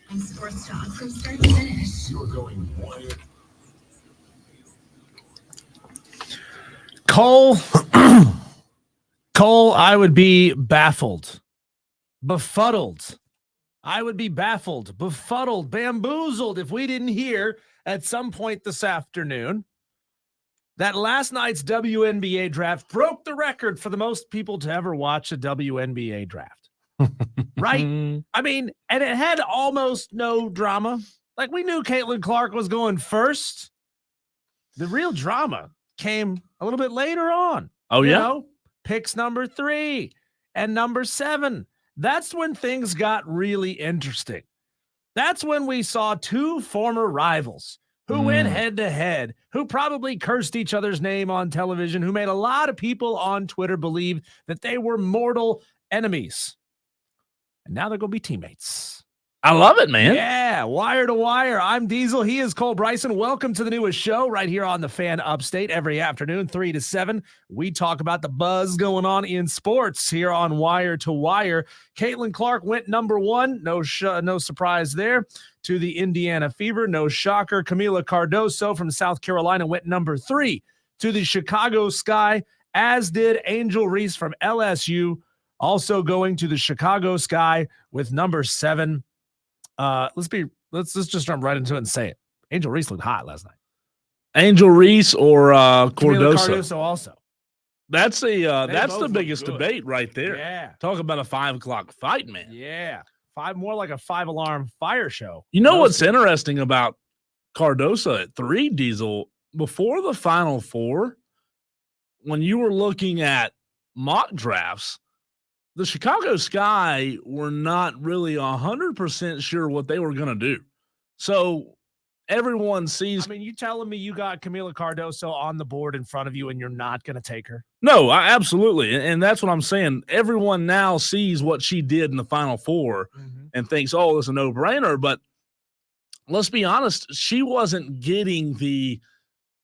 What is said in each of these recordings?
And sports talk from start to finish. You're going wired. Cole, I would be baffled, befuddled. I would be baffled, befuddled, bamboozled if we didn't hear at some point this afternoon that last night's WNBA draft broke the record for the most people to ever watch a WNBA draft. Right? I mean, and it had almost no drama. Like, we knew Caitlin Clark was going first. The real drama came a little bit later on. Oh, yeah? Know, picks number 3 and number 7. That's when things got really interesting. That's when we saw two former rivals who went head to head, who probably cursed each other's name on television, who made a lot of people on Twitter believe that they were mortal enemies. And now they're going to be teammates. I love it, man. Yeah, wire to wire. I'm Diesel. He is Cole Bryson. Welcome to the newest show right here on the Fan Upstate every afternoon, 3 to 7. We talk about the buzz going on in sports here on Wire to Wire. Caitlin Clark went number 1. No surprise there. To the Indiana Fever. No shocker. Camila Cardoso from South Carolina went number 3 to the Chicago Sky, as did Angel Reese from LSU, also going to the Chicago Sky with number 7. Let's just jump right into it and say it. Angel Reese looked hot last night. Angel Reese or Cardoso also. That's the biggest debate right there. Yeah. Talk about a 5 o'clock fight, man. Yeah. More like a 5-alarm fire show. You know what's interesting about Cardoso at 3, Diesel? Before the Final Four, when you were looking at mock drafts, the Chicago Sky were not really 100% sure what they were going to do. So everyone sees. I mean, you telling me you got Camila Cardoso on the board in front of you and you're not going to take her? No, absolutely. And that's what I'm saying. Everyone now sees what she did in the Final Four and thinks, oh, it's a no-brainer. But let's be honest, she wasn't getting the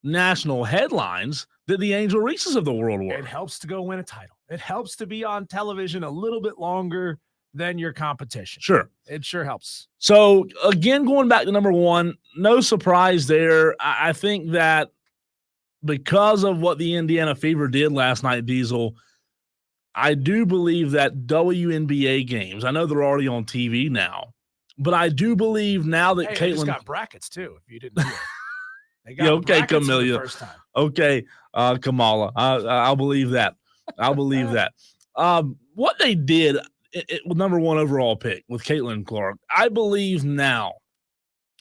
national headlines that the Angel Reeses of the world were. It helps to go win a title. It helps to be on television a little bit longer than your competition. Sure. It sure helps. So, again, going back to number 1, no surprise there. I think that because of what the Indiana Fever did last night, Diesel, I do believe that WNBA games, I know they're already on TV now, but I do believe now that Caitlin Caitlin got brackets too, if you didn't hear. They got brackets Camellia. for the first time. Okay, Kamala. I'll believe that. I'll believe that. What they did with number 1 overall pick with Caitlin Clark, I believe now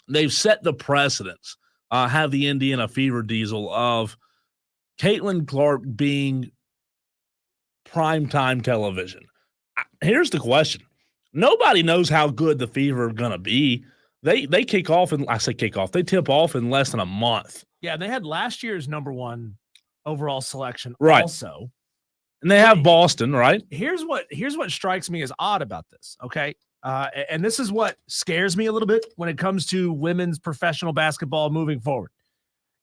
they've set the precedence, have the Indiana Fever, Diesel, of Caitlin Clark being primetime television. Here's the question. Nobody knows how good the Fever are going to be. They kick off, and I say kick off, they tip off in less than a month. Yeah, they had last year's number 1 overall selection also. And they have Boston, right? Here's what strikes me as odd about this, okay? And this is what scares me a little bit when it comes to women's professional basketball moving forward,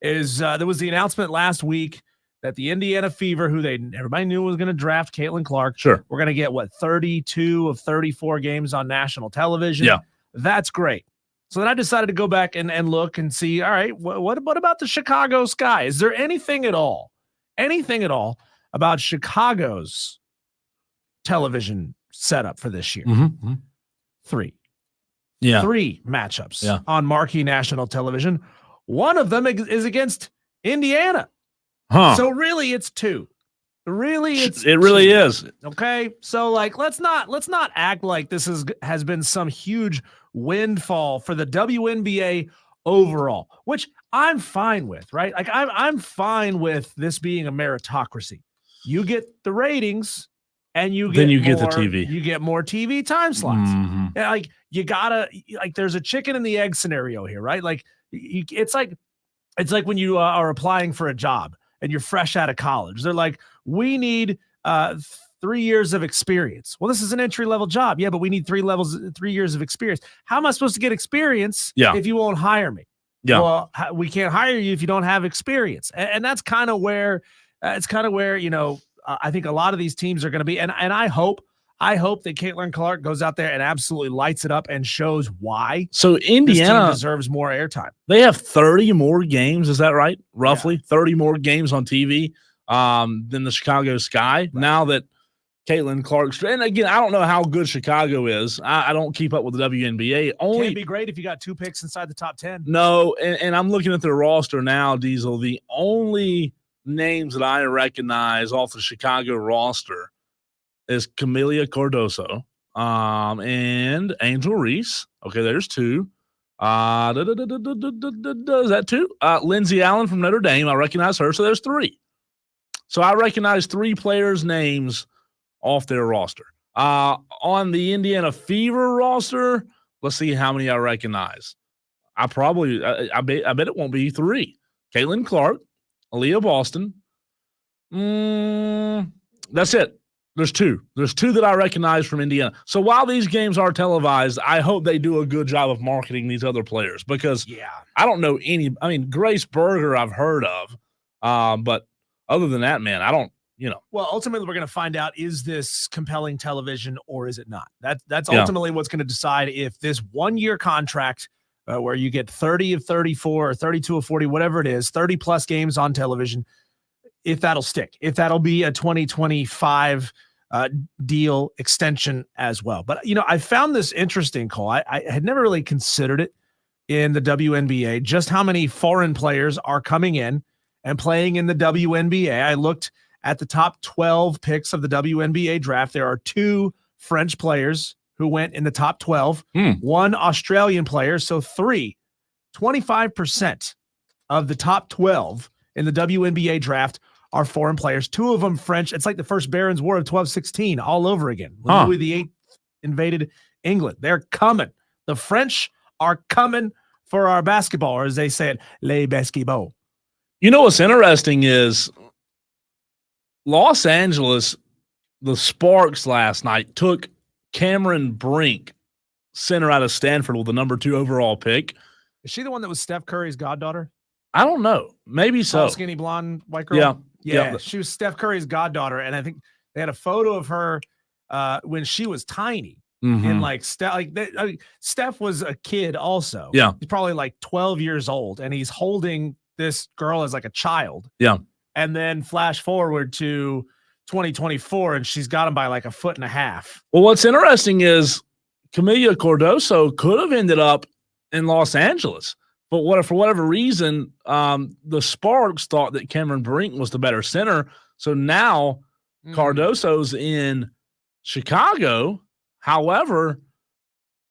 is there was the announcement last week that the Indiana Fever, who everybody knew was going to draft Caitlin Clark, sure, we're going to get, 32 of 34 games on national television. Yeah. That's great. So then I decided to go back and look and see, all right, what about the Chicago Sky? Is there anything at all about Chicago's television setup for this year? 3. Yeah. 3 matchups on marquee national television. One of them is against Indiana. So really it's 2. It really is. Okay. So let's not act like this has been some huge windfall for the WNBA overall, which I'm fine with, right? Like I'm fine with this being a meritocracy. You get the ratings and you get the TV. You get more TV time slots. And you gotta, there's a chicken and the egg scenario here, right? It's like when you are applying for a job and you're fresh out of college. They're like, we need 3 years of experience. Well, this is an entry-level job. Yeah, but we need 3 years of experience. How am I supposed to get experience if you won't hire me? Yeah. Well, we can't hire you if you don't have experience. And that's kind of where I think a lot of these teams are going to be. And I hope I hope that Caitlin Clark goes out there and absolutely lights it up and shows why So this team Indiana deserves more airtime. They have 30 more games. Is that right? Roughly 30 more games on TV than the Chicago Sky. Right. Now that Caitlin Clark's, and again, I don't know how good Chicago is. I don't keep up with the WNBA. Can't be great if you got 2 picks inside the top 10. No, and I'm looking at their roster now, Diesel. The only names that I recognize off the Chicago roster is Camelia Cardoso and Angel Reese. Okay, there's 2. Is that 2? Lindsay Allen from Notre Dame. I recognize her, so there's 3. So I recognize 3 players' names off their roster. On the Indiana Fever roster, let's see how many I recognize. I bet it won't be 3. Caitlin Clark, Aaliyah Boston. That's it. There's 2. There's 2 that I recognize from Indiana. So while these games are televised, I hope they do a good job of marketing these other players because I don't know any. I mean, Grace Berger I've heard of, but other than that, man, I don't. Well, ultimately, we're going to find out, is this compelling television or is it not? That's ultimately what's going to decide if this 1-year contract where you get 30 of 34 or 32 of 40, whatever it is, 30-plus games on television, if that'll stick, if that'll be a 2025 deal extension as well. But, I found this interesting, Cole. I had never really considered it in the WNBA, just how many foreign players are coming in and playing in the WNBA. I looked at the top 12 picks of the WNBA draft. There are 2 French players who went in the top 12, 1 Australian player. So 25% of the top 12 in the WNBA draft are foreign players. 2 of them French. It's like the first Barons War of 1216 all over again. When Louis VIII invaded England. They're coming. The French are coming for our basketball, or as they say it, les basketball. What's interesting is Los Angeles, the Sparks last night took Cameron Brink, center out of Stanford, with the number 2 overall pick. Is she the one that was Steph Curry's goddaughter? I don't know. Maybe so. Tall, skinny, blonde, white girl? Yeah. She was Steph Curry's goddaughter, and I think they had a photo of her when she was tiny. And Steph was a kid also. Yeah. He's probably like 12 years old, and he's holding this girl as like a child. Yeah. And then flash forward to 2024, and she's got him by like 1.5 foot. Well, what's interesting is Camelia Cardoso could have ended up in Los Angeles, but for whatever reason, the Sparks thought that Cameron Brink was the better center. So now Cardoso's in Chicago. However,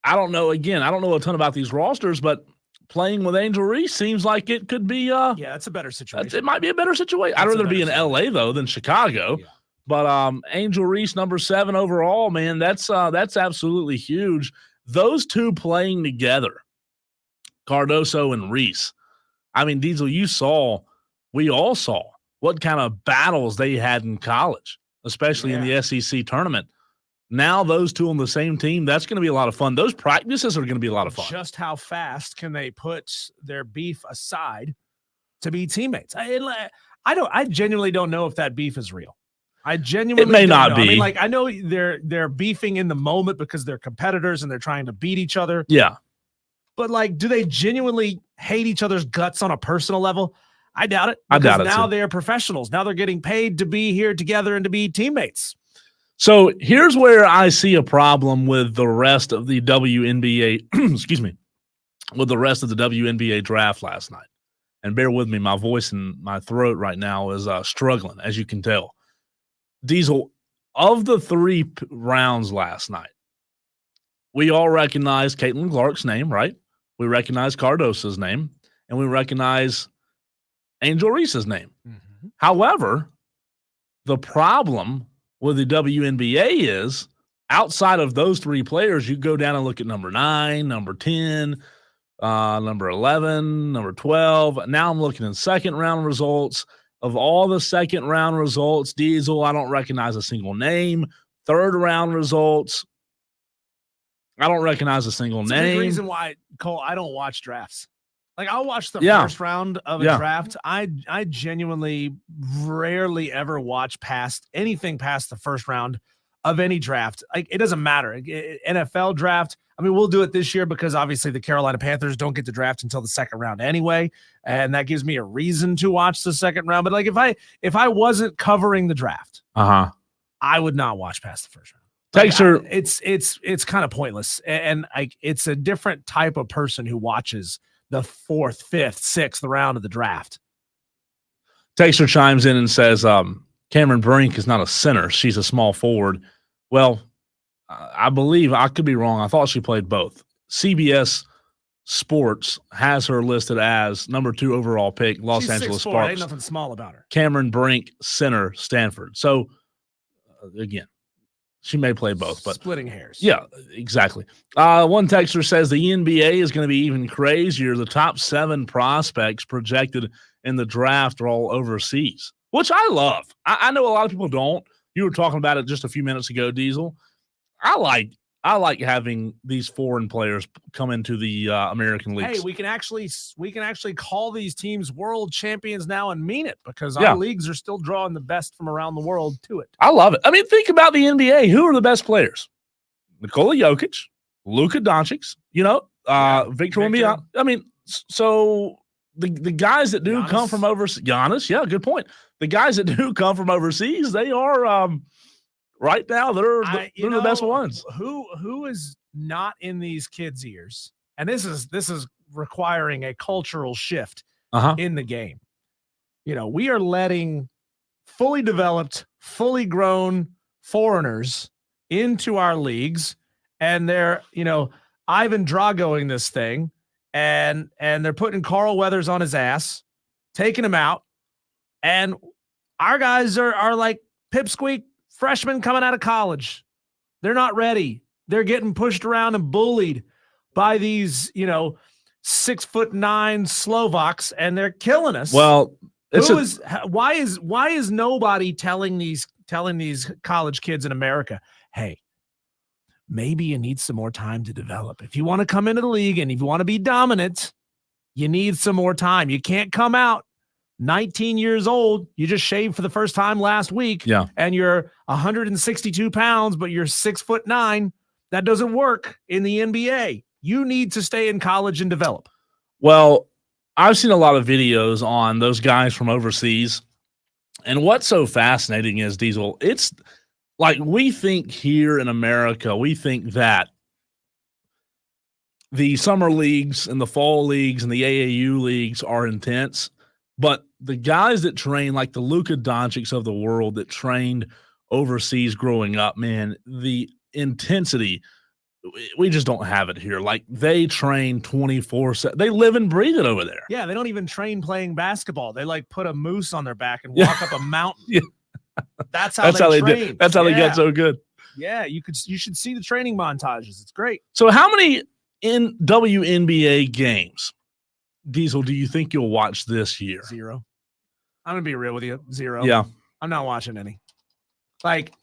I don't know. Again, I don't know a ton about these rosters, but playing with Angel Reese seems like it could be it's a better situation. It might be a better situation. I'd rather be in LA though than Chicago. Yeah. But Angel Reese, number 7 overall, man, that's absolutely huge. Those 2 playing together, Cardoso and Reese. I mean, Diesel, we all saw what kind of battles they had in college, especially in the SEC tournament. Now those 2 on the same team, that's going to be a lot of fun. Those practices are going to be a lot of fun. Just how fast can they put their beef aside to be teammates? I genuinely don't know if that beef is real. It may not be. I mean, I know they're beefing in the moment because they're competitors and they're trying to beat each other. Yeah. But do they genuinely hate each other's guts on a personal level? I doubt it. I doubt it. Now they're professionals. Now they're getting paid to be here together and to be teammates. So here's where I see a problem with the rest of the WNBA, excuse me, with the rest of the WNBA draft last night. And bear with me, my voice and my throat right now is struggling, as you can tell. Diesel, of the 3 rounds last night, we all recognize Caitlin Clark's name, right? We recognize Cardoso's name, and we recognize Angel Reese's name. Mm-hmm. However, the problem with the WNBA is outside of those 3 players, you go down and look at number 9, number 10, number 11, number 12. Now I'm looking at second round results. Of all the second round results, Diesel, I don't recognize a single name. Third round results, I don't recognize a single name. That's a big reason why, Cole, I don't watch drafts. I'll watch the first round of a draft. I genuinely rarely ever watch anything past the first round of any draft. Like, it doesn't matter. NFL draft. I mean, we'll do it this year because obviously the Carolina Panthers don't get to draft until the second round anyway, and that gives me a reason to watch the second round. But like, if I wasn't covering the draft, I would not watch past the first round. It's kind of pointless, and like, it's a different type of person who watches the 4th, 5th, 6th round of the draft. Texter chimes in and says, Cameron Brink is not a center. She's a small forward. Well, I believe, I could be wrong, I thought she played both. CBS Sports has her listed as number 2 overall pick, Los Angeles 6'4". Sparks. Ain't nothing small about her. Cameron Brink, center, Stanford. So, again, she may play both, but splitting hairs. Yeah, exactly. One texter says the NBA is going to be even crazier. The top 7 prospects projected in the draft are all overseas, which I love. I know a lot of people don't. You were talking about it just a few minutes ago, Diesel. I like having these foreign players come into the American leagues. Hey, we can actually call these teams world champions now and mean it, because our leagues are still drawing the best from around the world to it. I love it. I mean, think about the NBA. Who are the best players? Nikola Jokic, Luka Doncic, Victor Wembanyama. I mean, so the guys that do come from overseas, Giannis, yeah, good point. The guys that do come from overseas, they are right now, they're the best ones. Who is not in these kids' ears? And this is requiring a cultural shift in the game. We are letting fully developed, fully grown foreigners into our leagues, and they're, Ivan Dragoing this thing, and they're putting Carl Weathers on his ass, taking him out, and our guys are like pipsqueak freshmen coming out of college. They're not ready. They're getting pushed around and bullied by these, 6'9" Slovaks, and they're killing us. Well, why is nobody telling these college kids in America, hey, maybe you need some more time to develop. If you want to come into the league and if you want to be dominant, you need some more time. You can't come out 19 years old. You just shaved for the first time last week. Yeah. And you're 162 pounds, but you're 6'9". That doesn't work in the NBA. You need to stay in college and develop. Well, I've seen a lot of videos on those guys from overseas. And what's so fascinating is, Diesel, it's like, we think here in America, we think that the summer leagues and the fall leagues and the AAU leagues are intense. But the guys that train, like the Luka Doncic of the world that trained overseas growing up, man, the intensity, we just don't have it here. Like, they train 24/7. They live and breathe it over there. Yeah, they don't even train playing basketball. They like put a moose on their back and walk up a mountain. Yeah. That's how they train. That's how they get so good. Yeah, you should see the training montages. It's great. So how many in WNBA games, Diesel, do you think you'll watch this year? 0. I'm going to be real with you. 0. Yeah. I'm not watching any. Like,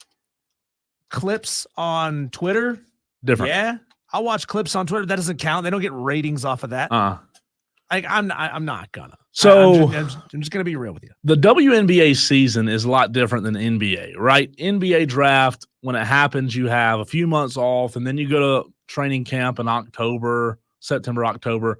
clips on Twitter. Different. Yeah. I'll watch clips on Twitter. That doesn't count. They don't get ratings off of that. Like, I'm not gonna. So I'm just going to be real with you. The WNBA season is a lot different than NBA, right? NBA draft, when it happens, you have a few months off, and then you go to training camp in September, October.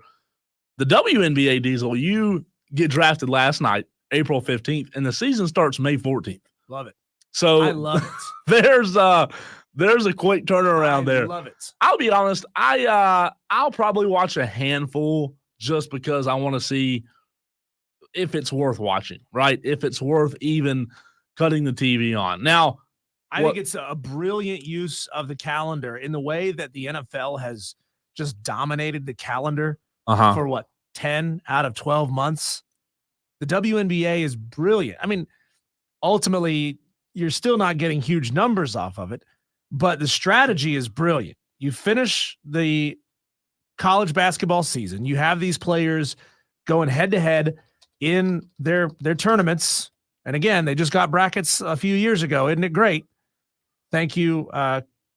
The WNBA, Diesel, you get drafted last night, April 15th, and the season starts May 14th. Love it. So I love it. There's a quick turnaround there. I love it. I'll be honest, I'll probably watch a handful just because I want to see if it's worth watching, right? If it's worth even cutting the TV on. Now, I think it's a brilliant use of the calendar in the way that the NFL has just dominated the calendar for 10 out of 12 months. The WNBA is brilliant. I mean, ultimately, you're still not getting huge numbers off of it, but the strategy is brilliant. You finish the college basketball season. You have these players going head to head in their tournaments. And again, they just got brackets a few years ago. Isn't it great? Thank you,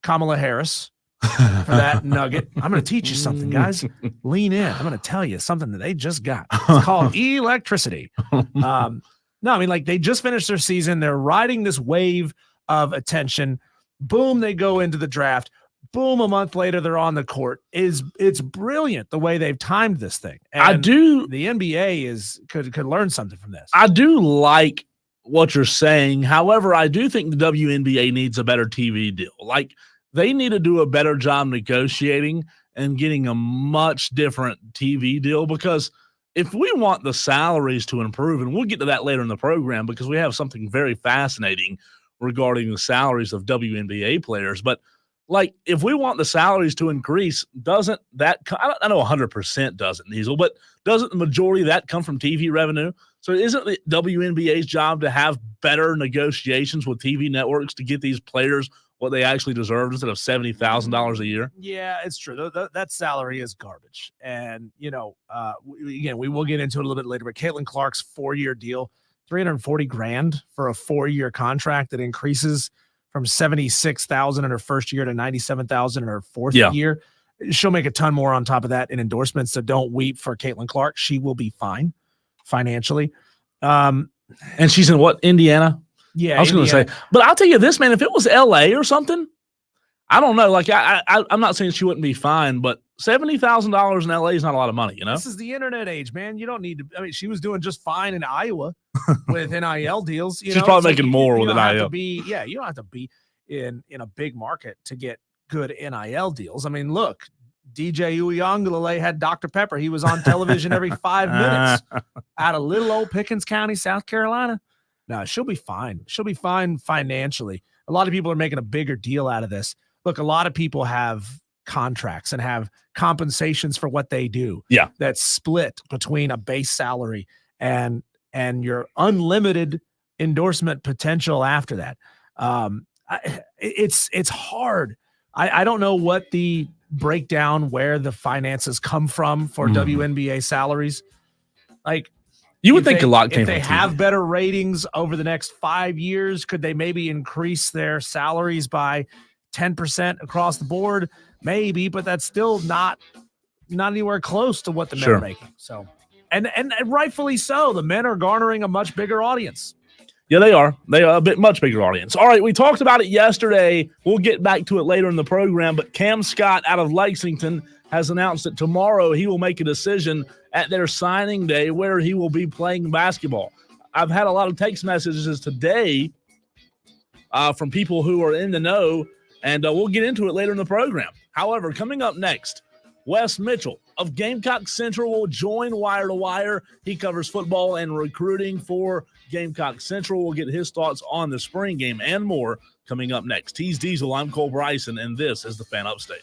Kamala Harris, for that nugget. I'm going to teach you something, guys. Lean in. I'm going to tell you something that they just got. It's called electricity. No, I mean, like, they just finished their season. They're riding this wave of attention. Boom, they go into the draft. Boom, a month later, they're on the court. It's brilliant the way they've timed this thing. And the NBA could learn something from this. I do like what you're saying. However, I do think the WNBA needs a better TV deal. Like, they need to do a better job negotiating and getting a much different TV deal, because if we want the salaries to improve, and we'll get to that later in the program because we have something very fascinating regarding the salaries of WNBA players, but like, if we want the salaries to increase, doesn't that I know 100% doesn't, Diesel, but doesn't the majority of that come from TV revenue? So isn't the WNBA's job to have better negotiations with TV networks to get these players what they actually deserve instead of $70,000 a year? Yeah, it's true. That salary is garbage. And, again, we will get into it a little bit later, but Caitlin Clark's 4-year deal, $340,000 for a 4-year contract that increases from $76,000 in her first year to $97,000 in her fourth year. She'll make a ton more on top of that in endorsements. So don't weep for Caitlin Clark. She will be fine financially. And she's in what, Indiana? Yeah, I was going to say, but I'll tell you this, man, if it was LA or something, I don't know. Like, I'm not saying she wouldn't be fine, but $70,000 in LA is not a lot of money, This is the internet age, man. You don't need to. I mean, she was doing just fine in Iowa with NIL deals. She's probably making more with NIL. You don't have to be in a big market to get good NIL deals. I mean, look, DJ Uiagalelei had Dr. Pepper. He was on television every 5 minutes out of little old Pickens County, South Carolina. No, she'll be fine. She'll be fine financially. A lot of people are making a bigger deal out of this. Look, a lot of people have contracts and have compensations for what they do. Yeah. That's split between a base salary and your unlimited endorsement potential after that. It's hard. I don't know what the breakdown where the finances come from for WNBA salaries. Like, you would think a lot came if from they TV. have better ratings over the next 5 years, could they maybe increase their salaries by 10% across the board? Maybe, but that's still not anywhere close to what the men are making. So, and rightfully so. The men are garnering a much bigger audience. Yeah, they are. They are a bit much bigger audience. All right, we talked about it yesterday. We'll get back to it later in the program, but Cam Scott out of Lexington has announced that tomorrow he will make a decision at their signing day where he will be playing basketball. I've had a lot of text messages today from people who are in the know, and we'll get into it later in the program. However, coming up next, Wes Mitchell of Gamecock Central will join Wire to Wire. He covers football and recruiting for Gamecock Central. We'll get his thoughts on the spring game and more coming up next. He's Diesel. I'm Cole Bryson, and this is the Fan Upstate.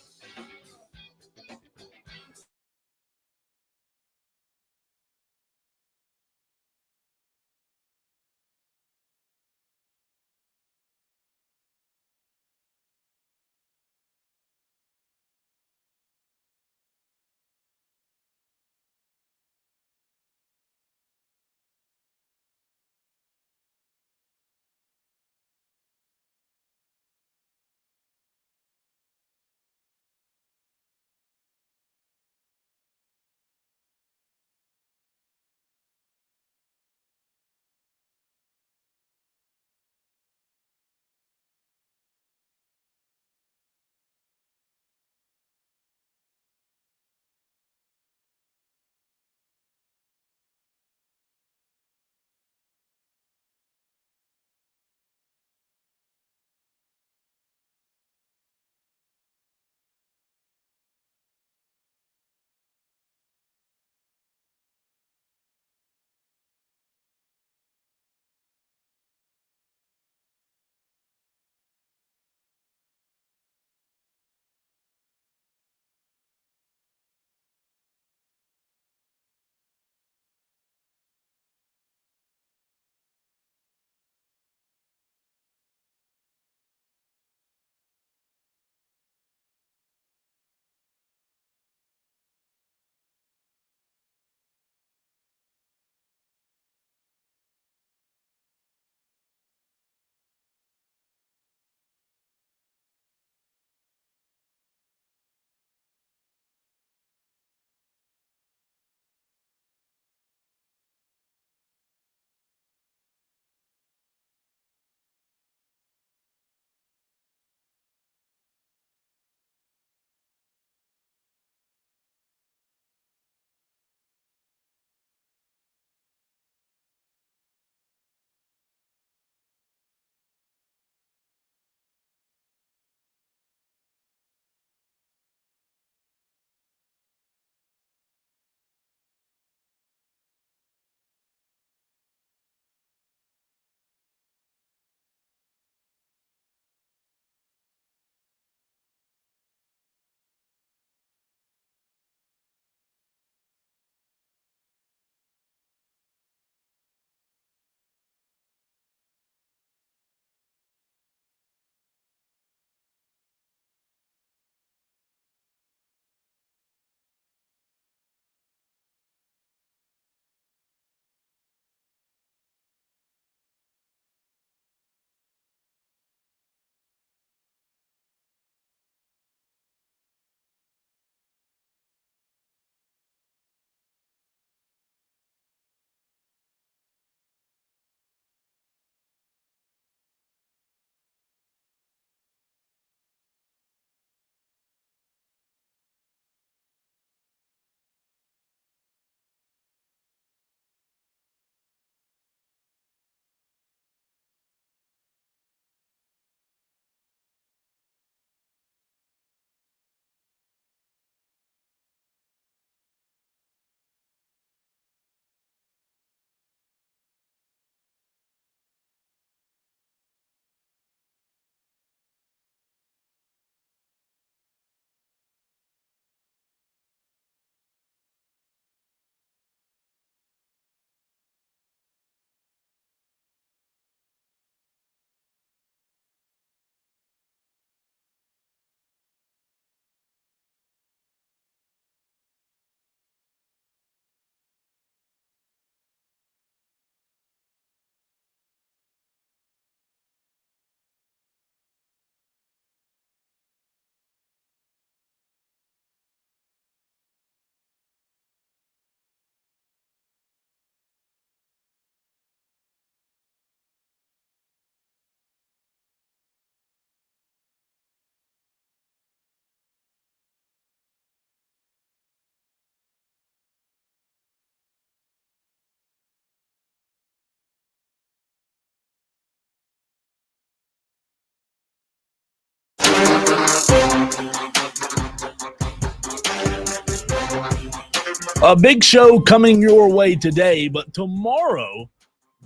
A big show coming your way today, but tomorrow,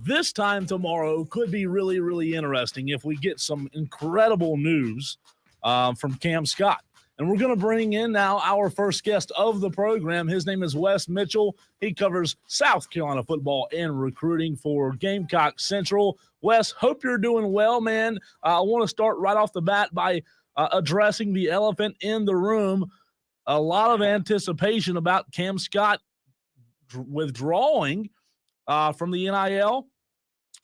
this time tomorrow, could be really, really interesting if we get some incredible news from Cam Scott. And we're going to bring in now our first guest of the program. His name is Wes Mitchell. He covers South Carolina football and recruiting for Gamecock Central. Wes, hope you're doing well, man. I want to start right off the bat by addressing the elephant in the room. A lot of anticipation about Cam Scott withdrawing from the NIL,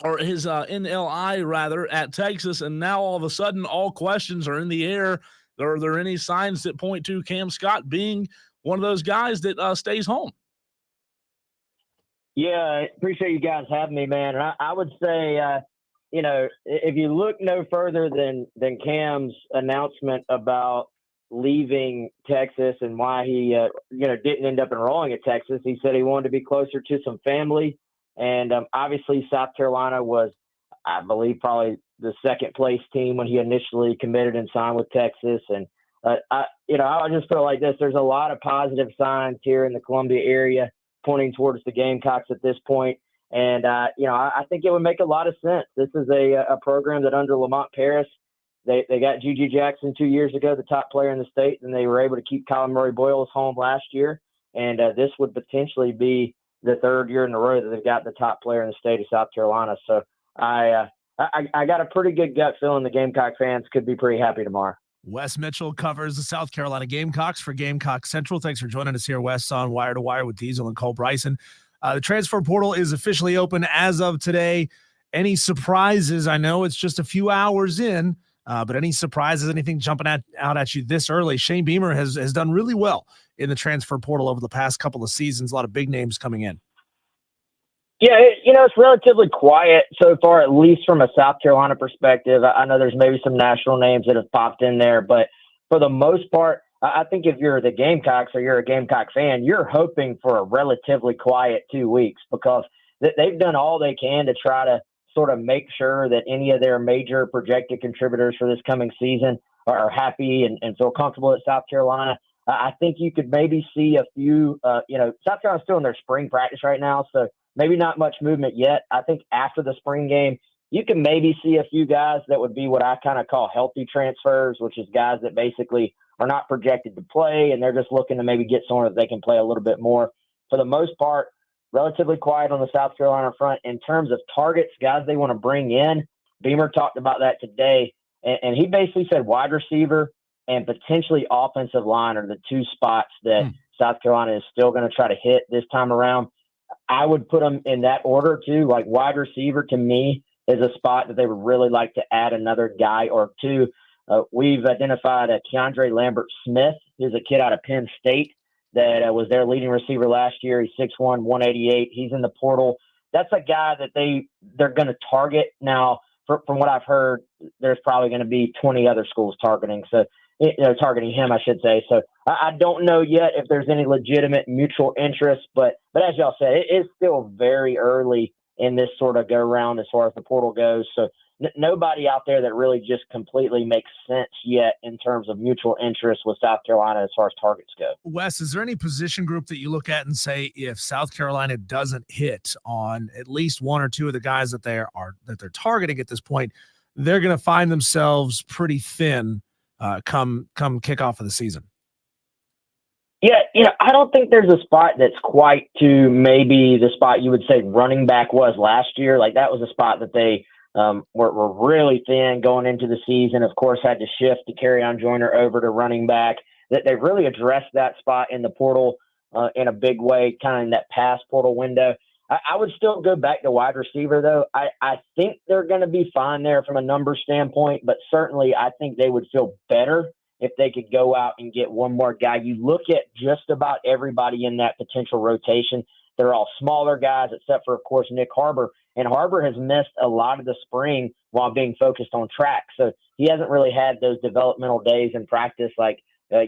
or his NLI rather, at Texas, and now all of a sudden all questions are in the air. Are there any signs that point to Cam Scott being one of those guys that stays home? Yeah, I appreciate you guys having me, man. And I would say, if you look no further than Cam's announcement about leaving Texas and why he, didn't end up enrolling at Texas, he said he wanted to be closer to some family. And obviously South Carolina was, I believe, probably the second place team when he initially committed and signed with Texas. And, I just feel like this. There's a lot of positive signs here in the Columbia area pointing towards the Gamecocks at this point. And, I think it would make a lot of sense. This is a program that under Lamont Paris, they got Gigi Jackson 2 years ago, the top player in the state, and they were able to keep Colin Murray-Boyles home last year. And this would potentially be the third year in a row that they've got the top player in the state of South Carolina. So I got a pretty good gut feeling the Gamecock fans could be pretty happy tomorrow. Wes Mitchell covers the South Carolina Gamecocks for Gamecock Central. Thanks for joining us here, Wes, on Wire to Wire with Diesel and Cole Bryson. The transfer portal is officially open as of today. Any surprises? I know it's just a few hours in, but any surprises, anything jumping out at you this early? Shane Beamer has done really well in the transfer portal over the past couple of seasons. A lot of big names coming in. Yeah, it's relatively quiet so far, at least from a South Carolina perspective. I know there's maybe some national names that have popped in there, but for the most part, I think if you're the Gamecocks or you're a Gamecock fan, you're hoping for a relatively quiet 2 weeks because they've done all they can to try to sort of make sure that any of their major projected contributors for this coming season are happy and feel comfortable at South Carolina. I think you could maybe see a few, South Carolina's still in their spring practice right now, so maybe not much movement yet. I think after the spring game, you can maybe see a few guys that would be what I kind of call healthy transfers, which is guys that basically are not projected to play, and they're just looking to maybe get somewhere that they can play a little bit more. For the most part, relatively quiet on the South Carolina front. In terms of targets, guys they want to bring in, Beamer talked about that today, and he basically said wide receiver and potentially offensive line are the two spots that South Carolina is still going to try to hit this time around. I would put them in that order too. Like wide receiver to me is a spot that they would really like to add another guy or two. We've identified Keandre Lambert-Smith, who's a kid out of Penn State that was their leading receiver last year. He's 6'1", 188. He's in the portal. That's a guy that they're going to target. Now, from what I've heard, there's probably going to be 20 other schools targeting him, I should say. So I don't know yet if there's any legitimate mutual interest, but as y'all said, it is still very early in this sort of go round as far as the portal goes. So nobody out there that really just completely makes sense yet in terms of mutual interest with South Carolina as far as targets go. Wes, is there any position group that you look at and say if South Carolina doesn't hit on at least one or two of the guys that they're targeting at this point, they're going to find themselves pretty thin come kickoff of the season? Yeah, I don't think there's a spot that's quite to maybe the spot you would say running back was last year. Like that was a spot that they were really thin going into the season. Of course, had to shift to Kerryon Joyner over to running back. That they really addressed that spot in the portal in a big way, kind of in that pass portal window. I would still go back to wide receiver, though. I think they're going to be fine there from a number standpoint, but certainly I think they would feel better if they could go out and get one more guy. You look at just about everybody in that potential rotation. They're all smaller guys, except for, of course, Nick Harbor. And Harbor has missed a lot of the spring while being focused on track. So he hasn't really had those developmental days in practice like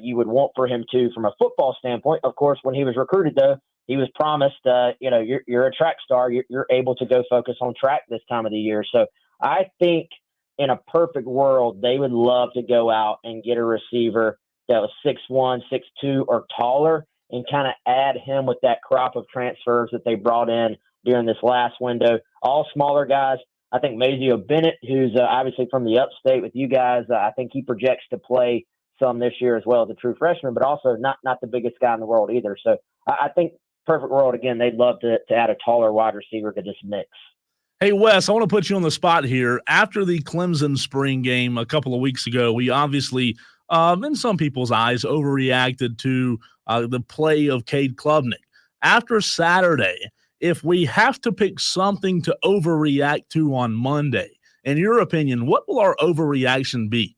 you would want for him to from a football standpoint. Of course, when he was recruited, though, he was promised, you're a track star. You're able to go focus on track this time of the year. So I think in a perfect world, they would love to go out and get a receiver that was 6'1", 6'2", or taller and kind of add him with that crop of transfers that they brought in during this last window. All smaller guys. I think Mazio Bennett, who's obviously from the upstate with you guys, I think he projects to play some this year as well as a true freshman, but also not the biggest guy in the world either. So I think perfect world, again, they'd love to add a taller wide receiver to this mix. Hey, Wes, I want to put you on the spot here. After the Clemson spring game a couple of weeks ago, we obviously, in some people's eyes, overreacted to the play of Cade Klubnik. After Saturday, if we have to pick something to overreact to on Monday, in your opinion, what will our overreaction be?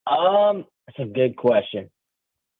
That's a good question.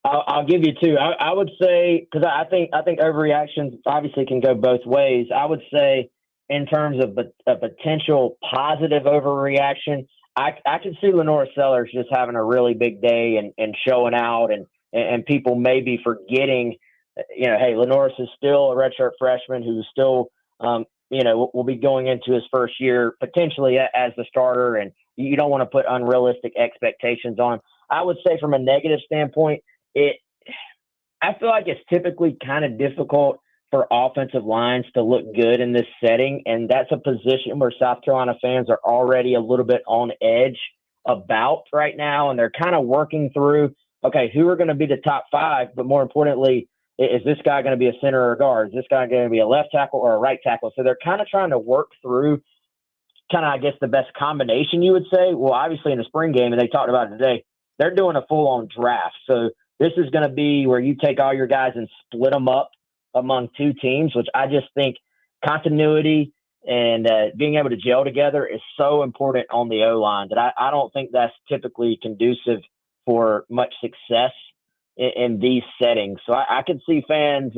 I'll give you two. I would say, because I think overreactions obviously can go both ways. I would say in terms of a potential positive overreaction, I could see Lenora Sellers just having a really big day and showing out and people maybe forgetting, hey, Lenoris is still a redshirt freshman who's still, will be going into his first year potentially as the starter, and you don't want to put unrealistic expectations on him. I would say from a negative standpoint, I feel like it's typically kind of difficult for offensive lines to look good in this setting, and that's a position where South Carolina fans are already a little bit on edge about right now, and they're kind of working through, okay, who are going to be the top five, but more importantly, is this guy going to be a center or a guard? Is this guy going to be a left tackle or a right tackle? So they're kind of trying to work through kind of, I guess, the best combination, you would say. Well, obviously in the spring game, and they talked about it today, they're doing a full-on draft. So this is going to be where you take all your guys and split them up among two teams, which I just think continuity and being able to gel together is so important on the O-line that I don't think that's typically conducive for much success in these settings. So I could see fans,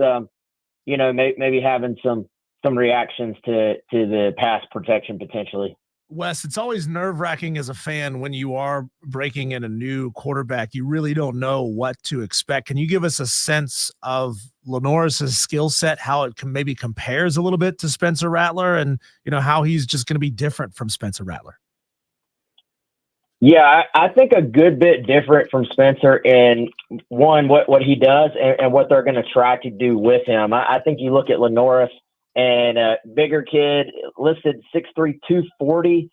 maybe having some reactions to the pass protection potentially. Wes, it's always nerve-wracking as a fan when you are breaking in a new quarterback. You really don't know what to expect. Can you give us a sense of Lenoris's skill set, how it maybe compares a little bit to Spencer Rattler, and how he's just going to be different from Spencer Rattler? Yeah, I think a good bit different from Spencer in one, what he does and what they're going to try to do with him. I think you look at Lenoris, and a bigger kid, listed 6'3", 240,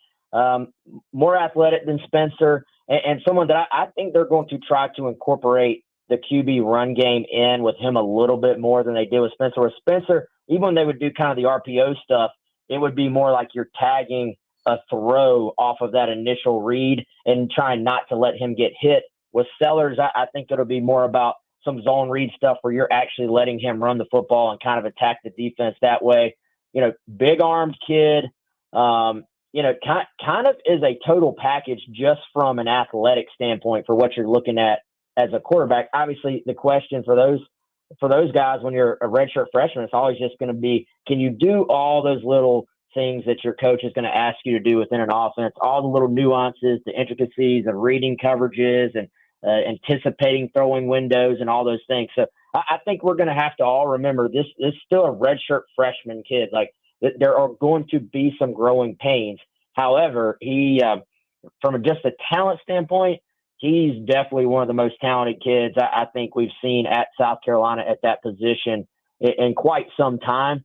more athletic than Spencer, and someone that I think they're going to try to incorporate the QB run game in with him a little bit more than they did with Spencer. With Spencer, even when they would do kind of the RPO stuff, it would be more like you're tagging a throw off of that initial read and trying not to let him get hit. With Sellers, I think it'll be more about some zone read stuff where you're actually letting him run the football and kind of attack the defense that way. Big armed kid, kind of is a total package just from an athletic standpoint for what you're looking at as a quarterback. Obviously, the question for those guys when you're a redshirt freshman, it's always just going to be, can you do all those little things that your coach is going to ask you to do within an offense, all the little nuances, the intricacies of reading coverages and anticipating throwing windows and all those things. So I think we're going to have to all remember this is still a redshirt freshman kid. Like, there are going to be some growing pains. However, he, from just a talent standpoint, he's definitely one of the most talented kids I think we've seen at South Carolina at that position in quite some time.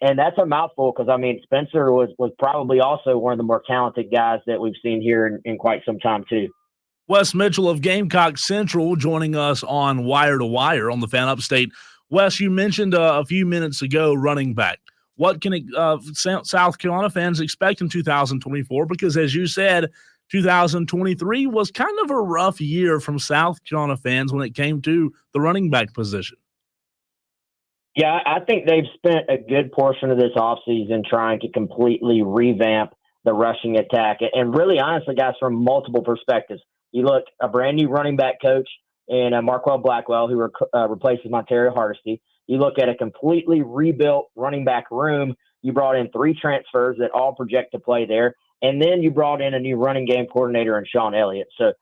And that's a mouthful because, Spencer was probably also one of the more talented guys that we've seen here in quite some time too. Wes Mitchell of Gamecock Central joining us on Wire to Wire on the Fan Upstate. Wes, you mentioned a few minutes ago running back. What can South Carolina fans expect in 2024? Because as you said, 2023 was kind of a rough year from South Carolina fans when it came to the running back position. Yeah, I think they've spent a good portion of this offseason trying to completely revamp the rushing attack. And really, honestly, guys, from multiple perspectives. You look, a brand new running back coach in Marquell Blackwell, who replaces Monterio Hardesty. You look at a completely rebuilt running back room. You brought in 3 transfers that all project to play there. And then you brought in a new running game coordinator in Sean Elliott. So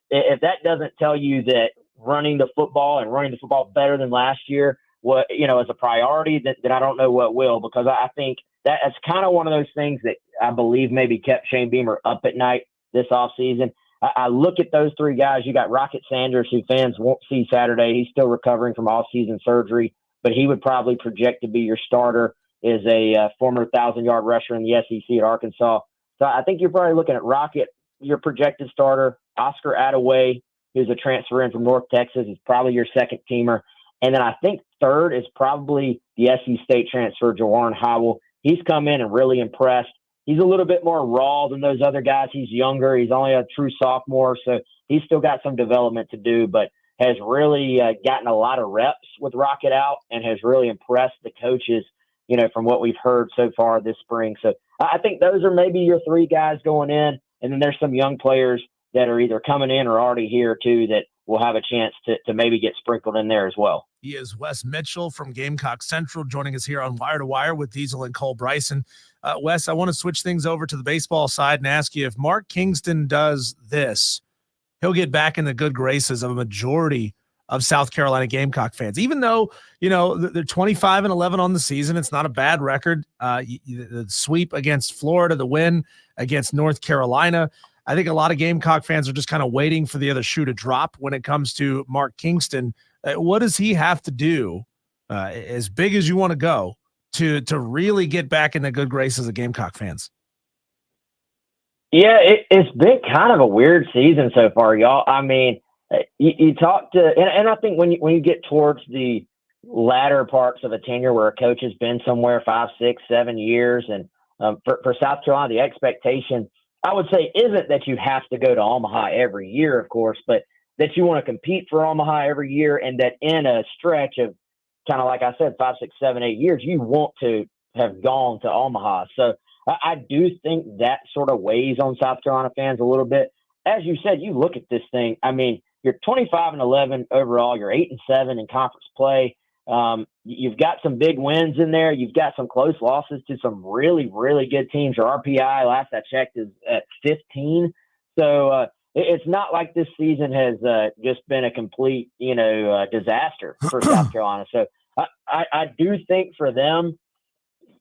if that doesn't tell you that running the football better than last year, as a priority, then I don't know what will, because I think that's kind of one of those things that I believe maybe kept Shane Beamer up at night this offseason. I look at those three guys. You got Rocket Sanders, who fans won't see Saturday. He's still recovering from off-season surgery, but he would probably project to be your starter. Is a former 1,000-yard rusher in the SEC at Arkansas. So I think you're probably looking at Rocket, your projected starter. Oscar Attaway, who's a transfer in from North Texas, is probably your second teamer. And then I think third is probably the SC State transfer, Jawan Howell. He's come in and really impressed. He's a little bit more raw than those other guys. He's younger. He's only a true sophomore, so he's still got some development to do, but has really gotten a lot of reps with Rocket out and has really impressed the coaches, from what we've heard so far this spring. So I think those are maybe your three guys going in, and then there's some young players that are either coming in or already here too that will have a chance to maybe get sprinkled in there as well. He is Wes Mitchell from Gamecock Central, joining us here on Wire to Wire with Diesel and Cole Bryson. Wes, I want to switch things over to the baseball side and ask you, if Mark Kingston does this, he'll get back in the good graces of a majority of South Carolina Gamecock fans. Even though, they're 25-11 on the season, it's not a bad record. The sweep against Florida, the win against North Carolina, I think a lot of Gamecock fans are just kind of waiting for the other shoe to drop when it comes to Mark Kingston. What does he have to do, as big as you want to go, to really get back in the good graces of Gamecock fans? Yeah, it's been kind of a weird season so far, y'all. I mean, you talk to, and I think when you get towards the latter parts of a tenure where a coach has been somewhere 5, 6, 7 years, and for South Carolina, the expectation, I would say, isn't that you have to go to Omaha every year, of course, but that you want to compete for Omaha every year, and that in a stretch of kind of, like I said, 5, 6, 7, 8 years, you want to have gone to Omaha. So I do think that sort of weighs on South Carolina fans a little bit. As you said, you look at this thing. I mean, you're 25-11 overall. You're 8-7 in conference play. You've got some big wins in there. You've got some close losses to some really, really good teams. Your RPI, last I checked, is at 15. So it's not like this season has just been a complete, disaster for South Carolina. So I do think for them,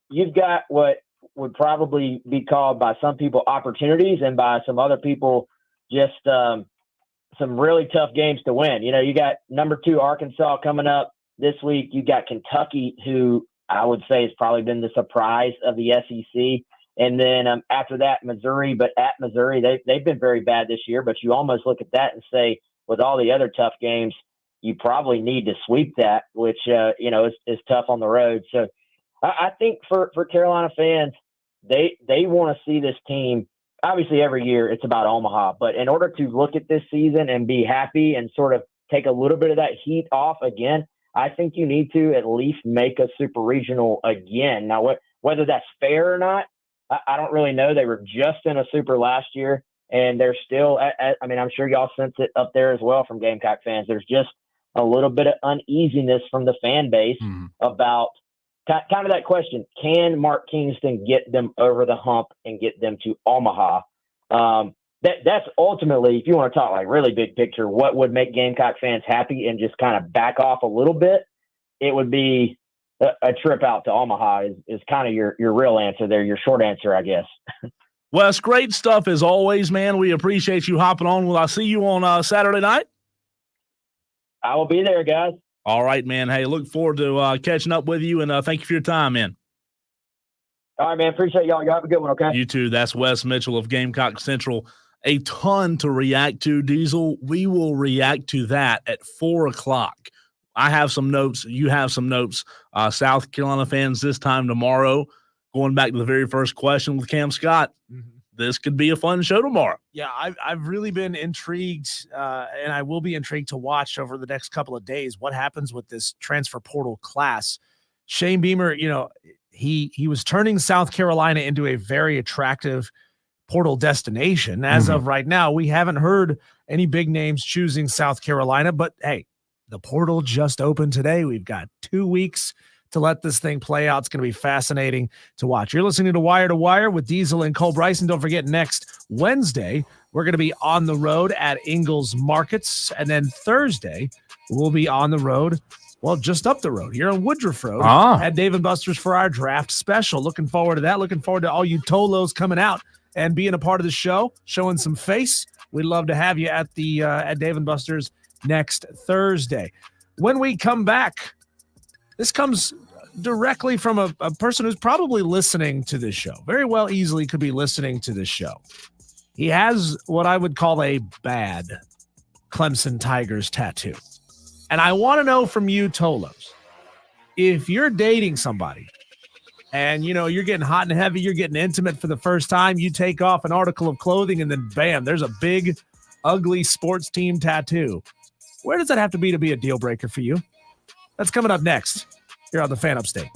you've got what would probably be called by some people opportunities, and by some other people just some really tough games to win. You got number 2 Arkansas coming up this week. You got Kentucky, who I would say has probably been the surprise of the SEC. And then after that, Missouri. But at Missouri, they've been very bad this year. But you almost look at that and say, with all the other tough games, you probably need to sweep that, which is tough on the road. So I think for Carolina fans, they want to see this team. Obviously, every year it's about Omaha, but in order to look at this season and be happy and sort of take a little bit of that heat off again, I think you need to at least make a super regional again. Now, whether that's fair or not, I don't really know. They were just in a super last year, and they're still I'm sure y'all sense it up there as well from Gamecock fans. There's just a little bit of uneasiness from the fan base about kind of that question: can Mark Kingston get them over the hump and get them to Omaha? That's ultimately, if you want to talk like really big picture, what would make Gamecock fans happy and just kind of back off a little bit, it would be a trip out to Omaha is kind of your real answer there, your short answer, I guess. Wes, great stuff as always, man. We appreciate you hopping on. Will I see you on Saturday night? I will be there, guys. All right, man. Hey, look forward to catching up with you, and thank you for your time, man. All right, man. Appreciate y'all. Y'all have a good one, okay? You too. That's Wes Mitchell of Gamecock Central. A ton to react to, Diesel. We will react to that at 4 o'clock. I have some notes. You have some notes. South Carolina fans this time tomorrow, going back to the very first question with Cam Scott. Mm-hmm. This could be a fun show tomorrow. Yeah, I've really been intrigued, and I will be intrigued to watch over the next couple of days what happens with this transfer portal class. Shane Beamer, he was turning South Carolina into a very attractive portal destination. As of right now, we haven't heard any big names choosing South Carolina, but hey, the portal just opened today. We've got 2 weeks to let this thing play out. It's going to be fascinating to watch. You're listening to Wire with Diesel and Cole Bryson. Don't forget, next Wednesday, we're going to be on the road at Ingles Markets. And then Thursday, we'll be on the road, just up the road here on Woodruff Road at Dave & Buster's for our draft special. Looking forward to that. Looking forward to all you Tolos coming out and being a part of the show, showing some face. We'd love to have you at the at Dave and Buster's next Thursday. When we come back, this comes directly from a person who's probably listening to this show. Very well easily could be listening to this show. He has what I would call a bad Clemson Tigers tattoo. And I want to know from you, Tolos, if you're dating somebody and, you know, you're getting hot and heavy, you're getting intimate for the first time, you take off an article of clothing and then bam, there's a big, ugly sports team tattoo. Where does that have to be a deal breaker for you? That's coming up next here on the Fan Upstate.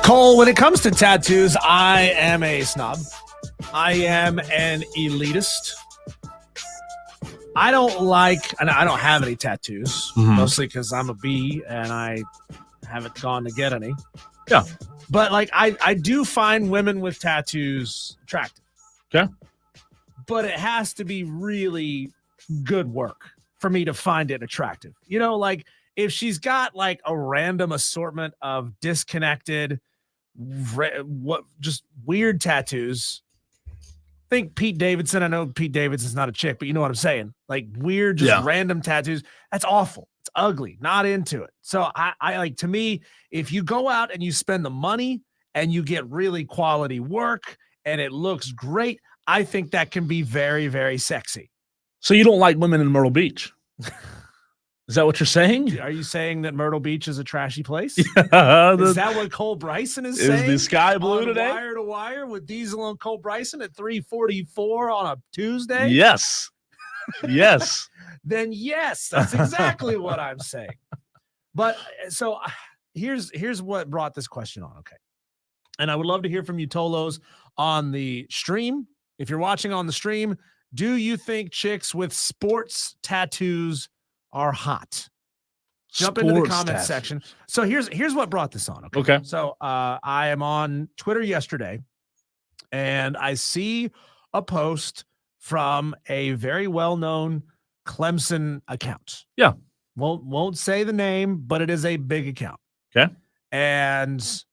Cole, when it comes to tattoos, I am a snob. I am an elitist. I don't like, and I don't have any tattoos, mostly because I'm a B and I haven't gone to get any. Yeah. But like, I do find women with tattoos attractive. Okay. But it has to be really good work for me to find it attractive. You know, like if she's got like a random assortment of disconnected, just weird tattoos. Think Pete Davidson. I know Pete Davidson's not a chick, but you know what I'm saying. Like weird, just random tattoos. That's awful. It's ugly. Not into it. So I like, to me, if you go out and you spend the money and you get really quality work and it looks great, I think that can be very, very sexy. So you don't like women in Myrtle Beach? Is that what you're saying? Are you saying that Myrtle Beach is a trashy place? Yeah, is that what Cole Bryson is saying? Is the sky blue on today? Wire to Wire with Diesel and Cole Bryson at 3:44 on a Tuesday? Yes. Yes. Then yes, that's exactly what I'm saying. But so here's what brought this question on, okay? And I would love to hear from you, Tolos, on the stream. If you're watching on the stream, do you think chicks with sports tattoos are hot? Jump into the comment section. So here's what brought this on. Okay. So I am on Twitter yesterday and I see a post from a very well-known Clemson account. Yeah. Won't say the name, but it is a big account. Okay. And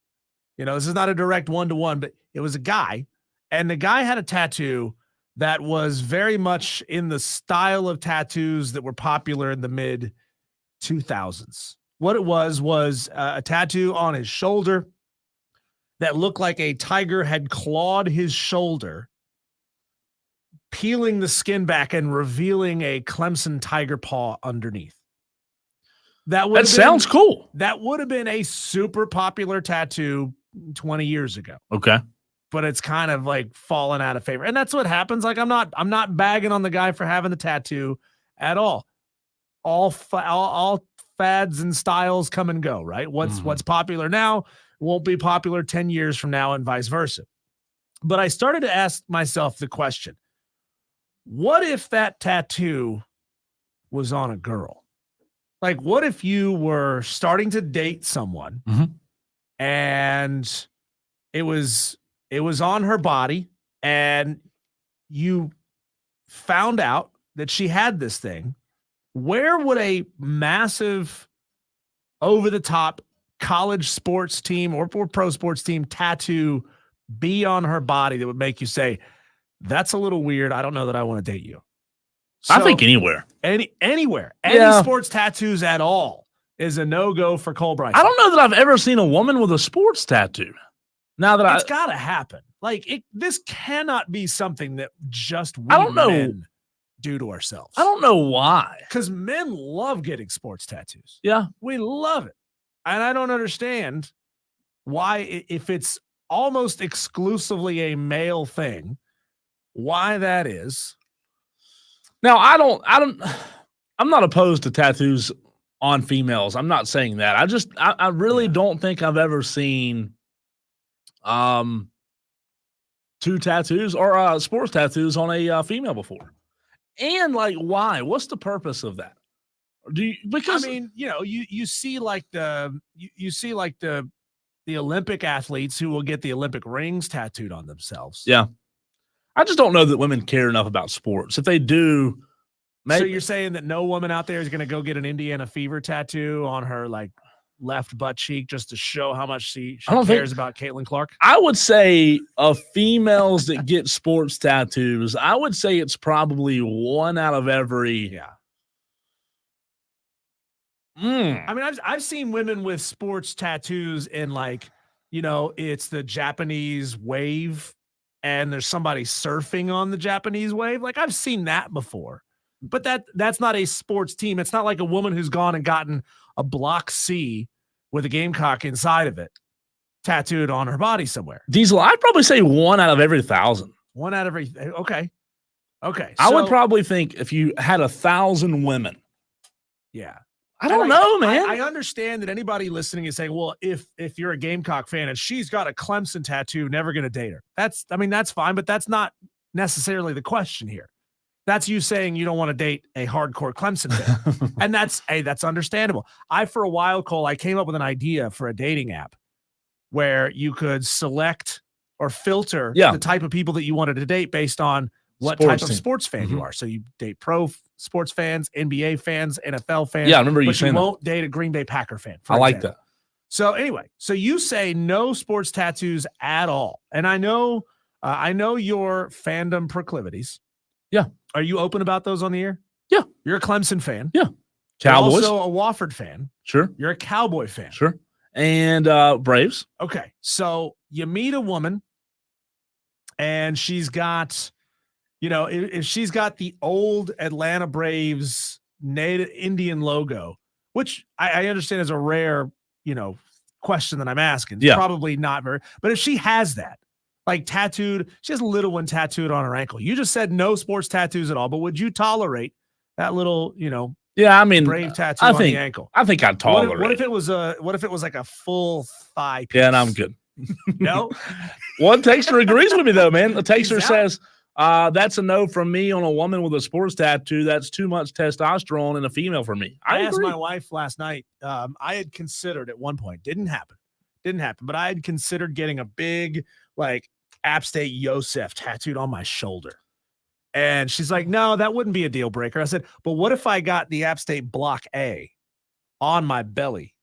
you know, this is not a direct one-to-one, but it was a guy, and the guy had a tattoo that was very much in the style of tattoos that were popular in the mid 2000s. What it was a tattoo on his shoulder that looked like a tiger had clawed his shoulder, peeling the skin back and revealing a Clemson tiger paw underneath. That sounds cool. That would have been a super popular tattoo 20 years ago. Okay. But it's kind of like fallen out of favor. And that's what happens. Like I'm not bagging on the guy for having the tattoo at all. All fads and styles come and go, right? What's popular now won't be popular 10 years from now and vice versa. But I started to ask myself the question, what if that tattoo was on a girl? Like, what if you were starting to date someone and it was on her body and you found out that she had this thing? Where would a massive over-the-top college sports team or pro sports team tattoo be on her body that would make you say, that's a little weird, I don't know that I want to date you? So, I think anywhere. Anywhere. Any sports tattoos at all is a no-go for Cole Bryson. I don't know that I've ever seen a woman with a sports tattoo. Now that it's got to happen. Like this cannot be something that just we I don't know. Men do to ourselves. I don't know why. Because men love getting sports tattoos. Yeah. We love it. And I don't understand why, if it's almost exclusively a male thing, why that is. Now, I'm not opposed to tattoos on females. I'm not saying that. I really don't think I've ever seen two tattoos or sports tattoos on a female before. And like, why? What's the purpose of that? Because I mean, you know, you see like the Olympic athletes who will get the Olympic rings tattooed on themselves. Yeah. I just don't know that women care enough about sports. If they do, maybe. So you're saying that no woman out there is going to go get an Indiana Fever tattoo on her like left butt cheek just to show how much she cares about Caitlin Clark? I would say of females that get sports tattoos, I would say it's probably one out of every. Yeah. I mean, I've seen women with sports tattoos in like, you know, it's the Japanese wave and there's somebody surfing on the Japanese wave. Like I've seen that before, but that's not a sports team. It's not like a woman who's gone and gotten a block C with a Gamecock inside of it tattooed on her body somewhere. Diesel, I'd probably say one out of every 1,000. One out of every. Okay. I would probably think if you had 1,000 women. Yeah. I don't know, man. I understand that anybody listening is saying, well, if you're a Gamecock fan and she's got a Clemson tattoo, never going to date her. That's fine, but that's not necessarily the question here. That's you saying you don't want to date a hardcore Clemson fan. And that's understandable. For a while, Cole, I came up with an idea for a dating app where you could select or filter the type of people that you wanted to date based on what type of sports fan you are. So you date pro sports fans, NBA fans, NFL fans. Yeah, I remember you saying that. But you won't date a Green Bay Packer fan. I like that. So anyway, so you say no sports tattoos at all. And I know your fandom proclivities. Yeah. Are you open about those on the air? Yeah. You're a Clemson fan. Yeah. Cowboys. You're also a Wofford fan. Sure. You're a Cowboy fan. Sure. And Braves. Okay. So you meet a woman and she's got, if she's got the old Atlanta Braves native Indian logo, which I understand is a rare, question that I'm asking. It's probably not very, but if she has that, like tattooed, she has a little one tattooed on her ankle. You just said no sports tattoos at all, but would you tolerate that little, Brave tattoo on the ankle? I think I'd tolerate. What if it was like a full thigh piece? Yeah, and I'm good. No. One texter agrees with me though, man. The texter says that's a no from me on a woman with a sports tattoo. That's too much testosterone in a female for me. I asked my wife last night. I had considered at one point, didn't happen, but I had considered getting a big App State Yosef tattooed on my shoulder. And she's like, no, that wouldn't be a deal breaker. I said, but what if I got the App State Block A on my belly,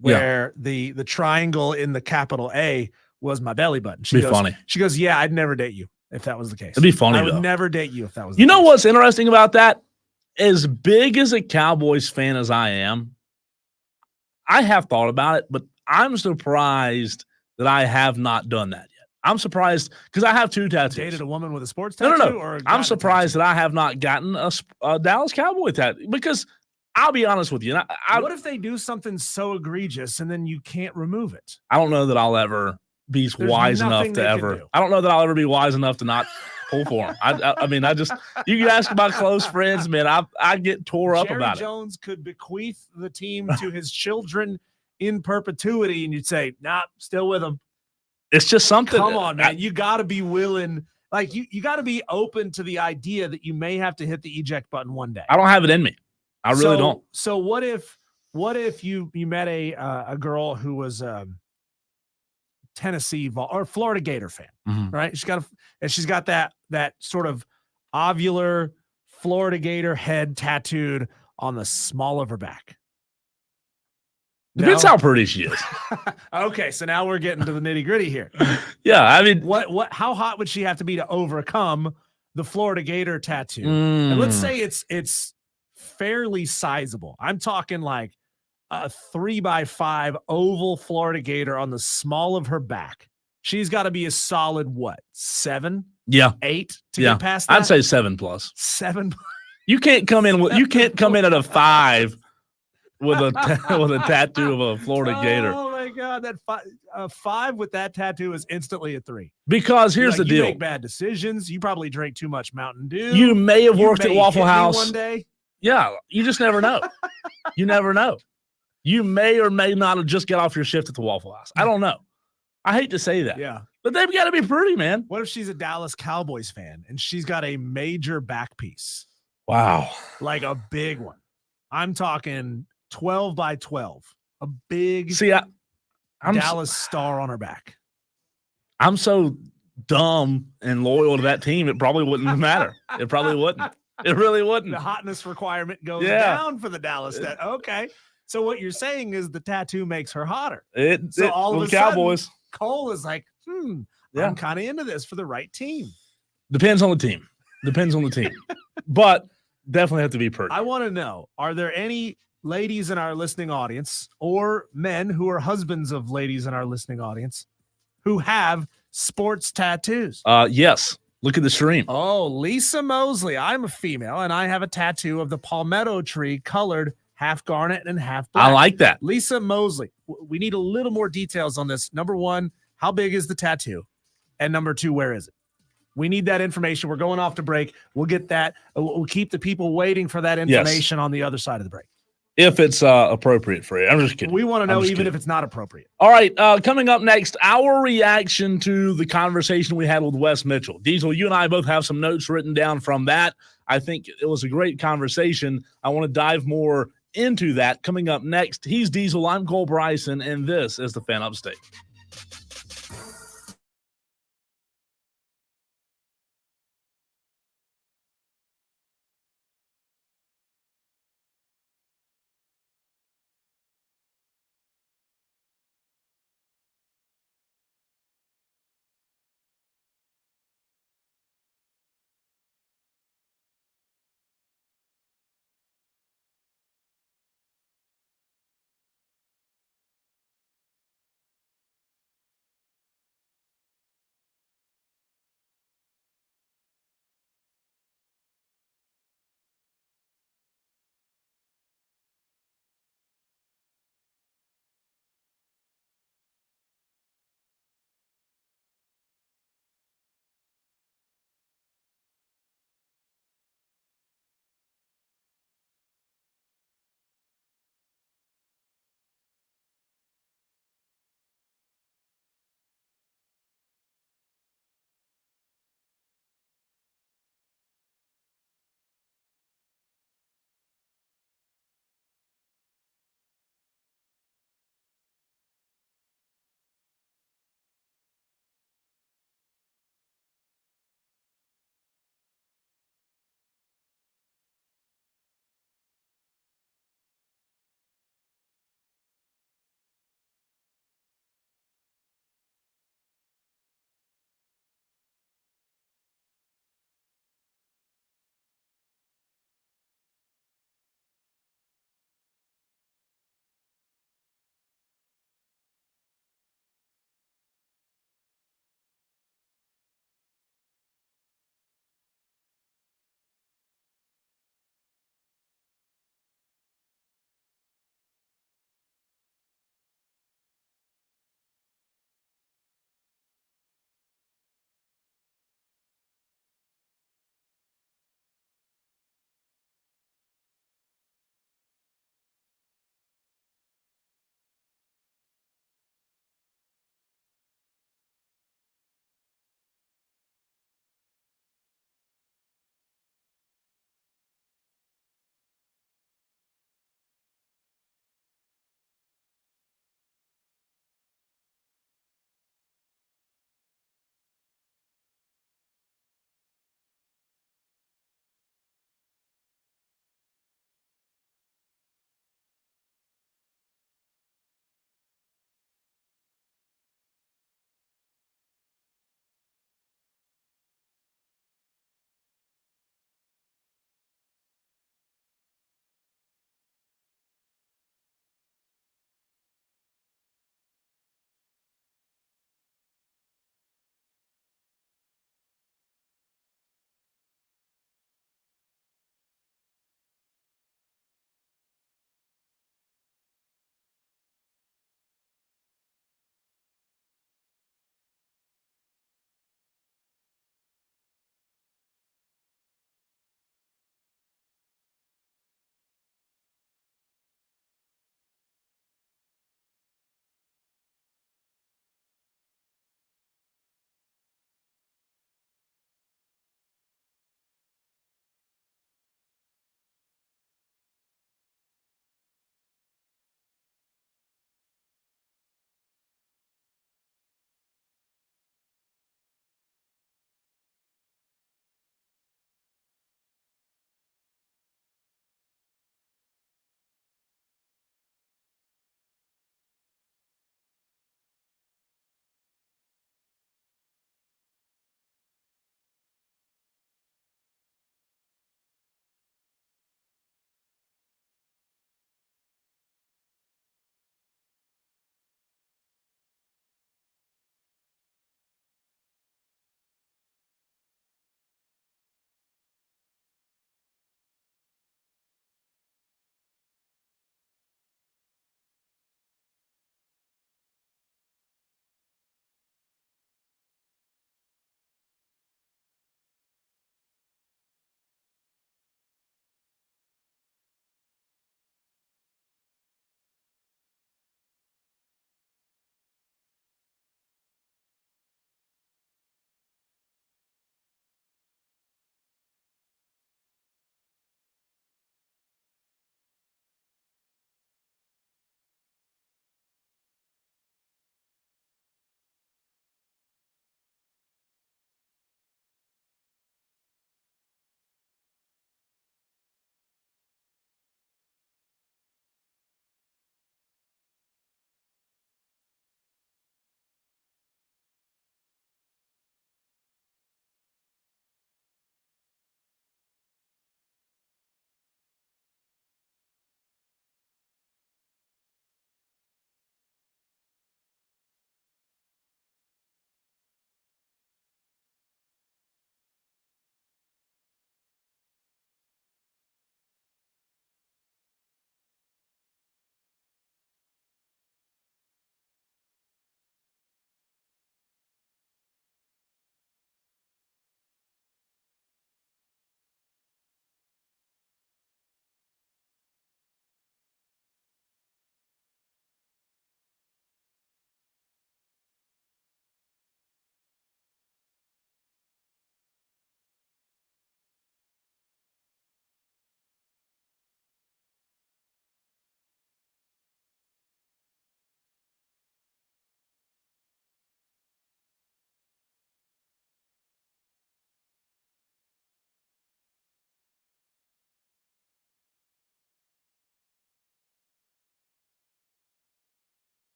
where the triangle in the capital A was my belly button? She goes, funny. She goes, yeah, I'd never date you if that was the case. It'd be funny. I would never date you if that was. You know what's interesting about that? As big as a Cowboys fan as I am, I have thought about it, but I'm surprised that I have not done that yet. I'm surprised because I have two tattoos. Dated a woman with a sports tattoo? No. Or I'm surprised that I have not gotten a Dallas Cowboy tattoo because I'll be honest with you. What if they do something so egregious and then you can't remove it? I don't know that I'll ever be wise enough to ever. I don't know that I'll ever be wise enough to not pull for him. I mean, you can ask about close friends, man. I get tore up about it. Jerry Jones could bequeath the team to his children in perpetuity, and you'd say, nah, still with him. It's just something. Come on, man. You got to be willing. You got to be open to the idea that you may have to hit the eject button one day. I don't have it in me. I really don't. So what if you met a girl who was Tennessee or Florida Gator fan, right? She's got that sort of ovular Florida Gator head tattooed on the small of her back. Depends how pretty she is. Okay, so now we're getting to the nitty-gritty here. Yeah, I mean, how hot would she have to be to overcome the Florida Gator tattoo? And let's say it's fairly sizable. I'm talking like a 3x5 oval Florida Gator on the small of her back. She's got to be a solid 7? Yeah, 8 to get past that. I'd say 7+. 7. You can't come in at a 5 with a tattoo of a Florida Gator. Oh my God, that 5 with that tattoo is instantly a 3. Because here's the deal: you make bad decisions. You probably drink too much Mountain Dew. You may have worked at Waffle House one day. Yeah, you just never know. You never know. You may or may not have just got off your shift at the Waffle House. I don't know. I hate to say that. Yeah, but they've got to be pretty, man. What if she's a Dallas Cowboys fan and she's got a major back piece? Wow, like a big one. I'm talking 12x12, a big I'm Dallas star on her back. I'm so dumb and loyal to that team, it probably wouldn't matter. It probably wouldn't. It really wouldn't. The hotness requirement goes down for the Dallas. Okay. So what you're saying is the tattoo makes her hotter. So all of a Cowboys. Sudden, Cole is like, I'm kind of into this for the right team. Depends on the team. But definitely have to be pretty. I want to know, are there any ladies in our listening audience or men who are husbands of ladies in our listening audience who have sports tattoos? Yes. Look at the stream. Oh, Lisa Mosley. I'm a female and I have a tattoo of the palmetto tree colored half garnet and half black. I like that. Lisa Mosley. We need a little more details on this. Number 1, how big is the tattoo? And number 2, where is it? We need that information. We're going off to break. We'll get that. We'll keep the people waiting for that information on the other side of the break. if it's appropriate for you. I'm just kidding. We want to I'm know just even kidding. if it's not appropriate. All right, coming up next, our reaction to the conversation we had with Wes Mitchell. Diesel, you and I both have some notes written down from that. I think it was a great conversation. I want to dive more into that coming up next. He's Diesel, I'm Cole Bryson, and this is the Fan Upstate.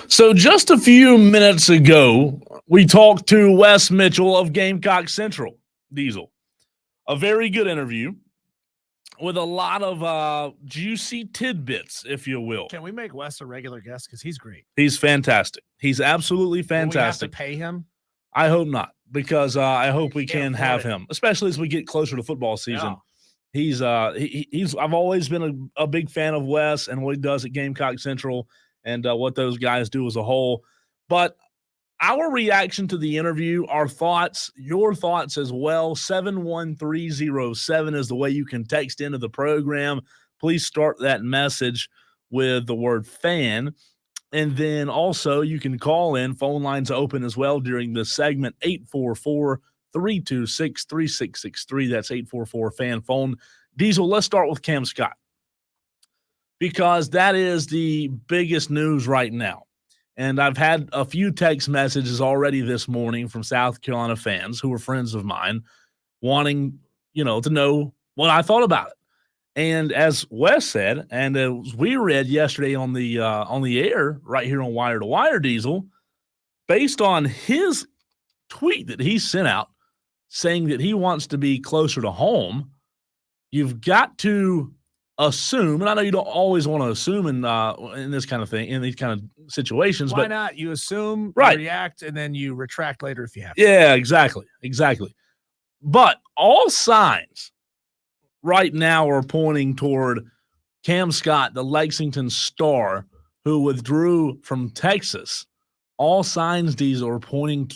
So just a few minutes ago, we talked to Wes Mitchell of Gamecock Central, Diesel. A very good interview with a lot of juicy tidbits, if you will. Can we make Wes a regular guest? Because he's great. He's fantastic. He's absolutely fantastic. Will we have to pay him? I hope not, because I hope we can have afford it. him, especially as we get closer to football season. Yeah. He's I've always been a big fan of Wes and what he does at Gamecock Central and what those guys do as a whole. But our reaction to the interview, our thoughts, your thoughts as well, 71307 is the way you can text into the program. Please start that message with the word fan. And then also you can call in. Phone lines open as well during this segment, 844-326-3663. That's 844-FAN phone. Diesel, let's start with Cam Scott, because that is the biggest news right now. And I've had a few text messages already this morning from South Carolina fans who are friends of mine wanting, to know what I thought about it. And as Wes said, and as we read yesterday on the air right here on Wire to Wire, Diesel, based on his tweet that he sent out saying that he wants to be closer to home, you've got to assume, and I know you don't always want to assume in this kind of thing, in these kind of situations. Why but not? You assume, right. You react, and then you retract later if you have to. Yeah, exactly. But all signs right now are pointing toward Cam Scott, the Lexington Star, who withdrew from Texas. All signs, these are pointing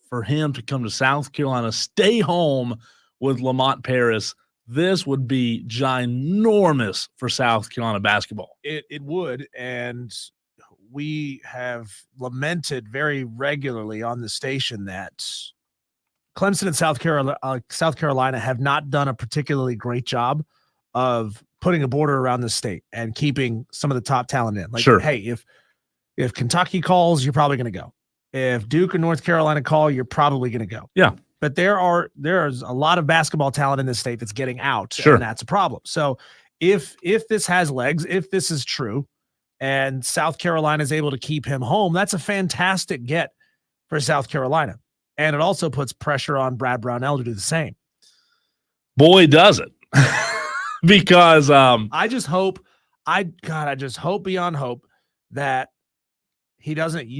for him to come to South Carolina, stay home with Lamont Paris. This would be ginormous for South Carolina basketball. It would, and we have lamented very regularly on the station that Clemson and South Carolina have not done a particularly great job of putting a border around the state and keeping some of the top talent in. Like, sure. Hey, if Kentucky calls, you're probably going to go. If Duke and North Carolina call, you're probably going to go. Yeah. But there's a lot of basketball talent in this state that's getting out, sure. And that's a problem. So if this has legs, if this is true, and South Carolina is able to keep him home, that's a fantastic get for South Carolina. And it also puts pressure on Brad Brownell to do the same. Boy, does it. Because I just hope beyond hope that Cam doesn't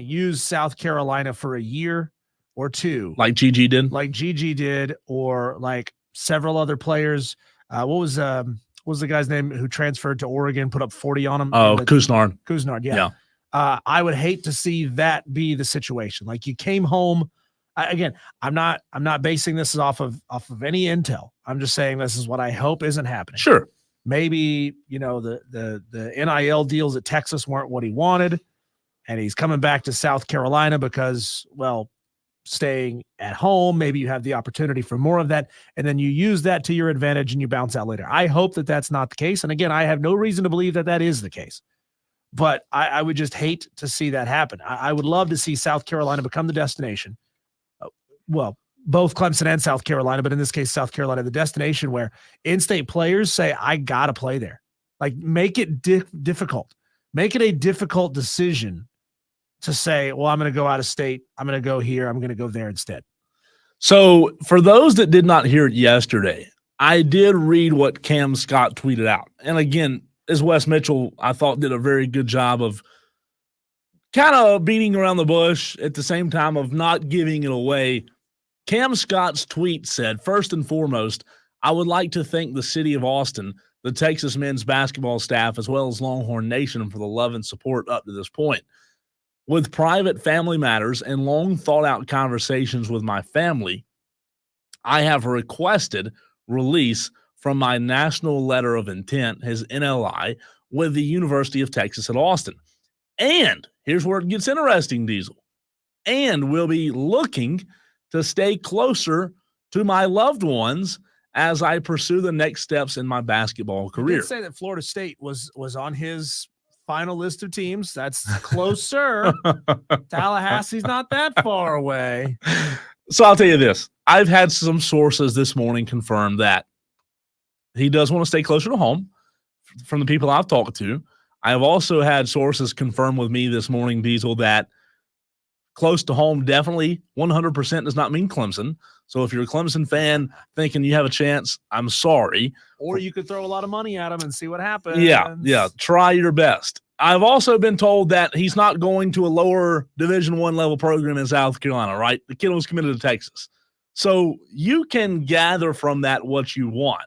use South Carolina for a year or two, like Gigi did, or like several other players. What was the guy's name who transferred to Oregon, put up 40 on him? Oh, Cousinard. Yeah. I would hate to see that be the situation. Like, you came home. Again, I'm not basing this off of any intel. I'm just saying this is what I hope isn't happening. Sure. Maybe, the NIL deals at Texas weren't what he wanted, and he's coming back to South Carolina because, well, staying at home, maybe you have the opportunity for more of that, and then you use that to your advantage and you bounce out later. I hope that that's not the case. And again, I have no reason to believe that that is the case, but I would just hate to see that happen. I would love to see South Carolina become the destination. Well, both Clemson and South Carolina, but in this case, South Carolina, the destination where in-state players say, I got to play there. Like, make it difficult. Make it a difficult decision to say, well, I'm going to go out of state. I'm going to go here. I'm going to go there instead. So for those that did not hear it yesterday, I did read what Cam Scott tweeted out. And again, as Wes Mitchell, I thought, did a very good job of kind of beating around the bush at the same time of not giving it away. Cam Scott's tweet said, first and foremost, I would like to thank the city of Austin, the Texas men's basketball staff, as well as Longhorn Nation for the love and support up to this point. With private family matters and long thought-out conversations with my family, I have requested release from my National Letter of Intent, his NLI, with the University of Texas at Austin. And here's where it gets interesting, Diesel. And we'll be looking to stay closer to my loved ones as I pursue the next steps in my basketball career. You did say that Florida State was on his final list of teams. That's closer. Tallahassee's not that far away. So I'll tell you this. I've had some sources this morning confirm that he does want to stay closer to home from the people I've talked to. I have also had sources confirm with me this morning, Diesel, that close to home definitely 100% does not mean Clemson. So if you're a Clemson fan thinking you have a chance, I'm sorry. Or you could throw a lot of money at him and see what happens. Yeah. Try your best. I've also been told that he's not going to a lower Division I level program in South Carolina, right? The kid was committed to Texas. So you can gather from that what you want.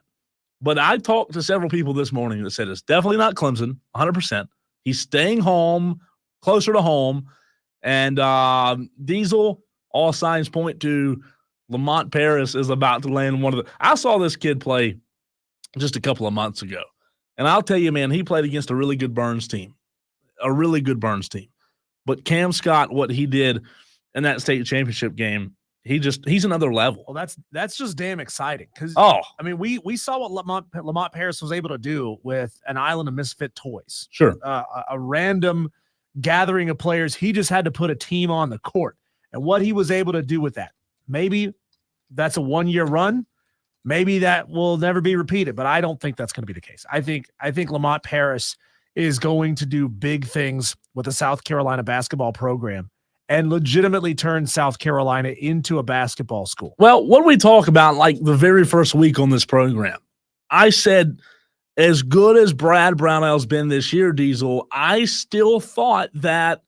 But I talked to several people this morning that said it's definitely not Clemson, 100%. He's staying home, closer to home. And Diesel, all signs point to Lamont Paris is about to land one of the – I saw this kid play just a couple of months ago. And I'll tell you, man, he played against a really good Burns team. But Cam Scott, what he did in that state championship game, he's another level. Well, that's just damn exciting because I mean we saw what Lamont Paris was able to do with an island of misfit toys. Sure, a random gathering of players. He just had to put a team on the court, and what he was able to do with that. Maybe that's a 1-year run. Maybe that will never be repeated, but I don't think that's going to be the case. I think Lamont Paris is going to do big things with the South Carolina basketball program and legitimately turn South Carolina into a basketball school. Well, what do we talk about like the very first week on this program? I said, as good as Brad Brownell's been this year, Diesel, I still thought that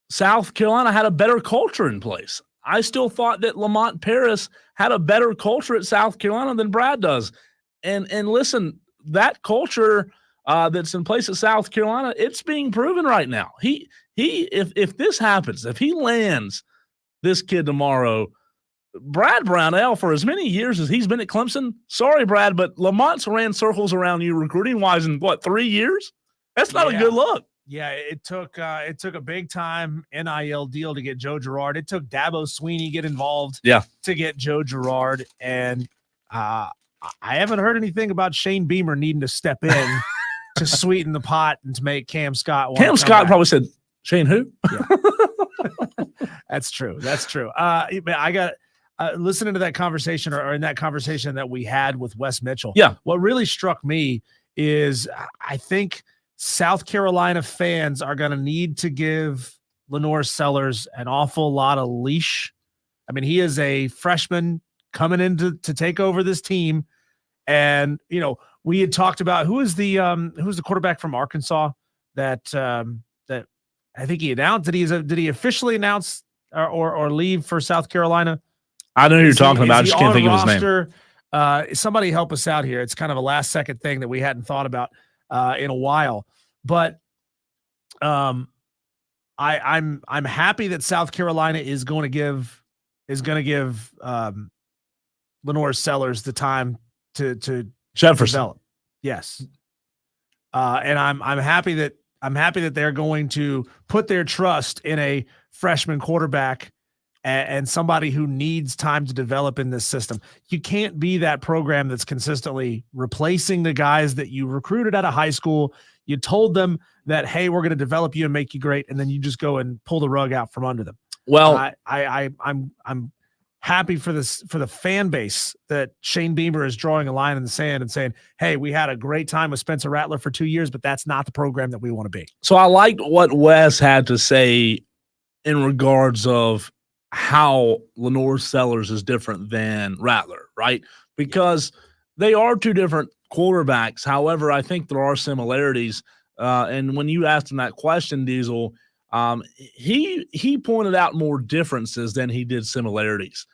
South Carolina had a better culture in place. I still thought that Lamont Paris had a better culture at South Carolina than Brad does. And listen, that culture that's in place at South Carolina, it's being proven right now. If this happens, if he lands this kid tomorrow, Brad Brownell, for as many years as he's been at Clemson, sorry, Brad, but Lamont's ran circles around you recruiting-wise in, 3 years? That's not a good look. Yeah, it took a big-time NIL deal to get Joe Girard. It took Dabo Swinney get involved to get Joe Girard, and I haven't heard anything about Shane Beamer needing to step in to sweeten the pot and to make Cam Scott. Cam Scott probably said, Shane who? Yeah. That's true. I got listening to that conversation or in that conversation that we had with Wes Mitchell. Yeah. What really struck me is I think South Carolina fans are going to need to give Lenore Sellers an awful lot of leash. I mean, he is a freshman coming in to take over this team. And, we had talked about who's the quarterback from Arkansas that I think he announced. Did he officially announce or leave for South Carolina? I know who you're talking about. I just can't think of his name. Somebody help us out here. It's kind of a last second thing that we hadn't thought about in a while. But I'm happy that South Carolina is going to give Lenore Sellers the time to develop. Yes. And I'm happy that they're going to put their trust in a freshman quarterback and somebody who needs time to develop in this system. You can't be that program that's consistently replacing the guys that you recruited out of high school. You told them that, hey, we're going to develop you and make you great, and then you just go and pull the rug out from under them. Well, I'm happy for the fan base that Shane Beamer is drawing a line in the sand and saying, hey, we had a great time with Spencer Rattler for 2 years, but that's not the program that we want to be. So I liked what Wes had to say in regards of how Lenore Sellers is different than Rattler, right? Because they are two different quarterbacks. However, I think there are similarities. And when you asked him that question, Diesel, he pointed out more differences than he did similarities.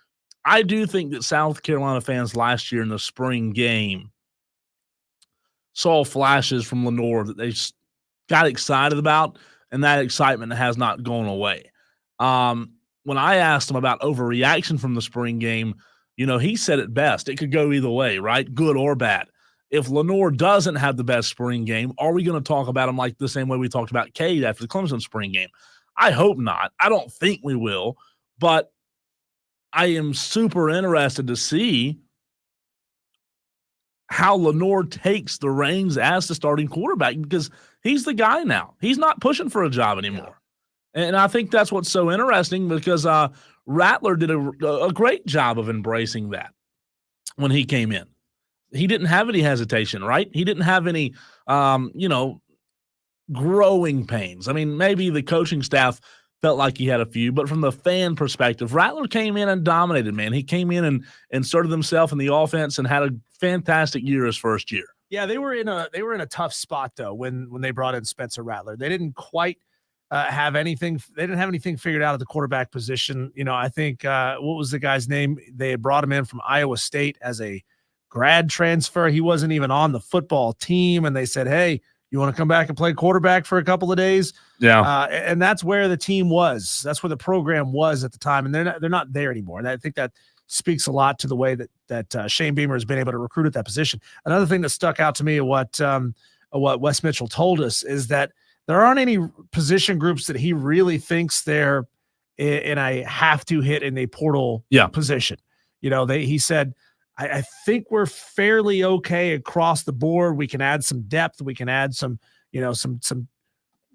I do think that South Carolina fans last year in the spring game saw flashes from Lenore that they got excited about, and that excitement has not gone away. When I asked him about overreaction from the spring game, he said it best. It could go either way, right? Good or bad. If Lenore doesn't have the best spring game, are we going to talk about him like the same way we talked about Cade after the Clemson spring game? I hope not. I don't think we will, but I am super interested to see how Lenore takes the reins as the starting quarterback, because he's the guy now. He's not pushing for a job anymore. Yeah. And I think that's what's so interesting, because Rattler did a great job of embracing that when he came in. He didn't have any hesitation, right? He didn't have any, growing pains. I mean, maybe the coaching staff felt like he had a few, but from the fan perspective, Rattler came in and dominated, man. He came in and inserted himself in the offense and had a fantastic year his first year. Yeah, they were in a tough spot though when they brought in Spencer Rattler. They didn't quite have anything. They didn't have anything figured out at the quarterback position. You know, I think what was the guy's name? They had brought him in from Iowa State as a grad transfer. He wasn't even on the football team, and they said, "Hey, you want to come back and play quarterback for a couple of days?" Yeah, and that's where the team was. That's where the program was at the time, and they're not there anymore. And I think that speaks a lot to the way that Shane Beamer has been able to recruit at that position. Another thing that stuck out to me, what Wes Mitchell told us, is that there aren't any position groups that he really thinks they're in a have to hit in a portal position. You know, he said, I think we're fairly okay across the board. We can add some depth. We can add some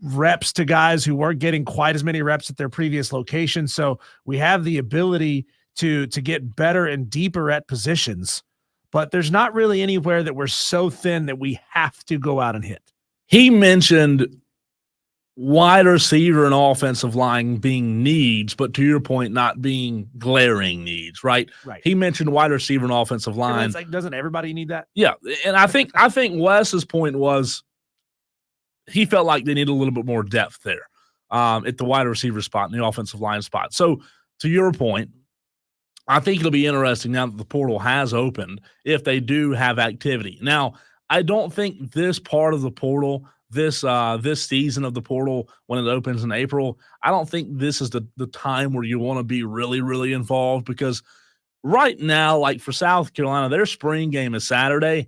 reps to guys who weren't getting quite as many reps at their previous location. So we have the ability to get better and deeper at positions, but there's not really anywhere that we're so thin that we have to go out and hit. He mentioned wide receiver and offensive line being needs, but to your point, not being glaring needs, right? Right. He mentioned wide receiver and offensive line. Like, doesn't everybody need that? Yeah, and I think Wes's point was he felt like they needed a little bit more depth there at the wide receiver spot and the offensive line spot. So to your point, I think it'll be interesting now that the portal has opened if they do have activity. Now, I don't think this part of the portal, this season of the portal when it opens in April, I don't think this is the time where you want to be really, really involved, because right now, like for South Carolina, their spring game is Saturday.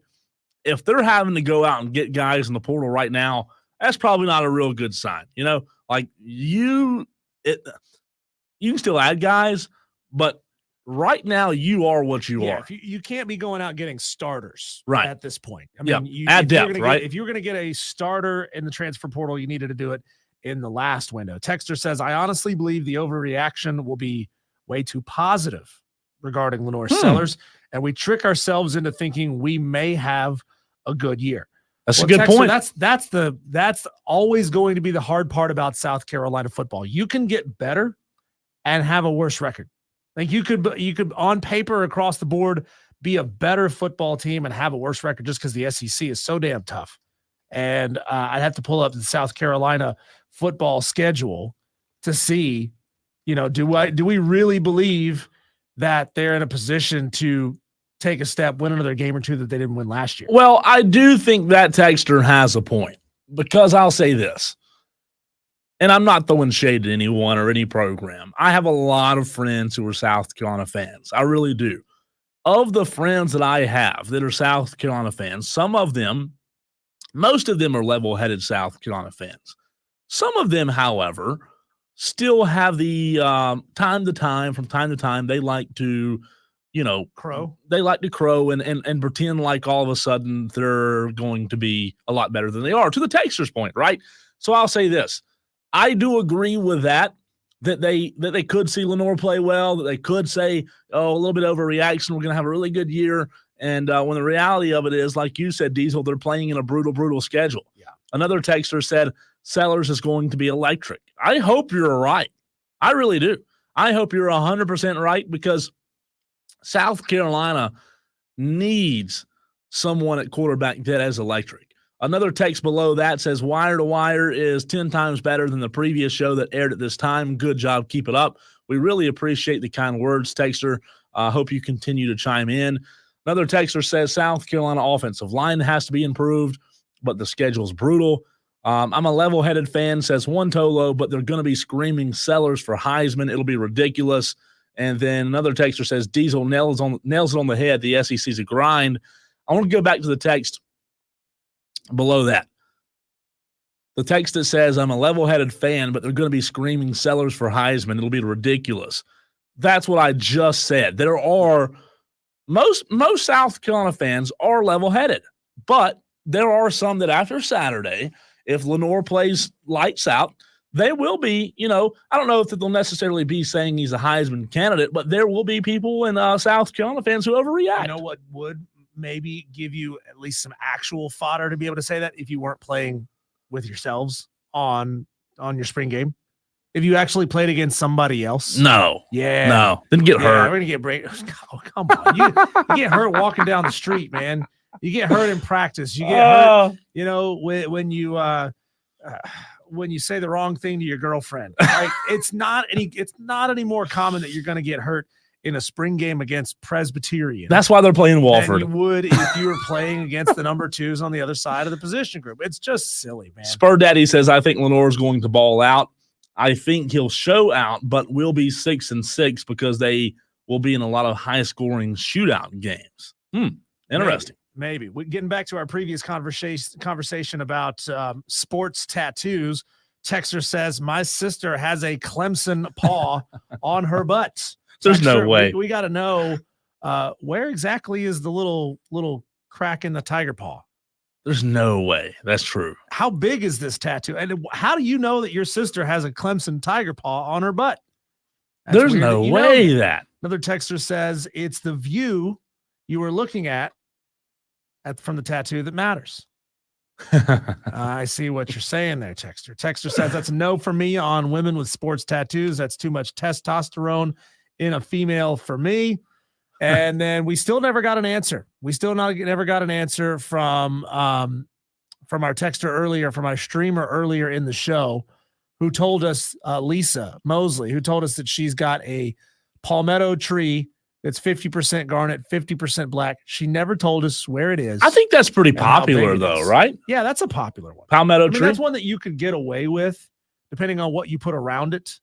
If they're having to go out and get guys in the portal right now, that's probably not a real good sign. You know, like you can still add guys, but right now you are what you are. You can't be going out getting starters right at this point. I mean, add depth, right? If you're going to get a starter in the transfer portal, you needed to do it in the last window. Texter says, I honestly believe the overreaction will be way too positive regarding Lenore Sellers, and we trick ourselves into thinking we may have a good year. That's a good point. That's always going to be the hard part about South Carolina football. You can get better and have a worse record. Like you could on paper across the board be a better football team and have a worse record just because the SEC is so damn tough. And I'd have to pull up the South Carolina football schedule to see, do we really believe that they're in a position to take a step, win another game or two that they didn't win last year? Well, I do think that texter has a point, because I'll say this. And I'm not throwing shade at anyone or any program. I have a lot of friends who are South Carolina fans. I really do. Of the friends that I have that are South Carolina fans, most of them are level-headed South Carolina fans. Some of them, however, still have the from time to time, they like to, crow. They like to crow and pretend like all of a sudden they're going to be a lot better than they are, to the texter's point, right? So I'll say this. I do agree with that they could see Lenore play well, that they could say, a little bit overreaction, we're going to have a really good year. And when the reality of it is, like you said, Diesel, they're playing in a brutal schedule. Yeah. Another texter said Sellers is going to be electric. I hope you're right. I really do. I hope you're 100% right, because South Carolina needs someone at quarterback that is electric. Another text below that says, Wire to Wire is 10 times better than the previous show that aired at this time. Good job. Keep it up. We really appreciate the kind words, texter. Hope you continue to chime in. Another texter says, South Carolina offensive line has to be improved, but the schedule's brutal. I'm a level-headed fan, says One Tolo, but they're going to be screaming Sellers for Heisman. It'll be ridiculous. And then another texter says, Diesel nails it on the head. The SEC's a grind. I want to go back to the text below that. The text that says, I'm a level-headed fan, but they're going to be screaming Sellers for Heisman. It'll be ridiculous. That's what I just said. There are most South Carolina fans are level-headed, but there are some that after Saturday, if Lenore plays lights out, they will be, I don't know if they'll necessarily be saying he's a Heisman candidate, but there will be people in South Carolina fans who overreact. You know what would maybe give you at least some actual fodder to be able to say that if you weren't playing with yourselves on your spring game? If you actually played against somebody else? No. Yeah. No. Didn't get Yeah, hurt. we're gonna get break. Oh, come on. You get hurt walking down the street, man. You get hurt in practice. You get hurt, when you say the wrong thing to your girlfriend. Like it's not any more common that you're gonna get hurt in a spring game against Presbyterian. That's why they're playing Walford. Than you would if you were playing against the number 2s on the other side of the position group. It's just silly, man. Spur Daddy says, I think Lenore's going to ball out. I think he'll show out, but will be 6-6 because they will be in a lot of high-scoring shootout games. Interesting. Maybe. Getting back to our previous conversation about sports tattoos, Texter says, my sister has a Clemson paw on her butt. There's no way. We got to know where exactly is the little crack in the tiger paw? There's no way. That's true. How big is this tattoo? And how do you know that your sister has a Clemson tiger paw on her butt? There's no way that. Another texter says it's the view you were looking at from the tattoo that matters. I see what you're saying there, Texter. Texter says that's a no for me on women with sports tattoos. That's too much testosterone in a female for me. And then we still never got an answer. We still never got an answer from our texter earlier, from our streamer earlier in the show, who told us, Lisa Mosley, who told us that she's got a palmetto tree that's 50% garnet, 50% black. She never told us where it is. I think that's pretty popular, though, right? Yeah, that's a popular one. Palmetto tree. That's one that you could get away with, depending on what you put around it.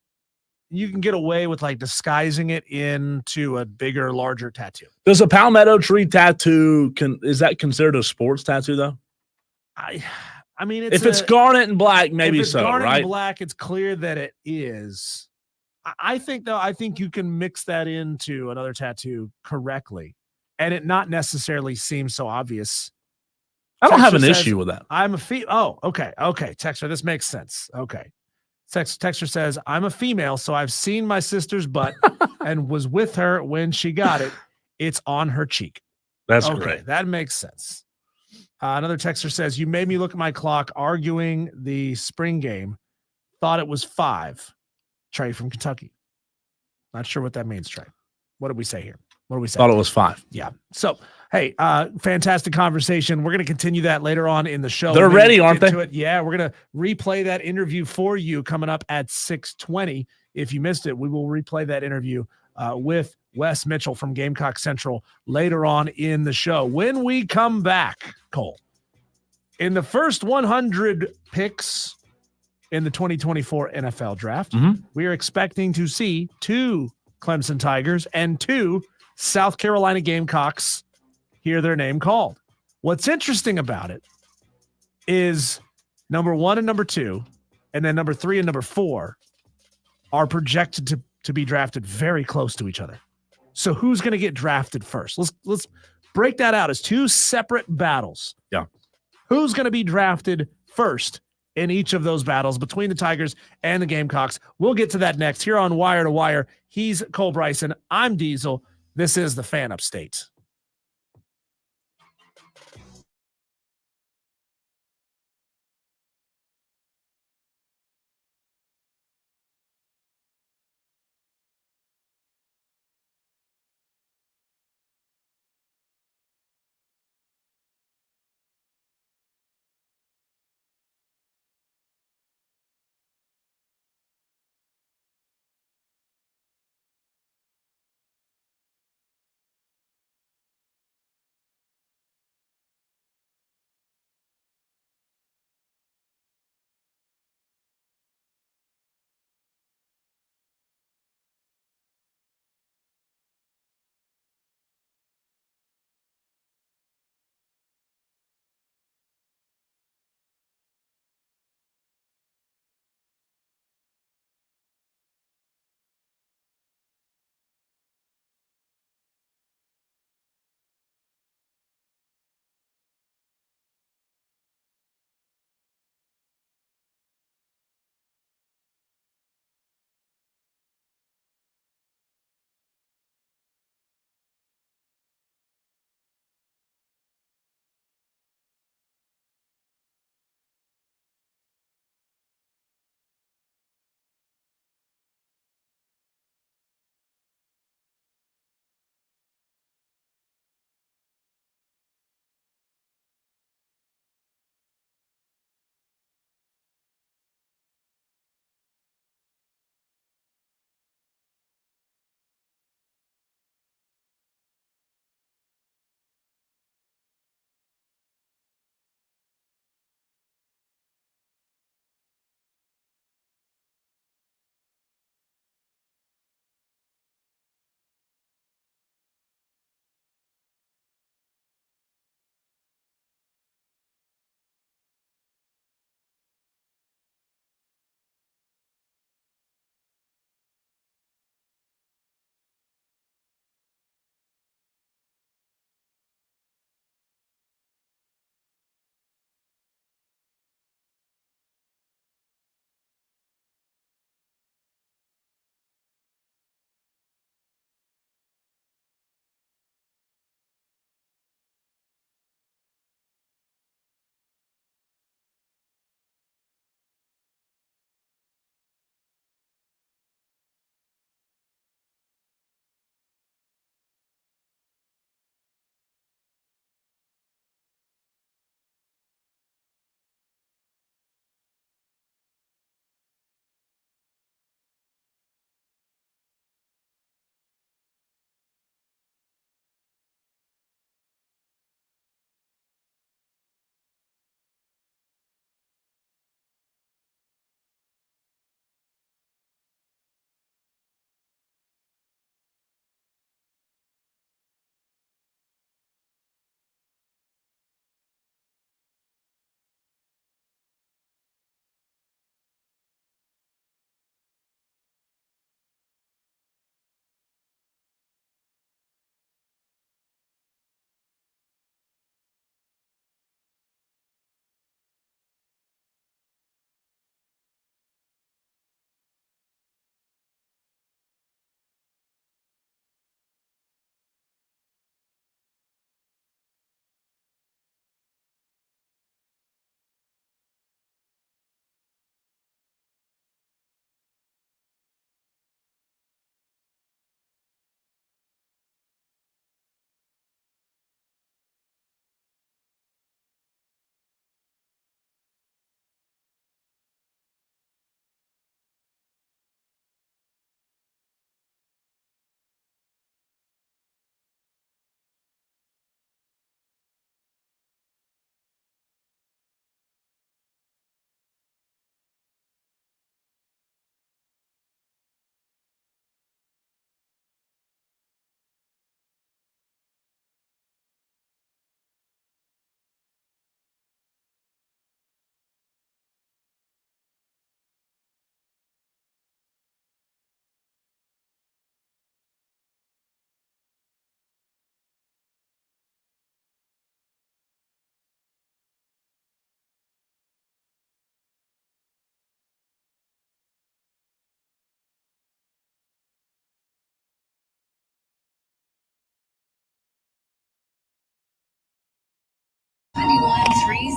You can get away with like disguising it into a bigger, larger tattoo. Does a palmetto tree tattoo is that considered a sports tattoo though? I mean, if it's garnet and black, maybe if it's so, garnet right? and black, it's clear that it is. I think you can mix that into another tattoo correctly, and it not necessarily seems so obvious. I don't have an issue with that. I'm a Oh, okay, Texter, this makes sense. Okay. Texter says, I'm a female, so I've seen my sister's butt and was with her when she got it. It's on her cheek. That's okay, great. That makes sense. Another texter says, you made me look at my clock arguing the spring game. Thought it was 5. Trey from Kentucky. Not sure what that means, Trey. What did we say here? What do we say? Thought it was 5. Yeah. So, hey, fantastic conversation. We're going to continue that later on in the show. They're ready, aren't they? Yeah, we're going to replay that interview for you coming up at 6:20. If you missed it, we will replay that interview with Wes Mitchell from Gamecock Central later on in the show. When we come back, Cole, in the first 100 picks in the 2024 NFL draft, we are expecting to see 2 Clemson Tigers and 2 South Carolina Gamecocks hear their name called. What's interesting about it is number 1 and number 2, and then number 3 and number 4 are projected to be drafted very close to each other. So who's going to get drafted first? Let's break that out as 2 separate battles. Yeah. Who's going to be drafted first in each of those battles between the Tigers and the Gamecocks? We'll get to that next here on Wire to Wire. He's Cole Bryson. I'm Diesel. This is the Fan Upstate.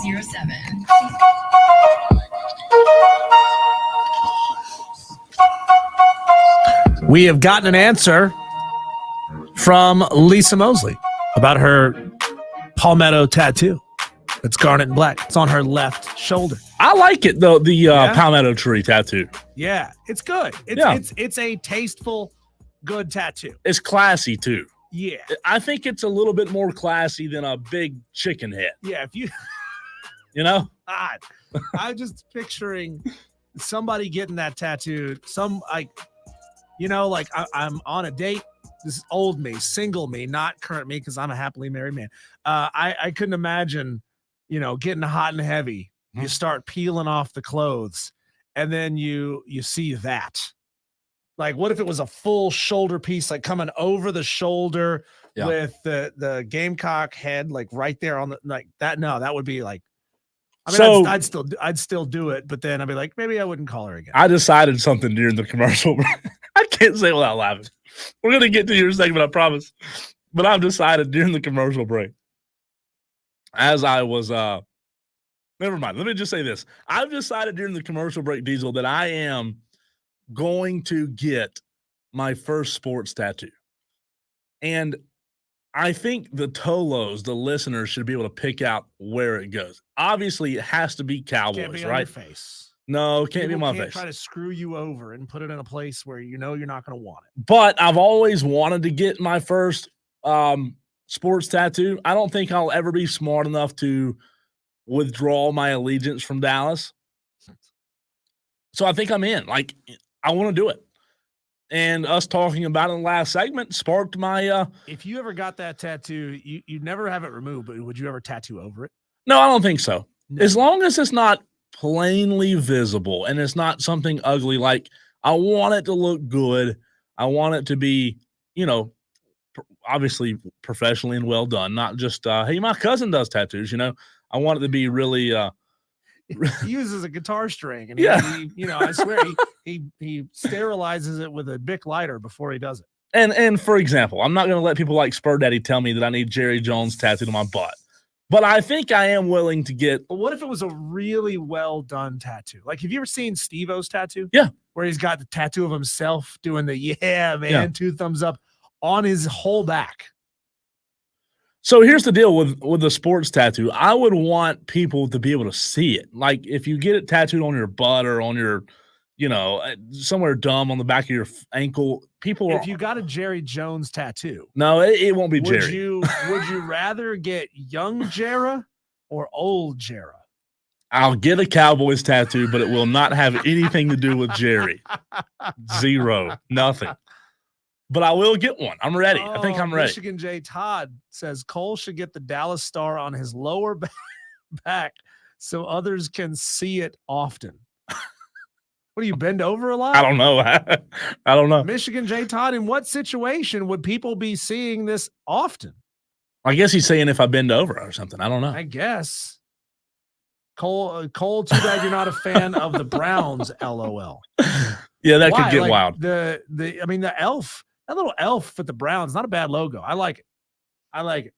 607. We have gotten an answer from Lisa Mosley about her palmetto tattoo. It's garnet and black. It's on her left shoulder. I like it though. The palmetto tree tattoo. Yeah, it's good. It's a tasteful, good tattoo. It's classy too. Yeah, I think it's a little bit more classy than a big chicken head. yeah. If you, God, I'm just picturing somebody getting that tattooed. I'm on a date. This is old me, single me, not current me, because I'm a happily married man. I couldn't imagine, getting hot and heavy. You start peeling off the clothes, and then you see that. Like, what if it was a full shoulder piece, like coming over the shoulder with the Gamecock head, like right there on the like that? No, that would be like. I'd still do it, but then I'd be like, maybe I wouldn't call her again. I decided something during the commercial. I can't say it without laughing. We're gonna get to your segment, I promise. But I've decided during the commercial break, as I was never mind. Let me just say this. I've decided during the commercial break, Diesel, that I am going to get my first sports tattoo. And I think the Tolos, the listeners, should be able to pick out where it goes. Obviously, it has to be Cowboys, Can't be on right? your face. No, it can't be my face. Try to screw you over and put it in a place where you're not going to want it. But I've always wanted to get my first sports tattoo. I don't think I'll ever be smart enough to withdraw my allegiance from Dallas. So I think I'm in. Like, I want to do it. And us talking about it in the last segment sparked my if you ever got that tattoo, you'd never have it removed, but would you ever tattoo over it? No, I don't think so. No. As long as it's not plainly visible and it's not something ugly, like I want it to look good. I want it to be, obviously professionally and well done, not just hey, my cousin does tattoos, I want it to be really he uses a guitar string, and I swear he sterilizes it with a Bic lighter before he does it. And for example, I'm not going to let people like Spur Daddy tell me that I need Jerry Jones tattooed on my butt, but I think I am willing to get. But what if it was a really well done tattoo? Like, have you ever seen Steve-O's tattoo? Yeah, where he's got the tattoo of himself doing the 2 thumbs up on his whole back. So here's the deal with the sports tattoo. I would want people to be able to see it. Like, if you get it tattooed on your butt or on your, somewhere dumb on the back of your ankle, if you got a Jerry Jones tattoo. No, it won't be Jerry. Would you rather get young Jera or old Jera? I'll get a Cowboys tattoo, but it will not have anything to do with Jerry. Zero. Nothing. But I will get one. I'm ready. I think I'm ready. Michigan J. Todd says Cole should get the Dallas Star on his lower back so others can see it often. What do you bend over a lot? I don't know. I don't know. Michigan J. Todd, in what situation would people be seeing this often? I guess he's saying if I bend over or something. I don't know. I guess. Cole, too bad you're not a fan of the Browns, LOL. Yeah, that could get wild. The elf. That little elf with the Browns, not a bad logo. I like it.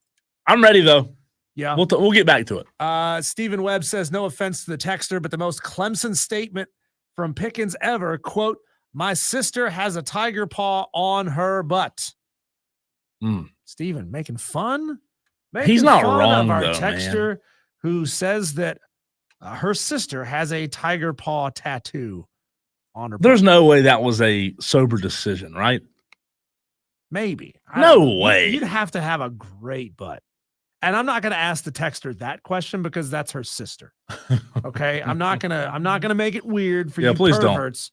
I'm ready, though. Yeah. We'll get back to it. Stephen Webb says, no offense to the texter, but the most Clemson statement from Pickens ever, quote, my sister has a tiger paw on her butt. Stephen, making fun? He's not wrong, of our though, texter man. Who says that her sister has a tiger paw tattoo on her butt. There's no way that was a sober decision, right? Maybe. No way. You'd have to have a great butt. And I'm not going to ask the texter that question because that's her sister. Okay? I'm not going to make it weird for you please perverts.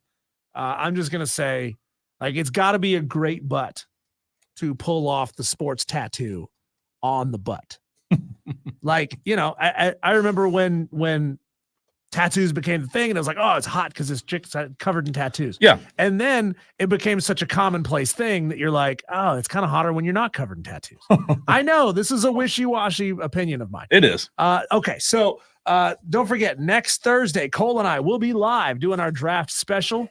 I'm just going to say, like, it's got to be a great butt to pull off the sports tattoo on the butt. Like, I remember when tattoos became the thing, and it was like, oh, it's hot because this chick's covered in tattoos. Yeah. And then it became such a commonplace thing that you're like, oh, it's kind of hotter when you're not covered in tattoos. I know this is a wishy-washy opinion of mine. It is. Okay. So don't forget, next Thursday, Cole and I will be live doing our draft special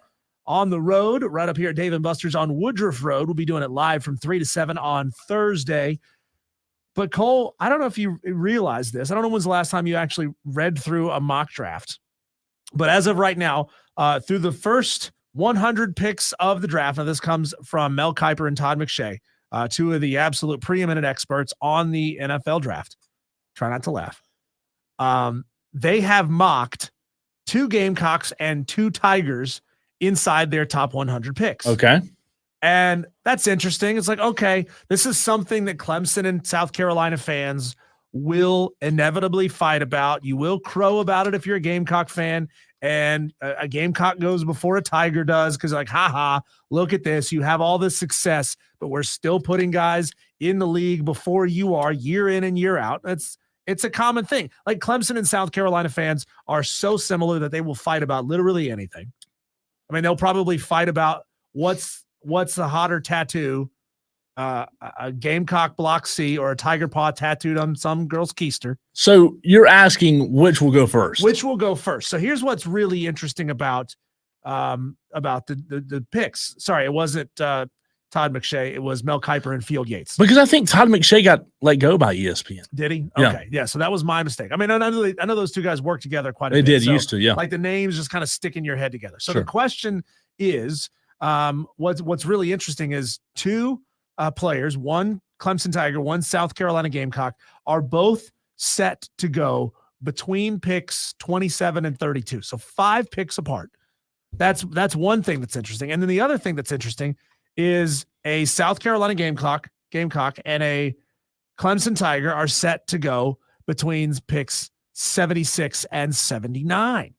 on the road right up here at Dave & Buster's on Woodruff Road. We'll be doing it live from 3 to 7 on Thursday. But Cole, I don't know if you realize this. I don't know when's the last time you actually read through a mock draft. But as of right now, through the first 100 picks of the draft, now this comes from Mel Kiper and Todd McShay, two of the absolute preeminent experts on the NFL draft. Try not to laugh. They have mocked 2 Gamecocks and 2 Tigers inside their top 100 picks. Okay. And that's interesting. It's like, okay, this is something that Clemson and South Carolina fans will inevitably fight about. You will crow about it if you're a Gamecock fan, and a Gamecock goes before a Tiger does because like, haha, look at this. You have all this success, but we're still putting guys in the league before you are year in and year out. It's a common thing. Like Clemson and South Carolina fans are so similar that they will fight about literally anything. I mean, they'll probably fight about what's the hotter tattoo, a Gamecock block C or a tiger paw tattooed on some girl's keister. So you're asking which will go first? Which will go first? So here's what's really interesting about the picks. Sorry, it wasn't Todd McShay. It was Mel Kiper and Field Yates. Because I think Todd McShay got let go by ESPN. Did he? Yeah. Okay, yeah. So that was my mistake. I mean, I know those two guys work together quite a They bit. did So, used to, yeah. like the names just kind of stick in your head together. So Sure. the question is, what's really interesting is 2 players, one Clemson Tiger, one South Carolina Gamecock, are both set to go between picks 27 and 32. So 5 picks apart. That's one thing that's interesting. And then the other thing that's interesting is a South Carolina Gamecock and a Clemson Tiger are set to go between picks 76 and 79.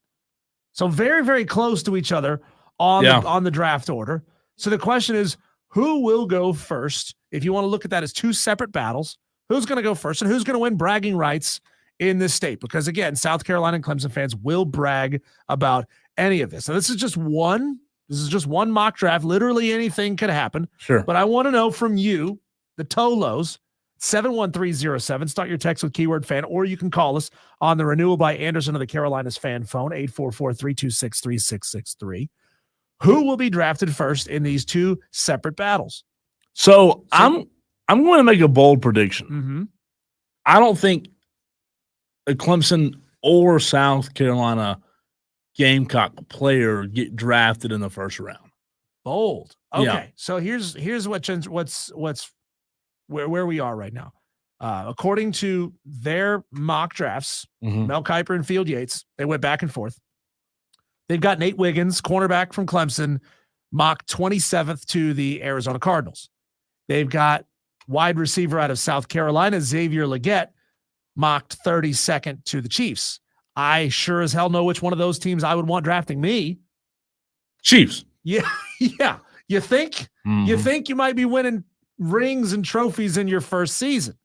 So very, very close to each other on the draft order. So the question is, who will go first? If you want to look at that as 2 separate battles, who's going to go first and who's going to win bragging rights in this state? Because again, South Carolina and Clemson fans will brag about any of this. So this is just one mock draft. Literally anything could happen. Sure. But I want to know from you, the Tolos, 71307. Start your text with keyword fan, or you can call us on the Renewal by Anderson of the Carolinas fan phone, 844-326-3663. Who will be drafted first in these 2 separate battles? So I'm going to make a bold prediction. Mm-hmm. I don't think a Clemson or South Carolina Gamecock player get drafted in the first round. Bold. Okay. Yeah. So here's what's where we are right now. According to their mock drafts, Mhm. Mel Kiper and Field Yates, they went back and forth. They've got Nate Wiggins, cornerback from Clemson, mocked 27th to the Arizona Cardinals. They've got wide receiver out of South Carolina, Xavier Legette, mocked 32nd to the Chiefs. I sure as hell know which one of those teams I would want drafting me. Chiefs. Yeah, yeah. You think? Mhm. You think you might be winning rings and trophies in your first season.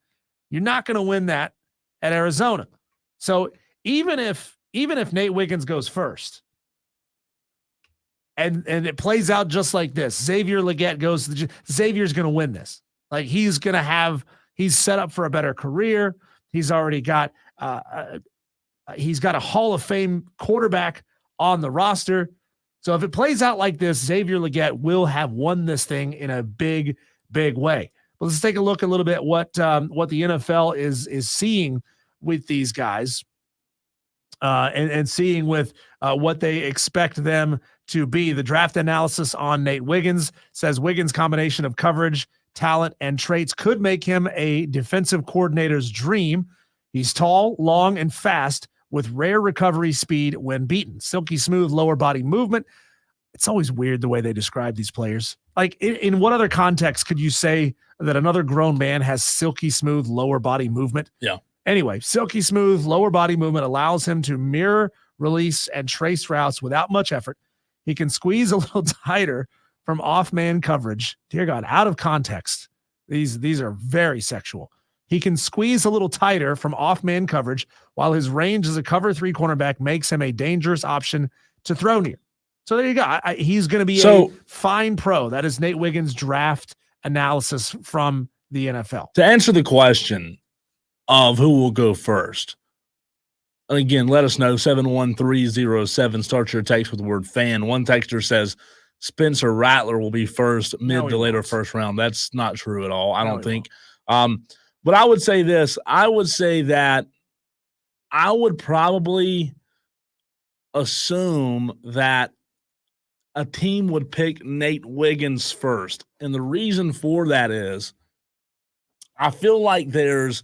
You're not going to win that at Arizona. So even if Nate Wiggins goes first, and it plays out just like this, Xavier Legette goes, Xavier's going to win this. Like he's set up for a better career. He's already got he's got a Hall of Fame quarterback on the roster. So if it plays out like this, Xavier Legette will have won this thing in a big, big way. But let's take a look a little bit what the NFL is seeing with these guys, and seeing with what they expect them to be. The draft analysis on Nate Wiggins says Wiggins' combination of coverage, talent, and traits could make him a defensive coordinator's dream. He's tall, long, and fast with rare recovery speed when beaten. Silky smooth lower body movement. It's always weird the way they describe these players. Like in what other context could you say that another grown man has silky smooth lower body movement? Yeah. Anyway, silky smooth lower body movement allows him to mirror, release, and trace routes without much effort. He can squeeze a little tighter from off-man coverage. Dear God, out of context. These are very sexual. He can squeeze a little tighter from off-man coverage, while his range as a cover 3 cornerback makes him a dangerous option to throw near. So there you go. He's going to be a fine pro. That is Nate Wiggins' draft analysis from the NFL. To answer the question of who will go first, and again, let us know, 71307. Start your text with the word fan. One texter says Spencer Rattler will be first, mid to later first round. That's not true at all. I don't think. But I would say this. I would say that I would probably assume that a team would pick Nate Wiggins first. And the reason for that is I feel like there's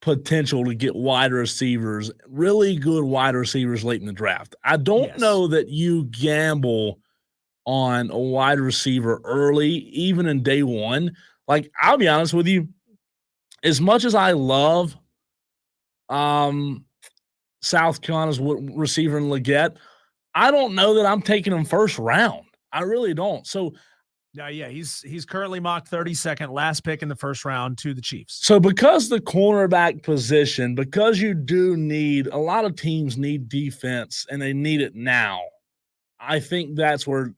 potential to get wide receivers, really good wide receivers late in the draft. I don't know that you gamble on a wide receiver early, even in day one. Like, I'll be honest with you, as much as I love South Carolina's receiver in Leggett, I don't know that I'm taking him first round. I really don't. So, yeah, he's currently mocked 32nd, last pick in the first round to the Chiefs. So because the cornerback position, because you do need, a lot of teams need defense and they need it now. I think that's where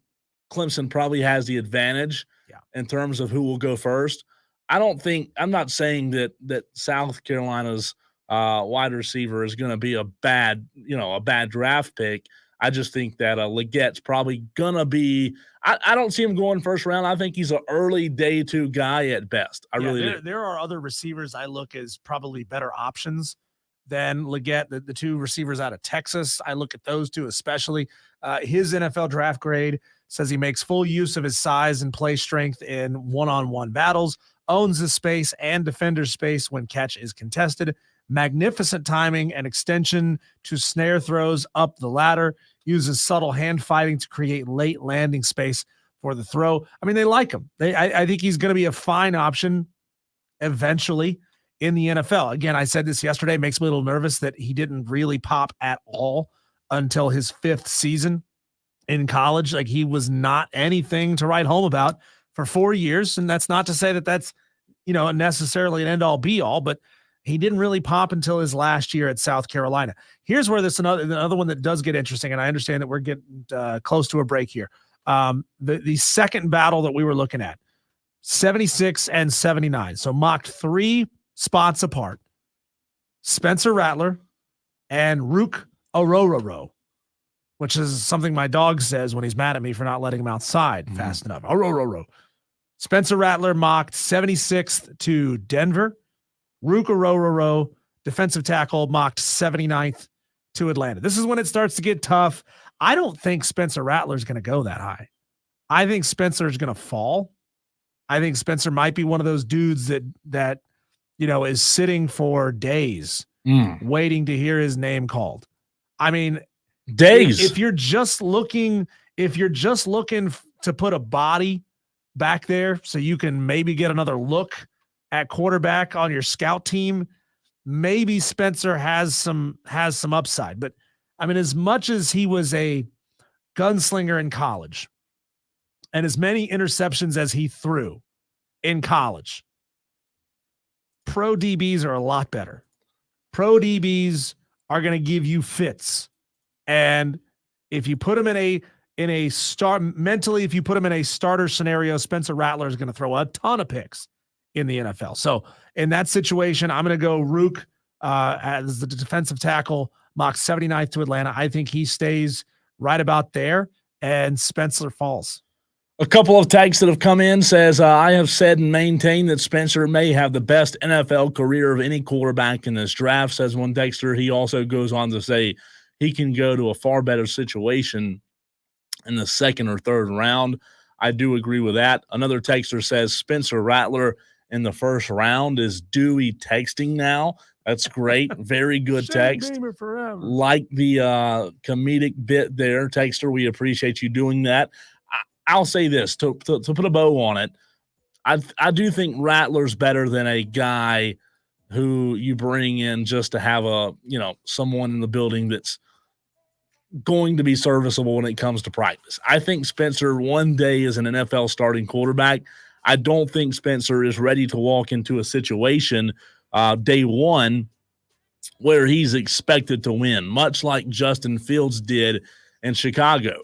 Clemson probably has the advantage in terms of who will go first. I'm not saying that South Carolina's wide receiver is going to be a bad draft pick. I just think that Leggett's probably going to be – I don't see him going first round. I think he's an early day two guy at best. I really do. There are other receivers I look as probably better options than Leggett, the two receivers out of Texas. I look at those two especially. His NFL draft grade says he makes full use of his size and play strength in one-on-one battles, owns the space and defender space when catch is contested, magnificent timing and extension to snare throws up the ladder, uses subtle hand fighting to create late landing space for the throw. I mean, they like him. I think he's going to be a fine option eventually in the NFL. Again, I said this yesterday, makes me a little nervous that he didn't really pop at all until his 5th season in college. Like, he was not anything to write home about for 4 years. And that's not to say that that's, necessarily an end all be all, but he didn't really pop until his last year at South Carolina. Here's where this another one that does get interesting, and I understand that we're getting close to a break here. The second battle that we were looking at, 76 and 79, so mocked 3 spots apart. Spencer Rattler and Rook Orororo, which is something my dog says when he's mad at me for not letting him outside fast enough. Orororo. Spencer Rattler mocked 76th to Denver. Rook Orororo, defensive tackle, mocked 79th to Atlanta. This is when it starts to get tough. I don't think Spencer Rattler is going to go that high. I think Spencer is going to fall. I think Spencer might be one of those dudes that is sitting for days waiting to hear his name called. I mean, days. If you're just looking to put a body back there so you can maybe get another look at quarterback on your scout team, maybe Spencer has some upside. But I mean, as much as he was a gunslinger in college and as many interceptions as he threw in college, pro DBs are a lot better. Pro DBs are going to give you fits. And if you put him if you put him in a starter scenario, Spencer Rattler is going to throw a ton of picks in the NFL. So in that situation, I'm going to go Rook as the defensive tackle, mock 79th to Atlanta. I think he stays right about there, and Spencer falls. A couple of tags that have come in says, I have said and maintained that Spencer may have the best NFL career of any quarterback in this draft, says one texter. He also goes on to say he can go to a far better situation in the 2nd or 3rd round. I do agree with that. Another texter says Spencer Rattler in the 1st round is Dewey texting now. That's great. Very good text. Like the comedic bit there, texter. We appreciate you doing that. I'll say this to put a bow on it. I do think Rattler's better than a guy who you bring in just to have someone in the building that's going to be serviceable when it comes to practice. I think Spencer one day is an NFL starting quarterback. I don't think Spencer is ready to walk into a situation day one where he's expected to win, much like Justin Fields did in Chicago.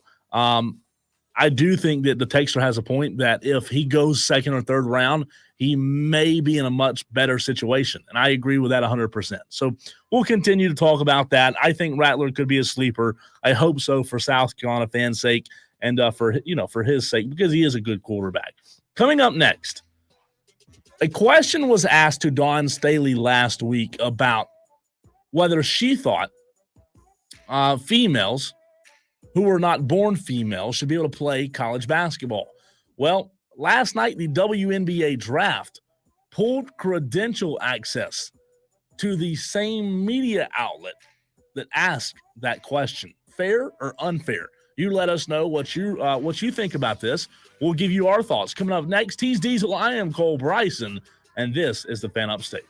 I do think that the texter has a point that if he goes 2nd or 3rd round, he may be in a much better situation. And I agree with that 100%. So we'll continue to talk about that. I think Rattler could be a sleeper. I hope so for South Carolina fans' sake and for his sake, because he is a good quarterback. Coming up next, A question was asked to Dawn Staley last week about whether she thought females who were not born female should be able to play college basketball. Well, last night, the WNBA draft pulled credential access to the same media outlet that asked that question. Fair or unfair? You let us know what you think about this. We'll give you our thoughts. Coming up next, Tease Diesel. I am Cole Bryson, and this is the Fan Upstate.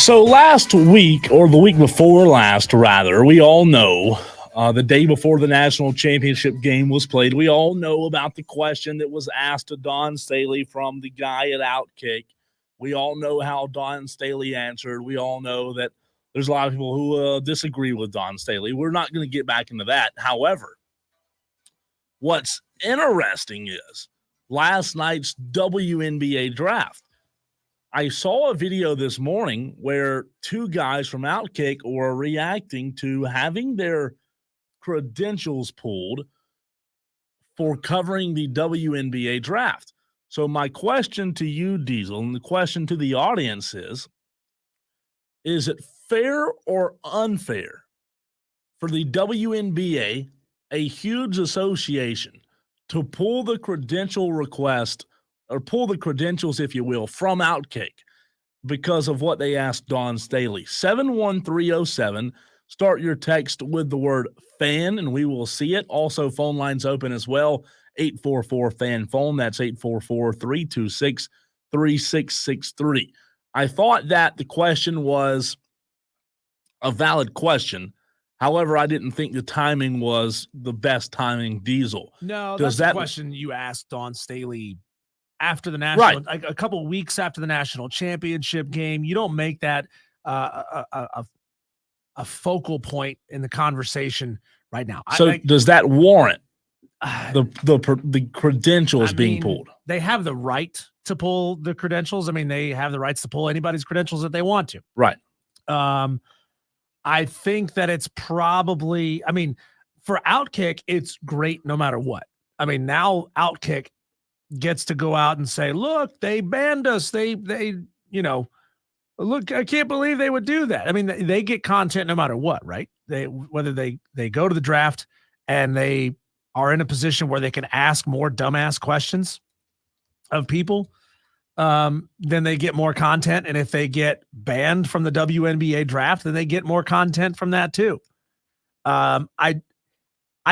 So last week, or the week before last, rather, we all know the day before the national championship game was played, we all know about the question that was asked to Don Staley from the guy at Outkick. We all know how Don Staley answered. We all know that there's a lot of people who disagree with Don Staley. We're not going to get back into that. However, what's interesting is last night's WNBA draft. I saw a video this morning where two guys from Outkick were reacting to having their credentials pulled for covering the WNBA draft. So my question to you, Diesel, and the question to the audience is it fair or unfair for the WNBA, a huge association, to pull the credential request or pull the credentials, if you will, from Outkick because of what they asked Don Staley? 71307. Start your text with the word fan, and we will see it. Also, phone lines open as well. 844-FAN-PHONE. That's 844-326-3663. I thought that the question was a valid question. However, I didn't think the timing was the best timing, Diesel. No, that's the question you asked Don Staley after the national, right, like a couple weeks after the national championship game. You don't make that a focal point in the conversation right now. So does that warrant the credentials being pulled? They have the right to pull the credentials. I mean, they have the rights to pull anybody's credentials that they want to. Right. I think that it's probably, I mean, for Outkick, it's great no matter what. I mean, now Outkick gets to go out and say, look, they banned us. They, look, I can't believe they would do that. I mean, they get content no matter what, right? Whether they go to the draft and they are in a position where they can ask more dumbass questions of people, then they get more content. And if they get banned from the WNBA draft, then they get more content from that too. I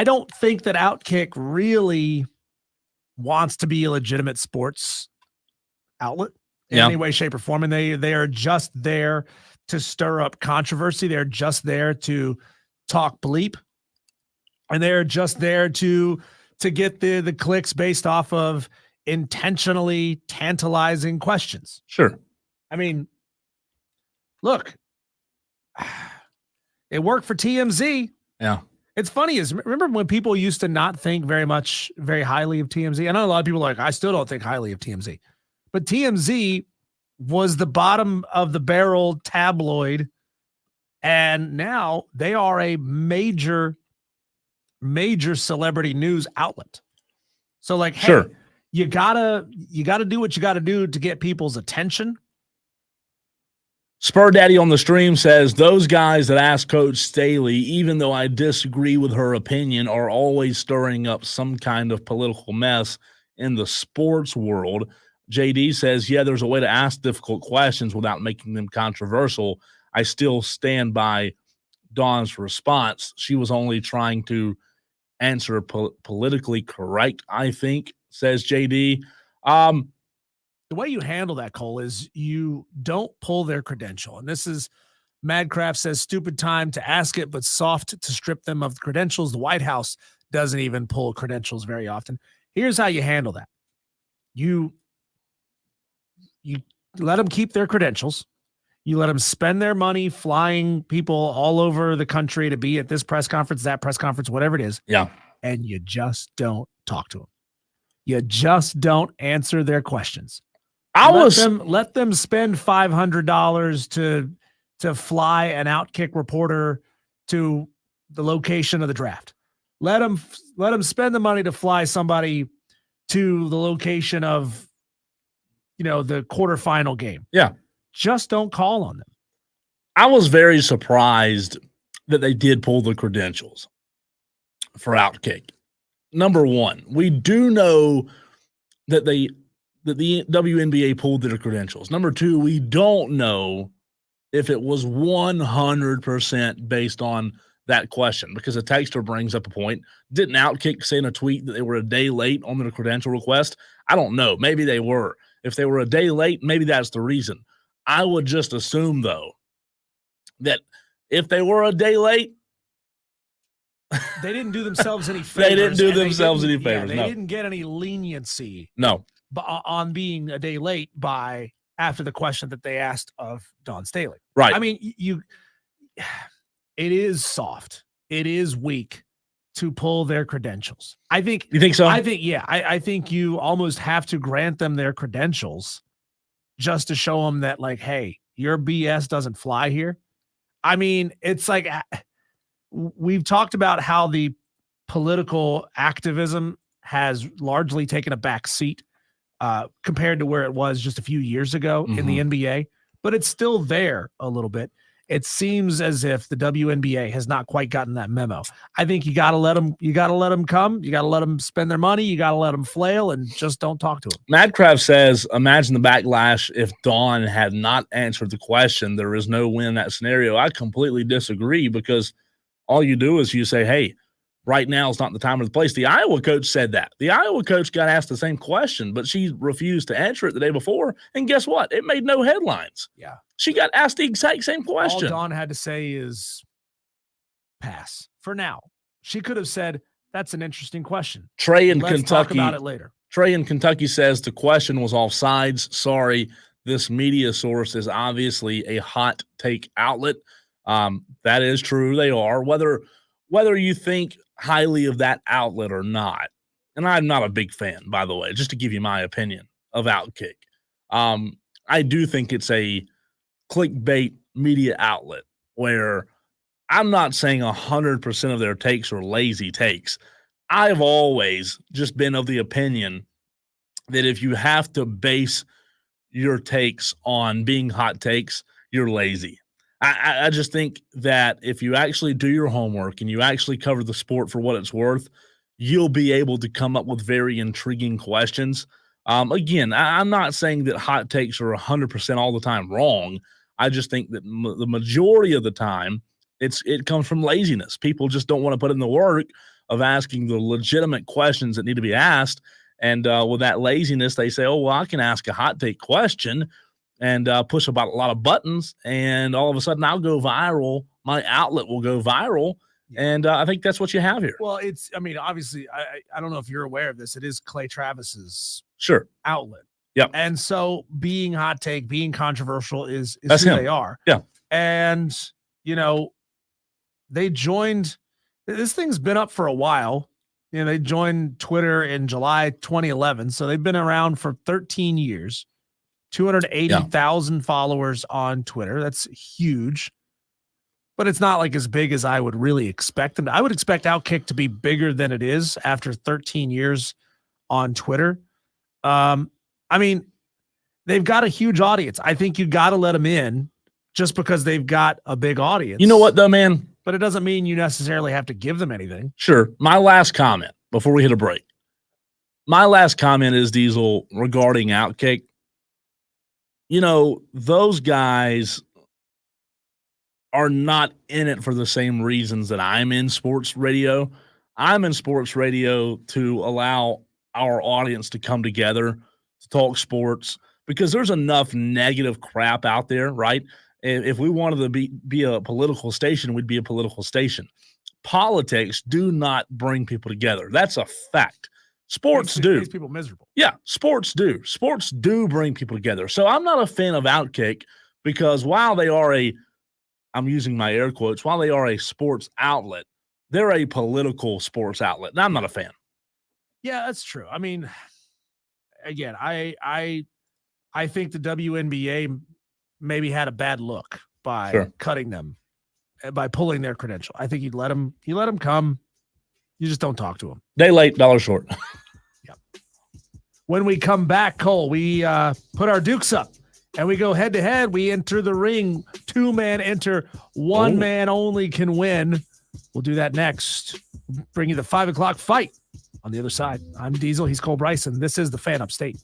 don't think that Outkick really wants to be a legitimate sports outlet in any way, shape, or form. And they are just there to stir up controversy. They're just there to talk bleep. And they're just there to get the clicks based off of intentionally tantalizing questions. Sure. I mean, look, it worked for TMZ. Yeah. It's funny is, remember when people used to not think very highly of TMZ? I know a lot of people are like, I still don't think highly of TMZ. But TMZ was the bottom of the barrel tabloid. And now they are a major celebrity news outlet. So like, hey, sure, you gotta do what you gotta do to get people's attention. Spur Daddy on the stream says those guys that ask Coach Staley, even though I disagree with her opinion, are always stirring up some kind of political mess in the sports world. JD says, yeah, there's a way to ask difficult questions without making them controversial. I still stand by Dawn's response. She was only trying to answer politically correct, I think, says JD. The way you handle that, Cole, is you don't pull their credential. And this is, Madcraft says, stupid time to ask it, but soft to strip them of the credentials. The White House doesn't even pull credentials very often. Here's how you handle that. You let them keep their credentials. You let them spend their money flying people all over the country to be at this press conference, that press conference, whatever it is. Yeah. And you just don't talk to them. You just don't answer their questions. Let them spend $500 to fly an Outkick reporter to the location of the draft. Let them spend the money to fly somebody to the location of, the quarterfinal game. Yeah. Just don't call on them. I was very surprised that they did pull the credentials for Outkick. Number one, we do know that the WNBA pulled their credentials. Number two, we don't know if it was 100% based on that question, because a texter brings up a point. Didn't Outkick say in a tweet that they were a day late on their credential request? I don't know. Maybe they were. If they were a day late, maybe that's the reason. I would just assume, though, that if they were a day late, They didn't do themselves any favors. They didn't do and themselves didn't- any favors. They No. didn't get any leniency No. on being a day late after the question that they asked of Dawn Staley. Right. I mean, it is soft. It is weak to pull their credentials. I think. You think so? I think you almost have to grant them their credentials just to show them that, like, hey, your BS doesn't fly here. I mean, it's like we've talked about how the political activism has largely taken a back seat compared to where it was just a few years ago in the NBA, but it's still there a little bit. It seems as if the WNBA has not quite gotten that memo. I think you got to let them. You got to let them come. You got to let them spend their money. You got to let them flail and just don't talk to them. Madcraft says, imagine the backlash if Dawn had not answered the question. There is no win in that scenario. I completely disagree because all you do is you say, hey, right now is not the time or the place. The Iowa coach said that. The Iowa coach got asked the same question, but she refused to answer it the day before. And guess what? It made no headlines. Yeah. She got asked the exact same question. All Dawn had to say is pass for now. She could have said, that's an interesting question. Trey in Let's Kentucky. talk about it later. Trey in Kentucky says the question was off sides. Sorry, this media source is obviously a hot take outlet. That is true. They are. Whether you think highly of that outlet or not, and I'm not a big fan, by the way, just to give you my opinion of Outkick. I do think it's a clickbait media outlet where I'm not saying 100% of their takes are lazy takes. I've always just been of the opinion that if you have to base your takes on being hot takes, you're lazy. I just think that if you actually do your homework and you actually cover the sport for what it's worth, you'll be able to come up with very intriguing questions. Again, I'm not saying that hot takes are 100% all the time wrong. I just think that the majority of the time, it comes from laziness. People just don't want to put in the work of asking the legitimate questions that need to be asked. And with that laziness, they say, oh, well, I can ask a hot take question and push about a lot of buttons, and all of a sudden I'll go viral. My outlet will go viral. Yeah. And I think that's what you have here. Well, obviously, I don't know if you're aware of this. It is Clay Travis's outlet. Yep. And so being hot take, being controversial is that's who him. They are. Yeah. And, they joined – this thing's been up for a while. They joined Twitter in July 2011. So they've been around for 13 years, 280,000 followers on Twitter. That's huge. But it's not like as big as I would really expect them. I would expect Outkick to be bigger than it is after 13 years on Twitter. They've got a huge audience. I think you got to let them in just because they've got a big audience. You know what, though, man? But it doesn't mean you necessarily have to give them anything. Sure. My last comment before we hit a break. My last comment is, Diesel, regarding Outkick. Those guys are not in it for the same reasons that I'm in sports radio. I'm in sports radio to allow our audience to come together to talk sports because there's enough negative crap out there, right? If we wanted to be a political station, we'd be a political station. Politics do not bring people together. That's a fact. Sports do. Makes people miserable. Yeah, sports do. Sports do bring people together. So I'm not a fan of Outkick because while they are I'm using my air quotes, while they are a sports outlet, they're a political sports outlet. And I'm not a fan. Yeah, that's true. Again, I think the WNBA maybe had a bad look by cutting them, by pulling their credential. I think you let them come. You just don't talk to them. Day late, dollar short. Yep. When we come back, Cole, we put our dukes up and we go head to head. We enter the ring. 2-man enter. 1 man only can win. We'll do that next. Bring you the 5 o'clock fight on the other side. I'm Diesel. He's Cole Bryson. This is the Fan Upstate.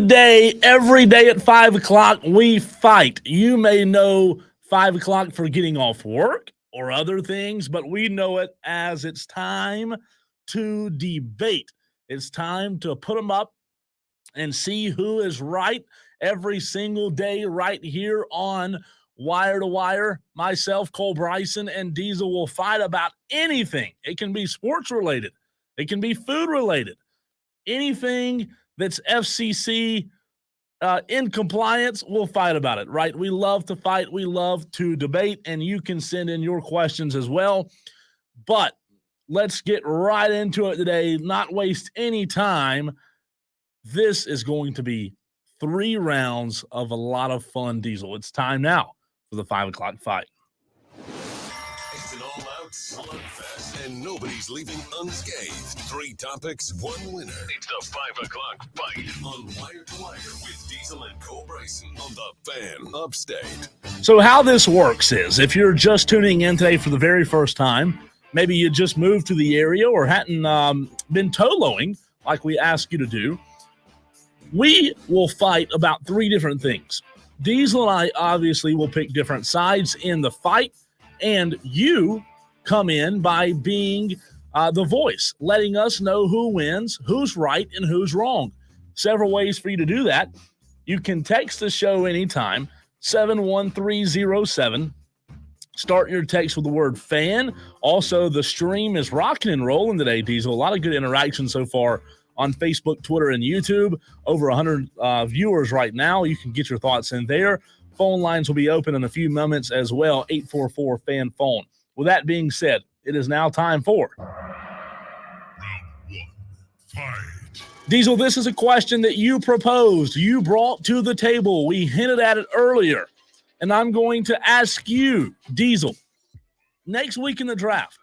Day, every day at 5 o'clock, we fight. You may know 5 o'clock for getting off work or other things, but we know it as it's time to debate. It's time to put them up and see who is right every single day right here on Wire to Wire. Myself, Cole Bryson, and Diesel will fight about anything. It can be sports related. It can be food related. Anything that's FCC in compliance, we'll fight about it, right? We love to fight. We love to debate, and you can send in your questions as well. But let's get right into it today, not waste any time. This is going to be 3 rounds of a lot of fun, Diesel. It's time now for the 5 o'clock fight. It's an all-out slugfest, and nobody's leaving unscathed. 3 topics, 1 winner. It's the 5 o'clock fight on Wire to Wire with Diesel and Cole Bryson on the Fan Upstate. So how this works is, if you're just tuning in today for the very first time, maybe you just moved to the area or hadn't been toloing like we ask you to do, we will fight about 3 different things. Diesel and I obviously will pick different sides in the fight, and you come in by being the voice, letting us know who wins, who's right, and who's wrong. Several ways for you to do that. You can text the show anytime, 71307. Start your text with the word fan. Also, the stream is rocking and rolling today, Diesel. A lot of good interaction so far on Facebook, Twitter, and YouTube. Over 100 viewers right now. You can get your thoughts in there. Phone lines will be open in a few moments as well, 844-FAN-PHONE. With that being said, it is now time for Round 1, fight. Diesel, this is a question that you proposed, you brought to the table. We hinted at it earlier, and I'm going to ask you, Diesel, next week in the draft,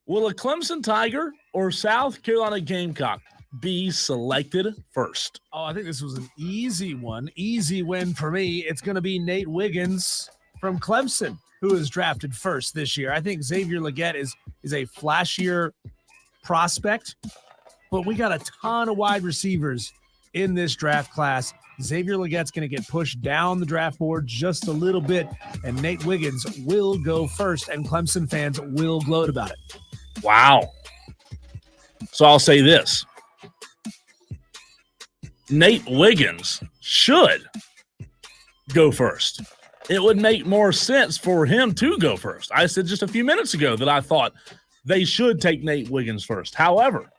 will a Clemson Tiger or South Carolina Gamecock be selected first? Oh, I think this was an easy one. Easy win for me. It's going to be Nate Wiggins from Clemson, who is drafted first this year. I think Xavier Legette is a flashier prospect, but we got a ton of wide receivers in this draft class. Xavier Legette's going to get pushed down the draft board just a little bit, and Nate Wiggins will go first, and Clemson fans will gloat about it. Wow. So I'll say this. Nate Wiggins should go first. It would make more sense for him to go first. I said just a few minutes ago that I thought they should take Nate Wiggins first. However,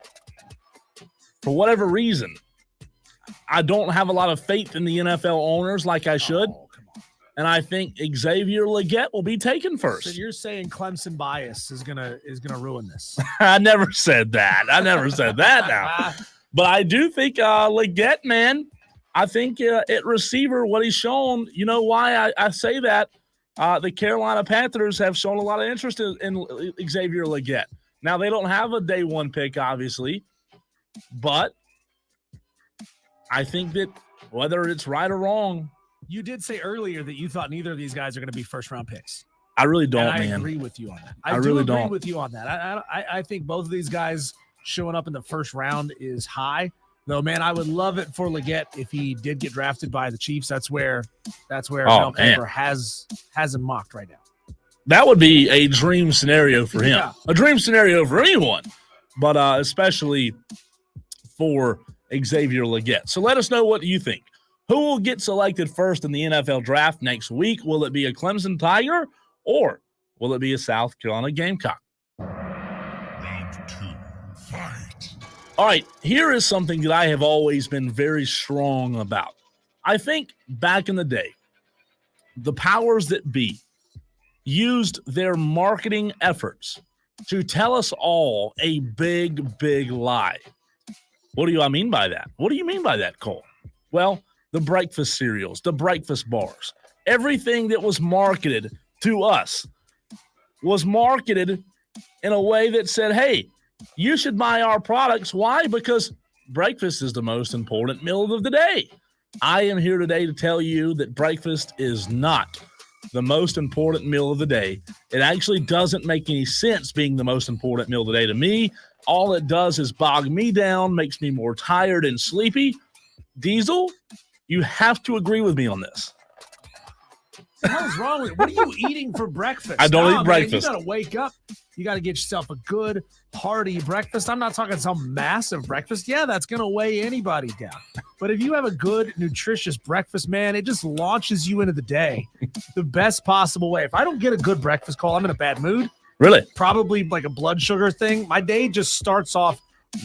for whatever reason, I don't have a lot of faith in the NFL owners like I should. Oh, come on. And I think Xavier Legette will be taken first. So you're saying Clemson bias is gonna ruin this? I never said that. Now. But I do think Legette, man, I think at receiver, what he's shown, you know why I say that? The Carolina Panthers have shown a lot of interest in Xavier Legette. Now, they don't have a day 1 pick, obviously, but I think that whether it's right or wrong. You did say earlier that you thought neither of these guys are going to be first-round picks. I really don't, and I man. agree with you on that. I really agree don't. with you on that. I think both of these guys showing up in the first round is high. Though, man, I would love it for Legette if he did get drafted by the Chiefs. That's where Mel Kiper has him mocked right now. That would be a dream scenario for him. Yeah. A dream scenario for anyone, but especially for Xavier Legette. So let us know what you think. Who will get selected first in the NFL draft next week? Will it be a Clemson Tiger or will it be a South Carolina Gamecock? Round 2, fight. All right, here is something that I have always been very strong about. I think back in the day, the powers that be used their marketing efforts to tell us all a big, big lie. What do I mean by that? What do you mean by that, Cole? Well, the breakfast cereals, the breakfast bars, everything that was marketed to us was marketed in a way that said, hey, you should buy our products. Why? Because breakfast is the most important meal of the day. I am here today to tell you that breakfast is not the most important meal of the day. It actually doesn't make any sense being the most important meal of the day to me. All it does is bog me down, makes me more tired and sleepy. Diesel, you have to agree with me on this. What the hell's wrong with you? What are you eating for breakfast? I don't eat man, breakfast. You got to wake up. You got to get yourself a good, hearty breakfast. I'm not talking some massive breakfast. Yeah, that's going to weigh anybody down. But if you have a good, nutritious breakfast, man, it just launches you into the day the best possible way. If I don't get a good breakfast call, I'm in a bad mood. Really? Probably like a blood sugar thing. My day just starts off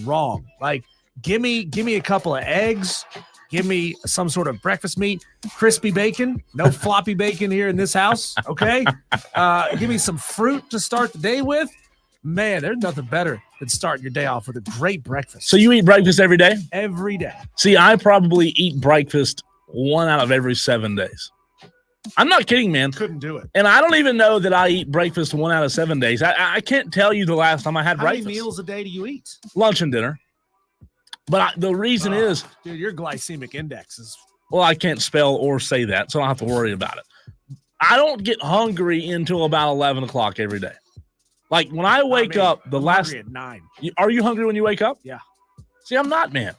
wrong. Like, give me a couple of eggs. Give me some sort of breakfast meat, crispy bacon, no floppy bacon here in this house, okay? Give me some fruit to start the day with. Man, there's nothing better than starting your day off with a great breakfast. So you eat breakfast every day? Every day. See, I probably eat breakfast 1 out of every 7 days. I'm not kidding, man. Couldn't do it. And I don't even know that I eat breakfast 1 out of 7 days. I can't tell you the last time I had breakfast. How many meals a day do you eat? Lunch and dinner. But the reason is, dude, your glycemic index is. Well, I can't spell or say that, so I don't have to worry about it. I don't get hungry until about 11 o'clock every day. Like when I wake up, I'm hungry at 9. Are you hungry when you wake up? Yeah. See, I'm not, man.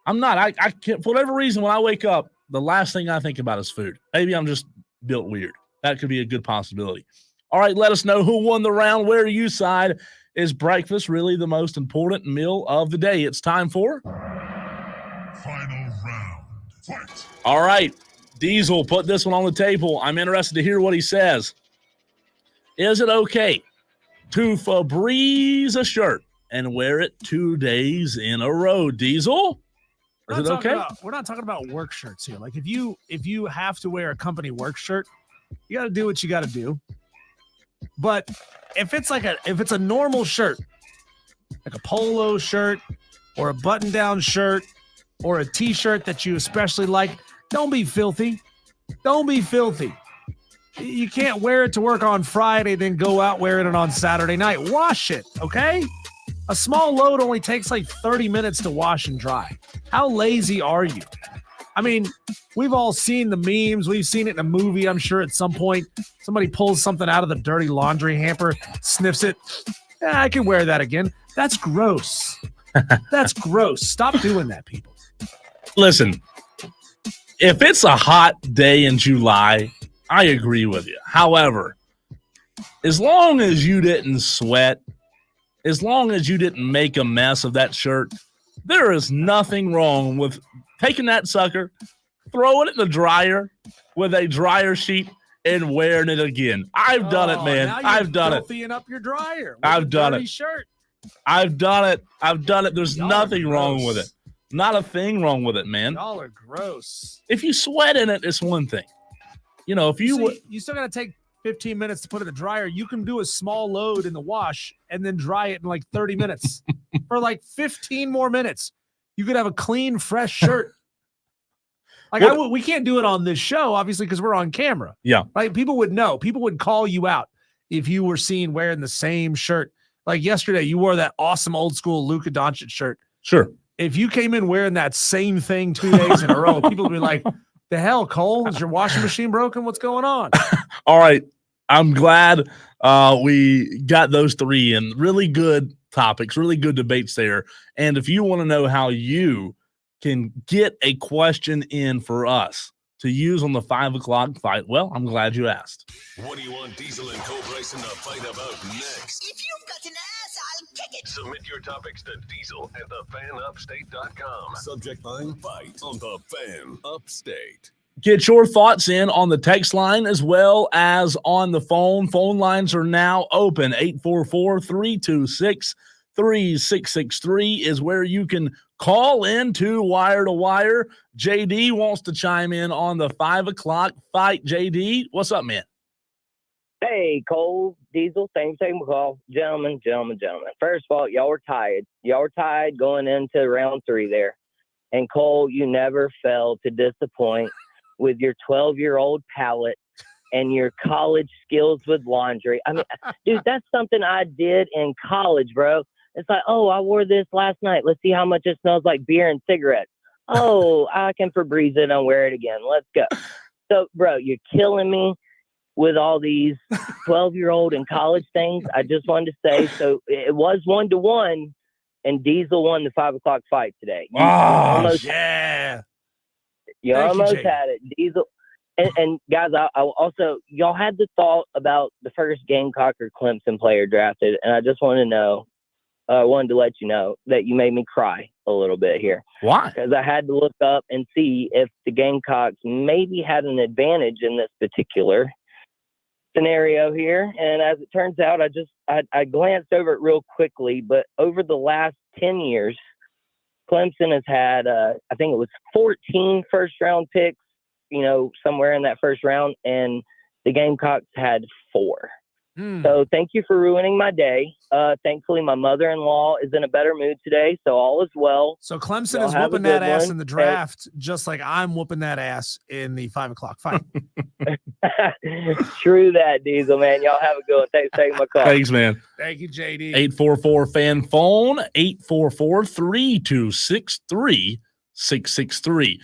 I'm not. I can't, for whatever reason, when I wake up, the last thing I think about is food. Maybe I'm just built weird. That could be a good possibility. All right, let us know who won the round. Where do you side? Is breakfast really the most important meal of the day? It's time for Final round. Fight. All right, Diesel, put this one on the table. I'm interested to hear what he says. Is it okay to Febreze a shirt and wear it 2 days in a row, Diesel? Is it okay? We're not talking about work shirts here. Like if you have to wear a company work shirt, you got to do what you got to do. But if it's a normal shirt, like a polo shirt or a button-down shirt or a t-shirt that you especially like, don't be filthy. Don't be filthy. You can't wear it to work on Friday, then go out wearing it on Saturday night. Wash it, okay? A small load only takes like 30 minutes to wash and dry. How lazy are you? I mean, we've all seen the memes. We've seen it in a movie, I'm sure, at some point. Somebody pulls something out of the dirty laundry hamper, sniffs it. I can wear that again. That's gross. That's gross. Stop doing that, people. Listen, if it's a hot day in July, I agree with you. However, as long as you didn't sweat, as long as you didn't make a mess of that shirt, there is nothing wrong with taking that sucker, throwing it in the dryer with a dryer sheet, and wearing it again. I've done it, man. I've done it. Filthying up your dryer. I've done it. Shirt. I've done it. I've done it. There's Y'all nothing are wrong gross. with it. Not a thing wrong with it, man. Y'all are gross. If you sweat in it, it's one thing. You know, if you you still got to take 15 minutes to put it in the dryer. You can do a small load in the wash and then dry it in like 30 minutes. For like 15 more minutes, you could have a clean, fresh shirt. Like we can't do it on this show, obviously, because we're on camera. Yeah. Like people would know. People would call you out if you were seen wearing the same shirt. Like yesterday, you wore that awesome old school Luka Doncic shirt. Sure. If you came in wearing that same thing 2 days in a row, people would be like, the hell, Cole? Is your washing machine broken? What's going on? All right. I'm glad we got those three in. Really good topics, really good debates there. And if you want to know how you can get a question in for us to use on the 5 o'clock fight, well, I'm glad you asked. What do you want Diesel and Co. Bryson to fight about next? If you've got an ass, I'll kick it. Submit your topics to Diesel at thefanupstate.com. Subject line fight on the Fan Upstate. Get your thoughts in on the text line as well as on the phone. Phone lines are now open. 844-326-3663 is where you can call in to Wire to Wire. JD wants to chime in on the 5 o'clock fight. JD, what's up, man? Hey, Cole, Diesel, thanks for taking the call. Gentlemen. First of all, y'all were tied. Y'all were tied going into round 3 there. And, Cole, you never failed to disappoint with your 12-year-old palate and your college skills with laundry. I mean, dude, that's something I did in college, bro. It's like, oh, I wore this last night. Let's see how much it smells like beer and cigarettes. Oh, I can Febreze it and wear it again. Let's go. So, bro, you're killing me with all these 12-year-old and college things. I just wanted to say, so it was 1-1, and Diesel won the 5 o'clock fight today. You Oh, Yeah. You Thank you, almost Jake. had it. Diesel. And guys, I also, y'all had the thought about the first Gamecock or Clemson player drafted, and I just want to know, wanted to let you know that you made me cry a little bit here. why? Because I had to look up and see if the Gamecocks maybe had an advantage in this particular scenario here. And as it turns out, I glanced over it real quickly, but over the last 10 years, Clemson has had, I think it was 14 first-round picks, somewhere in that first round, and the Gamecocks had 4. So thank you for ruining my day. Thankfully, my mother-in-law is in a better mood today, so all is well. So Clemson Y'all is have a whooping that good ass one. in the draft, just like I'm whooping that ass in the 5 o'clock fight. True that, Diesel, man. Y'all have a good one. Thanks for taking my call. Thanks, man. Thank you, JD. 844-FAN phone, 844-326-3663.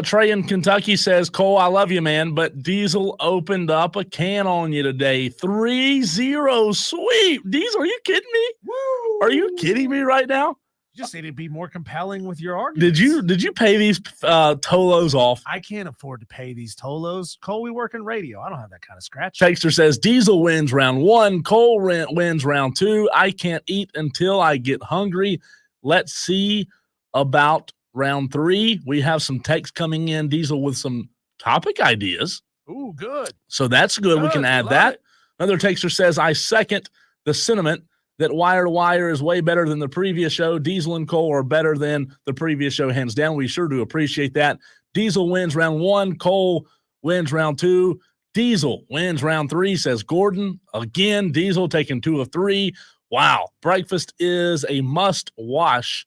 Trey in Kentucky says, Cole, I love you, man, but Diesel opened up a can on you today. 3-0 sweep. Diesel, are you kidding me? Woo! Are you kidding me right now? You just need to be more compelling with your arguments. Did you pay these Tolos off? I can't afford to pay these Tolos. Cole, we work in radio. I don't have that kind of scratch. Texter says Diesel wins round 1. Cole wins round 2. I can't eat until I get hungry. Let's see about round 3. We have some texts coming in, Diesel, with some topic ideas. Ooh, good. So that's good. We can add that. It. Another texter says, I second the sentiment that Wire to Wire is way better than the previous show. Diesel and Cole are better than the previous show, hands down. We sure do appreciate that. Diesel wins round 1. Cole wins round 2. Diesel wins round 3, says Gordon. Again, Diesel taking 2 of 3. Wow. Breakfast is a must-wash.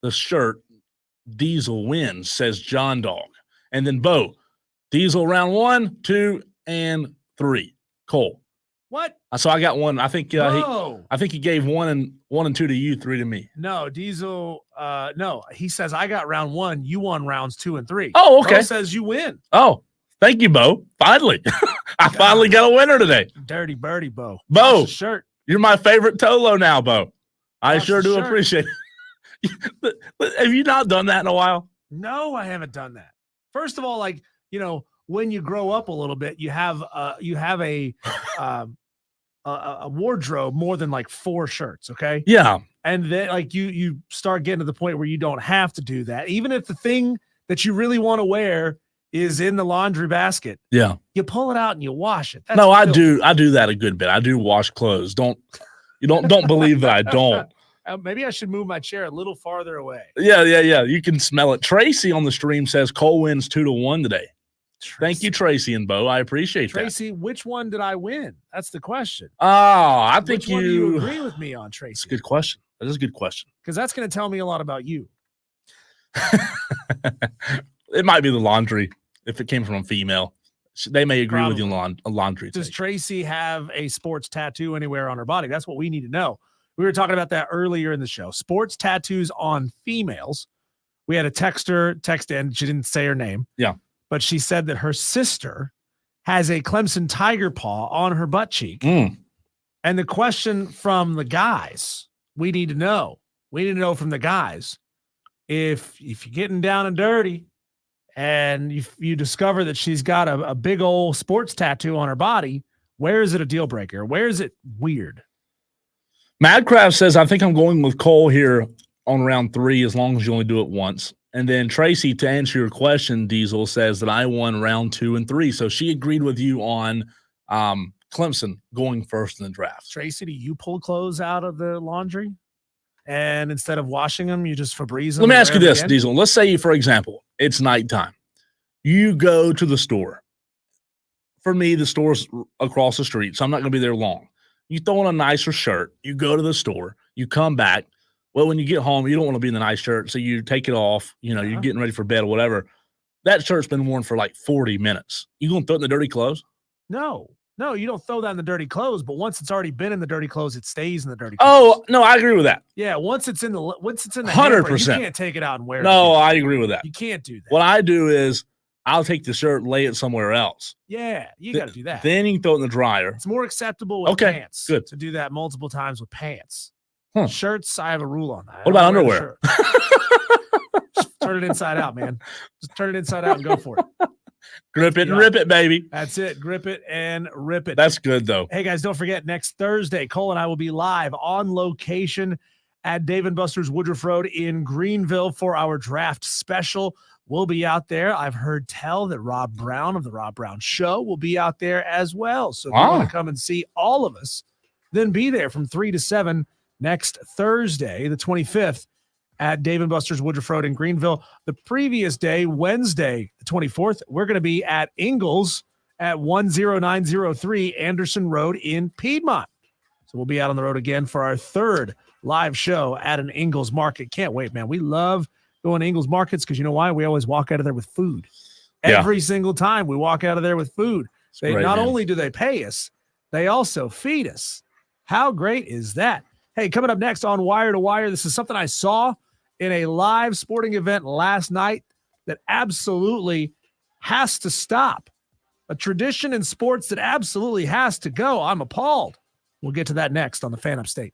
The shirt, Diesel wins, says John Dog. And then Bo, Diesel round 1, 2, and 3. Cole. What? So I got 1. I think No. I think he gave 1 and 2 to you, 3 to me. No, Diesel. No, he says I got round 1. You won rounds 2 and 3. Oh, okay. Bo says you win. Oh, thank you, Bo. Finally. I finally got a winner today. Dirty birdie, Bo. Bo. Wash the shirt. You're my favorite Tolo now, Bo. I Wash sure the do shirt. appreciate it. Have you not done that in a while? No, I haven't done that. First of all, when you grow up a little bit, you have a wardrobe more than like 4 shirts. Okay. Yeah. And then you start getting to the point where you don't have to do that. Even if the thing that you really want to wear is in the laundry basket. Yeah. You pull it out and you wash it. That's No, I filthy. do that a good bit. I do wash clothes. Don't believe that I don't. Maybe I should move my chair a little farther away. Yeah. You can smell it. Tracy on the stream says Cole wins 2-1 today. Thank you, Tracy and Bo. I appreciate Tracy, which one did I win? That's the question. that. Oh, I think Which one do you agree with me on, Tracy? That's a good question. That is a good question. Because that's going to tell me a lot about you. It might be the laundry if it came from a female. They may agree with you Probably. on a laundry. Does take. Tracy have a sports tattoo anywhere on her body? That's what we need to know. We were talking about that earlier in the show. Sports tattoos on females. We had a texter text in. She didn't say her name. Yeah. But she said that her sister has a Clemson tiger paw on her butt cheek. Mm. And the question from the guys, we need to know from the guys, if you're getting down and dirty and you discover that she's got a big old sports tattoo on her body, where is it a deal breaker? Where is it weird? Madcraft says, I think I'm going with Cole here on round 3 as long as you only do it once. And then Tracy, to answer your question, Diesel, says that I won round 2 and 3. So she agreed with you on Clemson going first in the draft. Tracy, do you pull clothes out of the laundry? And instead of washing them, you just Febreze them? Let me ask you wherever this, again? Diesel. Let's say, for example, it's nighttime. You go to the store. For me, the store's across the street, so I'm not going to be there long. You throw on a nicer shirt. You go to the store. You come back. Well, when you get home, you don't want to be in the nice shirt, so you take it off. You're getting ready for bed or whatever. That shirt's been worn for like 40 minutes. You going to throw it in the dirty clothes? No, you don't throw that in the dirty clothes, but once it's already been in the dirty clothes, it stays in the dirty Oh, clothes. no, I agree with that. Yeah, once it's in the 100%. hamper, you can't take it out and wear it. No, again. I agree with that. You can't do that. What I do is I'll take the shirt and lay it somewhere else. Yeah, you got to do that. Then you can throw it in the dryer. It's more acceptable with Okay, pants good. to do that multiple times with pants. Shirts, I have a rule on that. What about underwear? Just turn it inside out, man. Just turn it inside out and go for it. Grip it and rip it, baby. That's it. Grip it and rip it. That's good, though. Hey, guys, don't forget, next Thursday, Cole and I will be live on location at Dave & Buster's Woodruff Road in Greenville for our draft special. We'll be out there. I've heard tell that Rob Brown of the Rob Brown Show will be out there as well. So if you want to come and see all of us, then be there from 3 to 7 next Thursday, the 25th, at Dave & Buster's Woodruff Road in Greenville. The previous day, Wednesday, the 24th, we're going to be at Ingalls at 10903 Anderson Road in Piedmont. So we'll be out on the road again for our third live show at an Ingalls market. Can't wait, man. We love going to Ingalls markets because you know why? We always walk out of there with food. Every single time we walk out of there with food. Not only do they pay us, they also feed us. How great is that? Hey, coming up next on Wire to Wire, this is something I saw in a live sporting event last night that absolutely has to stop. A tradition in sports that absolutely has to go. I'm appalled. We'll get to that next on the Fan Upstate.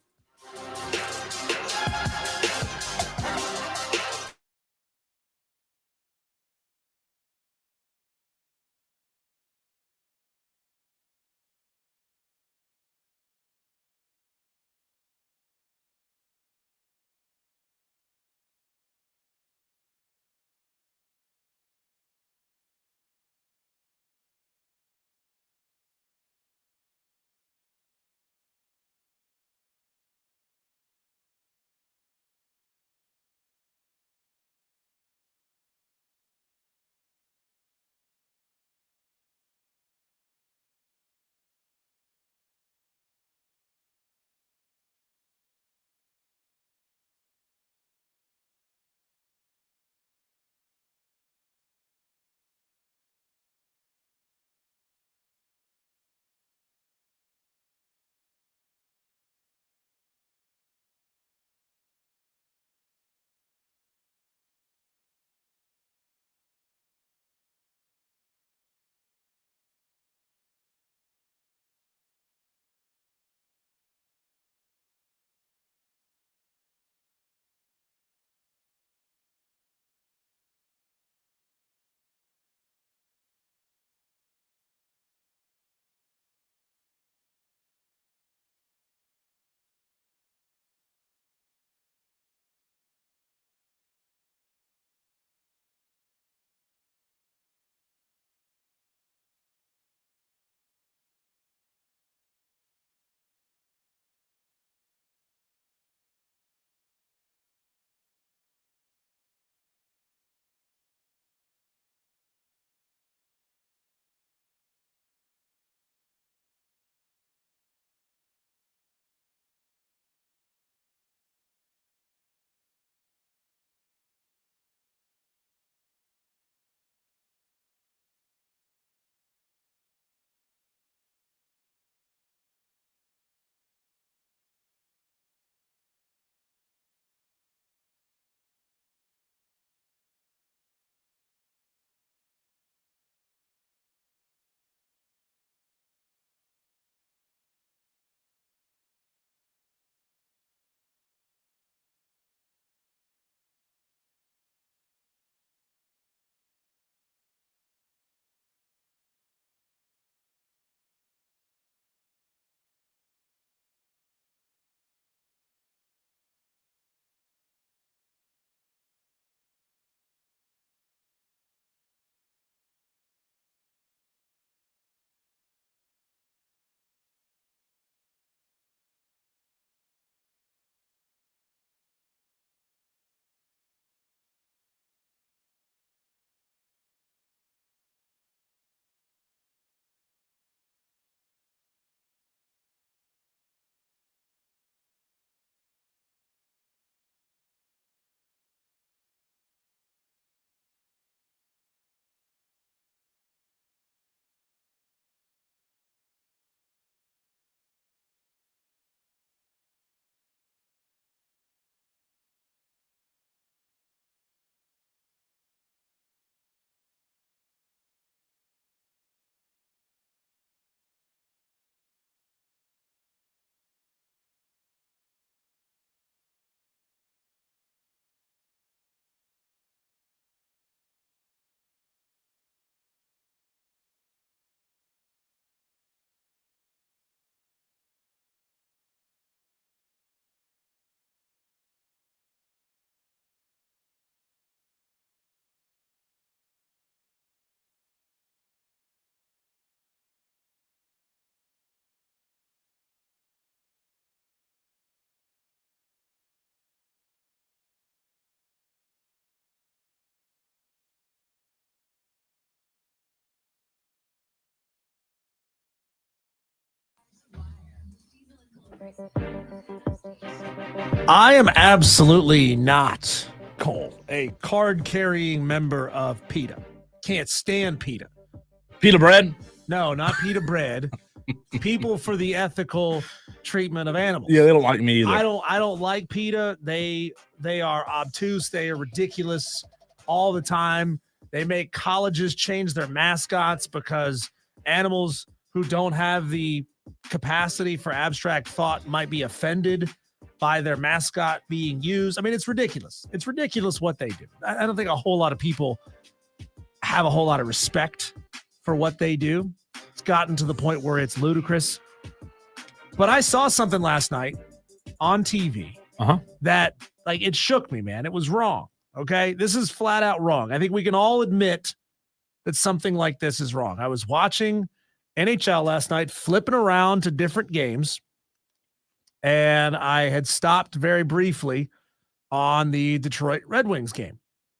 I am absolutely not, Cole, a card-carrying member of PETA. Can't stand PETA. Pita bread? No, not PETA bread. People for the ethical treatment of animals. Yeah, they don't like me either. I don't like PETA. They are obtuse. They are ridiculous all the time. They make colleges change their mascots because animals who don't have the capacity for abstract thought might be offended by their mascot being used. I mean, it's ridiculous. It's ridiculous what they do. I don't think a whole lot of people have a whole lot of respect for what they do. It's gotten to the point where it's ludicrous. But I saw something last night on TV that, like, it shook me, man. It was wrong. Okay. This is flat out wrong. I think we can all admit that something like this is wrong. I was watching NHL last night, flipping around to different games, and I had stopped very briefly on the Detroit Red Wings game.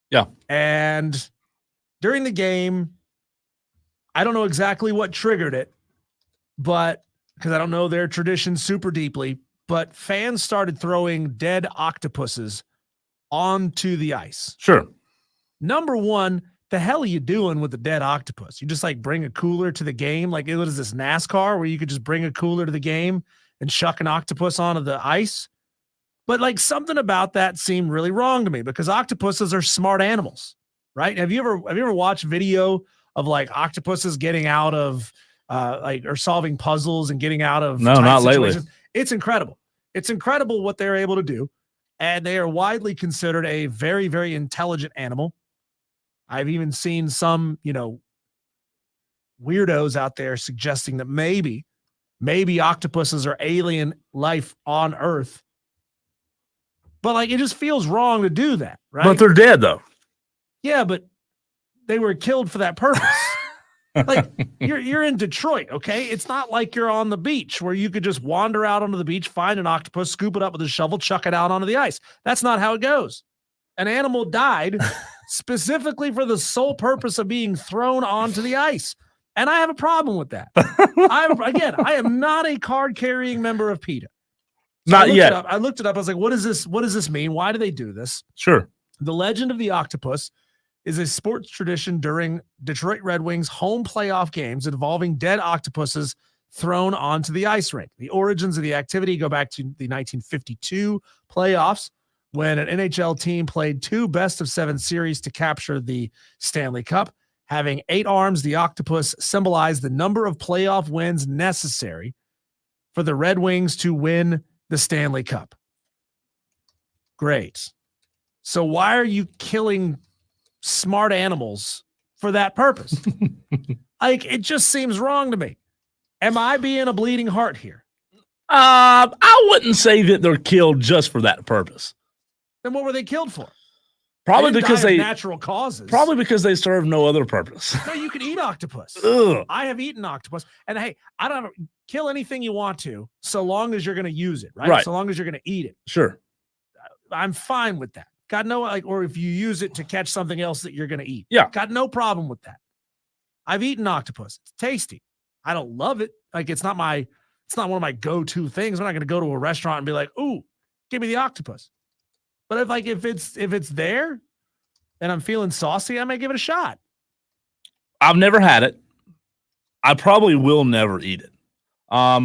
Yeah. And during the game, I don't know exactly what triggered it, but because I don't know their tradition super deeply, but fans started throwing dead octopuses onto the ice. Sure. Number one, the hell are you doing with the dead octopus? You just like bring a cooler to the game? Like, what is this, NASCAR, where you could just bring a cooler to the game and shuck an octopus onto the ice? But like, something about that seemed really wrong to me, because octopuses are smart animals, right? Have you ever watched video of like octopuses getting out of or solving puzzles and getting out of no, not situations? lately. It's incredible. It's incredible what they're able to do. And they are widely considered a very, very intelligent animal. I've even seen some, weirdos out there suggesting that maybe octopuses are alien life on Earth. But like, it just feels wrong to do that, right? But they're dead, though. Yeah, but they were killed for that purpose. Like, you're in Detroit, okay? It's not like you're on the beach where you could just wander out onto the beach, find an octopus, scoop it up with a shovel, chuck it out onto the ice. That's not how it goes. An animal died specifically for the sole purpose of being thrown onto the ice. And I have a problem with that. I am not a card-carrying member of PETA. Not yet. I looked it up. I was like, what is this? What does this mean? Why do they do this? Sure. The legend of the octopus is a sports tradition during Detroit Red Wings home playoff games involving dead octopuses thrown onto the ice rink. The origins of the activity go back to the 1952 playoffs, when an NHL team played 2 best-of-7 series to capture the Stanley Cup. Having 8 arms, the octopus symbolized the number of playoff wins necessary for the Red Wings to win the Stanley Cup. Great. So why are you killing smart animals for that purpose? Like, it just seems wrong to me. Am I being a bleeding heart here? I wouldn't say that they're killed just for that purpose. Then what were they killed for? Probably They didn't because die of they natural causes. Probably because they serve no other purpose. No, you can eat octopus. Ugh. I have eaten octopus, and hey, I don't kill anything you want to, so long as you're going to use it, right? Right. So long as you're going to eat it. Sure. I'm fine with that. Got no, or if you use it to catch something else that you're going to eat. Yeah. Got no problem with that. I've eaten octopus. It's tasty. I don't love it. Like, it's not one of my go-to things. I'm not going to go to a restaurant and be like, "Ooh, give me the octopus." But if it's there and I'm feeling saucy, I may give it a shot. I've never had it. I probably will never eat it. I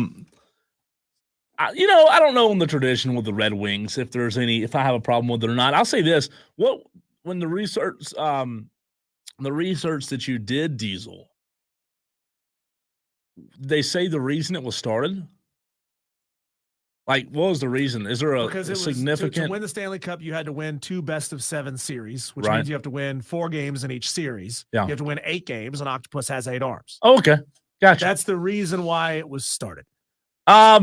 don't know in the tradition with the Red Wings if I have a problem with it or not. I'll say this: when the research that you did, Diesel, they say the reason it was started. Like, what was the reason? Is there Because it was significant? to win the Stanley Cup, you had to win 2 best-of-7 series, which Right. means you have to win 4 games in each series. Yeah. You have to win 8 games. An octopus has 8 arms. Oh, okay, gotcha. That's the reason why it was started.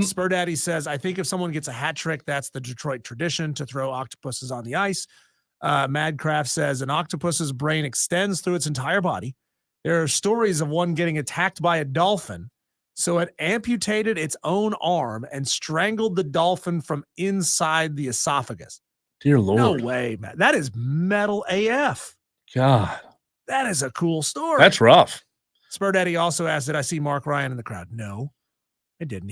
Spur Daddy says, I think if someone gets a hat trick, that's the Detroit tradition to throw octopuses on the ice. Madcraft says, an octopus's brain extends through its entire body. There are stories of one getting attacked by a dolphin, so it amputated its own arm and strangled the dolphin from inside the esophagus. Dear Lord. No way, man. That is metal AF. God. That is a cool story. That's rough. Spur Daddy also asked, did I see Mark Ryan in the crowd? No, I didn't.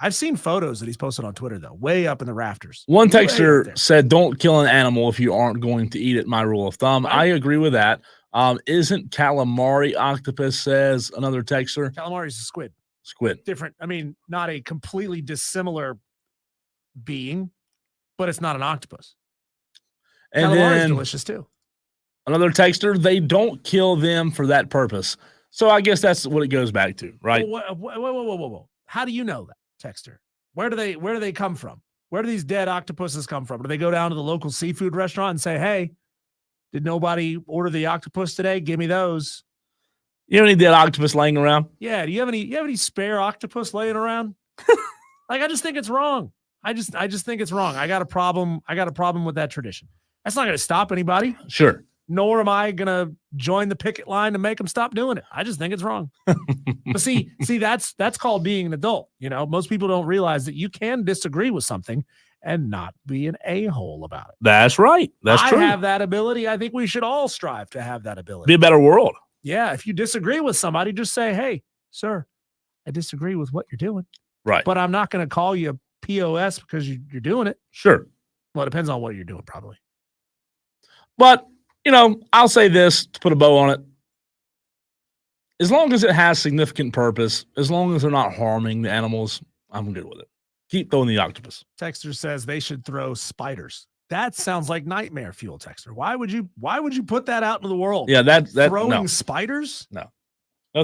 I've seen photos that he's posted on Twitter, though, way up in the rafters. One Way up texter there. said, "Don't kill an animal if you aren't going to eat it." My rule of thumb. Right. I agree with that. Isn't calamari octopus? Says another texter. Calamari is a squid. Squid. Different. I mean, not a completely dissimilar being, but it's not an octopus. And Calamari is then delicious too. another texter, they don't kill them for that purpose. So I guess that's what it goes back to, right? Whoa. How do you know that, texter? Where do they come from? Where do these dead octopuses come from? Do they go down to the local seafood restaurant and say, "Hey, did nobody order the octopus today? Give me those." You don't need that octopus laying around. Yeah. Do you have any spare octopus laying around? Like, I just think it's wrong. I just think it's wrong. I got a problem with that tradition. That's not going to stop anybody. Sure. Nor am I going to join the picket line to make them stop doing it. I just think it's wrong. But see, that's called being an adult. You know, most people don't realize that you can disagree with something and not be an a-hole about it. That's right. That's true. I have that ability. I think we should all strive to have that ability. Be a better world. Yeah. If you disagree with somebody, just say, "Hey, sir, I disagree with what you're doing. Right. But I'm not going to call you a POS because you're doing it." Sure. Well, it depends on what you're doing, probably. But, you know, I'll say this to put a bow on it. As long as it has significant purpose, as long as they're not harming the animals, I'm good with it. Keep throwing the octopus. Texter says they should throw spiders. That sounds like nightmare fuel, Texter. Why would you put that out into the world? Yeah, that throwing no. spiders? No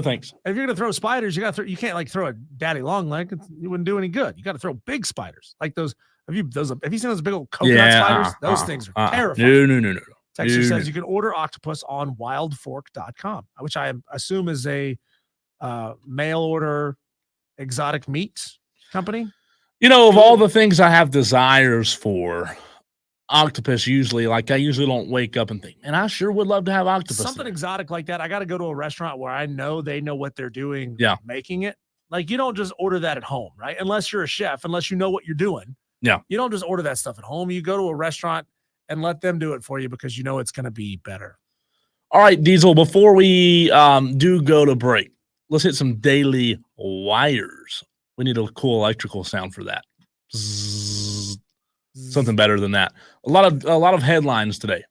thanks. If you're gonna throw spiders, you can't like throw a daddy long leg. You wouldn't do any good. You got to throw big spiders like those. Have you seen those big old coconut spiders? Those things are terrifying. No. Texter says you can order octopus on wildfork.com, which I assume is a mail order exotic meat company. You know, of all the things I have desires for, octopus usually, like I usually don't wake up and think, "Man, I sure would love to have octopus." Something today. exotic like that. I got to go to a restaurant where I know they know what they're doing. Yeah. Making it. Like, you don't just order that at home, right? Unless you're a chef, unless you know what you're doing. Yeah. You don't just order that stuff at home. You go to a restaurant and let them do it for you because you know it's going to be better. All right, Diesel, before we do go to break, let's hit some daily wires. We need a cool electrical sound for that. Zzz. Something better than that. A lot of headlines today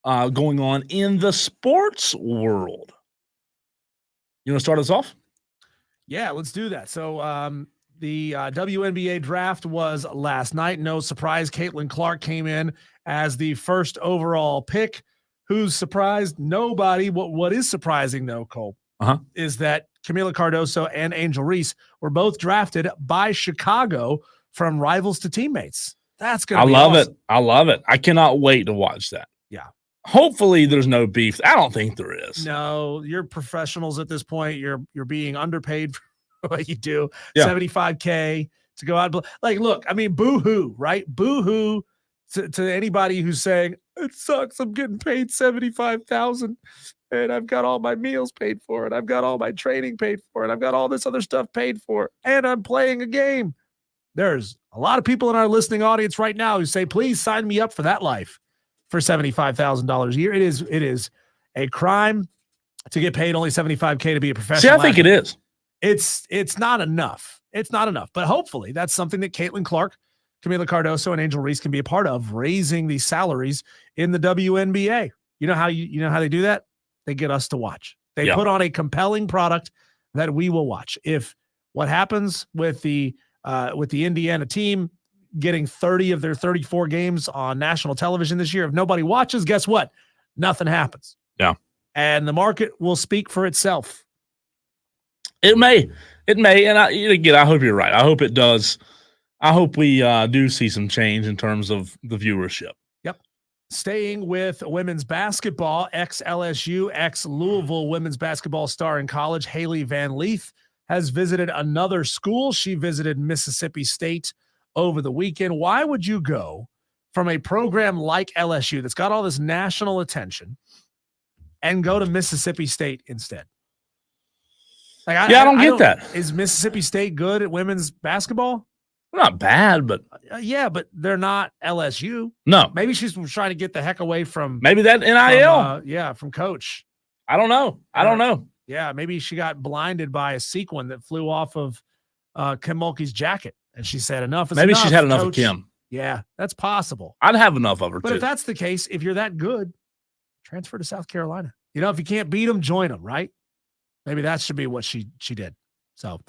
going on in the sports world. You want to start us off? Yeah, let's do that. So the WNBA draft was last night. No surprise, Caitlin Clark came in as the first overall pick. Who's surprised? Nobody. What is surprising, though, Cole, is that Camila Cardoso and Angel Reese were both drafted by Chicago from rivals to teammates. That's going to be awesome. I love it. I cannot wait to watch that. Yeah. Hopefully there's no beef. I don't think there is. No, you're professionals at this point. You're being underpaid for what you do. Yeah. $75K to go out. Like, look, I mean, boo-hoo, right? Boo-hoo to anybody who's saying, "It sucks. I'm getting paid $75,000 and I've got all my meals paid for and I've got all my training paid for and I've got all this other stuff paid for and I'm playing a game." There's a lot of people in our listening audience right now who say, "Please sign me up for that life for $75,000 a year." It is a crime to get paid only $75K to be a professional. See, I think it is. It's not enough. It's not enough. But hopefully that's something that Caitlin Clark, Camila Cardoso, and Angel Reese can be a part of, raising these salaries in the WNBA. You know how they do that? They get us to watch. They put on a compelling product that we will watch. If what happens with the Indiana team getting 30 of their 34 games on national television this year, if nobody watches, guess what? Nothing happens. Yeah. And the market will speak for itself. It may. And I hope you're right. I hope it does. I hope we do see some change in terms of the viewership. Yep. Staying with women's basketball, ex-LSU, ex-Louisville women's basketball star in college, Haley Van Leith, has visited another school. She visited Mississippi State over the weekend. Why would you go from a program like LSU that's got all this national attention and go to Mississippi State instead? Like, I don't get that. Is Mississippi State good at women's basketball? Not bad, but yeah, but they're not LSU. No. Maybe she's trying to get the heck away from maybe that NIL. From coach. I don't know. Yeah, maybe she got blinded by a sequin that flew off of Kim Mulkey's jacket, and she said, "Enough is Maybe enough, she's had enough Coach." of Kim. Yeah, that's possible. I'd have enough of her But too. if that's the case, if you're that good, transfer to South Carolina. If you can't beat them, join them, right? Maybe that should be what she did. So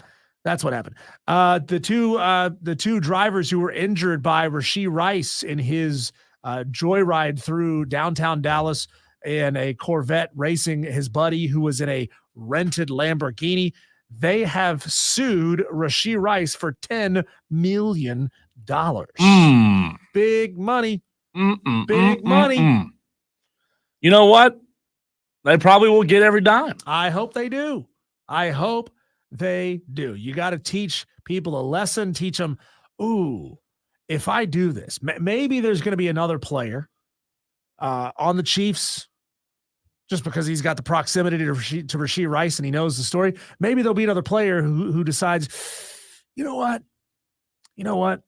that's what happened. The two drivers who were injured by Rashee Rice in his joyride through downtown Dallas in a Corvette racing his buddy who was in a rented Lamborghini, they have sued Rashee Rice for $10 million. Big money. Big money. You know what? They probably will get every dime. I hope they do. I hope they do. You got to teach people a lesson. Teach them, ooh, if I do this, maybe there's going to be another player on the Chiefs just because he's got the proximity to Rashee Rice and he knows the story. Maybe there'll be another player who decides, you know what?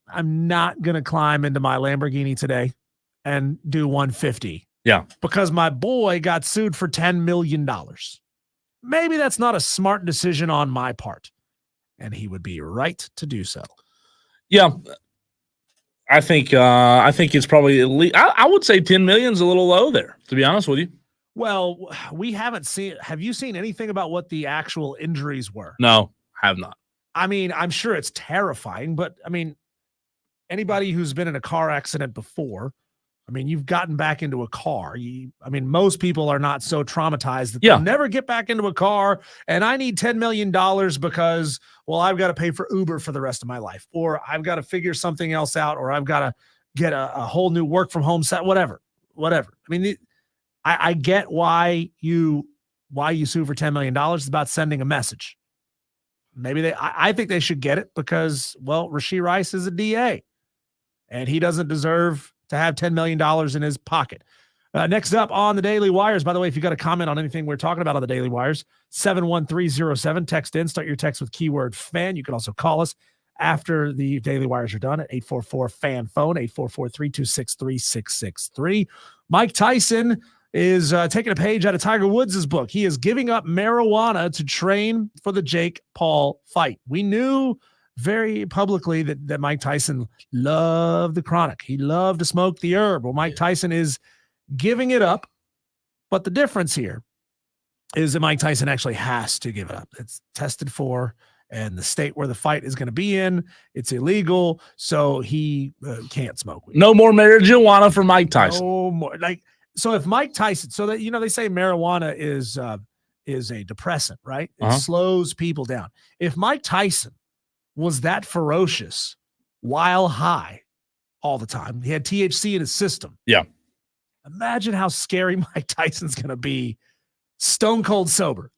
I'm not going to climb into my Lamborghini today and do 150. Yeah. Because my boy got sued for $10 million. Maybe that's not a smart decision on my part. And he would be right to do so. Yeah. I think it's probably at least, I would say 10 million is a little low there, to be honest with you. Well, we haven't seen, have you seen anything about what the actual injuries were? No, have not. I mean, I'm sure it's terrifying, but I mean, anybody who's been in a car accident before, I mean, you've gotten back into a car. Most people are not so traumatized that they'll never get back into a car. And I need $10 million because, well, I've got to pay for Uber for the rest of my life, or I've got to figure something else out, or I've got to get a whole new work from home set, whatever. I mean, I get why you sue for $10 million. It's about sending a message. Maybe I think they should get it because, well, Rashee Rice is a DA and he doesn't deserve to have $10 million in his pocket. Next up on the Daily Wires, by the way, if you got a comment on anything we're talking about on the Daily Wires, 71307, text in, start your text with keyword fan. You can also call us after the Daily Wires are done at 844-FAN-PHONE, 844-326-3663. Mike Tyson is taking a page out of Tiger Woods' book. He is giving up marijuana to train for the Jake Paul fight. We knew very publicly that Mike Tyson loved the chronic. He loved to smoke the herb. Well, Mike Tyson is giving it up. But the difference here is that Mike Tyson actually has to give it up. It's tested for, and the state where the fight is going to be in, it's illegal. So he can't smoke weed. No more marijuana for Mike Tyson. No more. So if Mike Tyson, so that, they say marijuana is a depressant, right? It slows people down. If Mike Tyson was that ferocious while high all the time, he had THC in his system. Yeah. Imagine how scary Mike Tyson's going to be stone cold sober.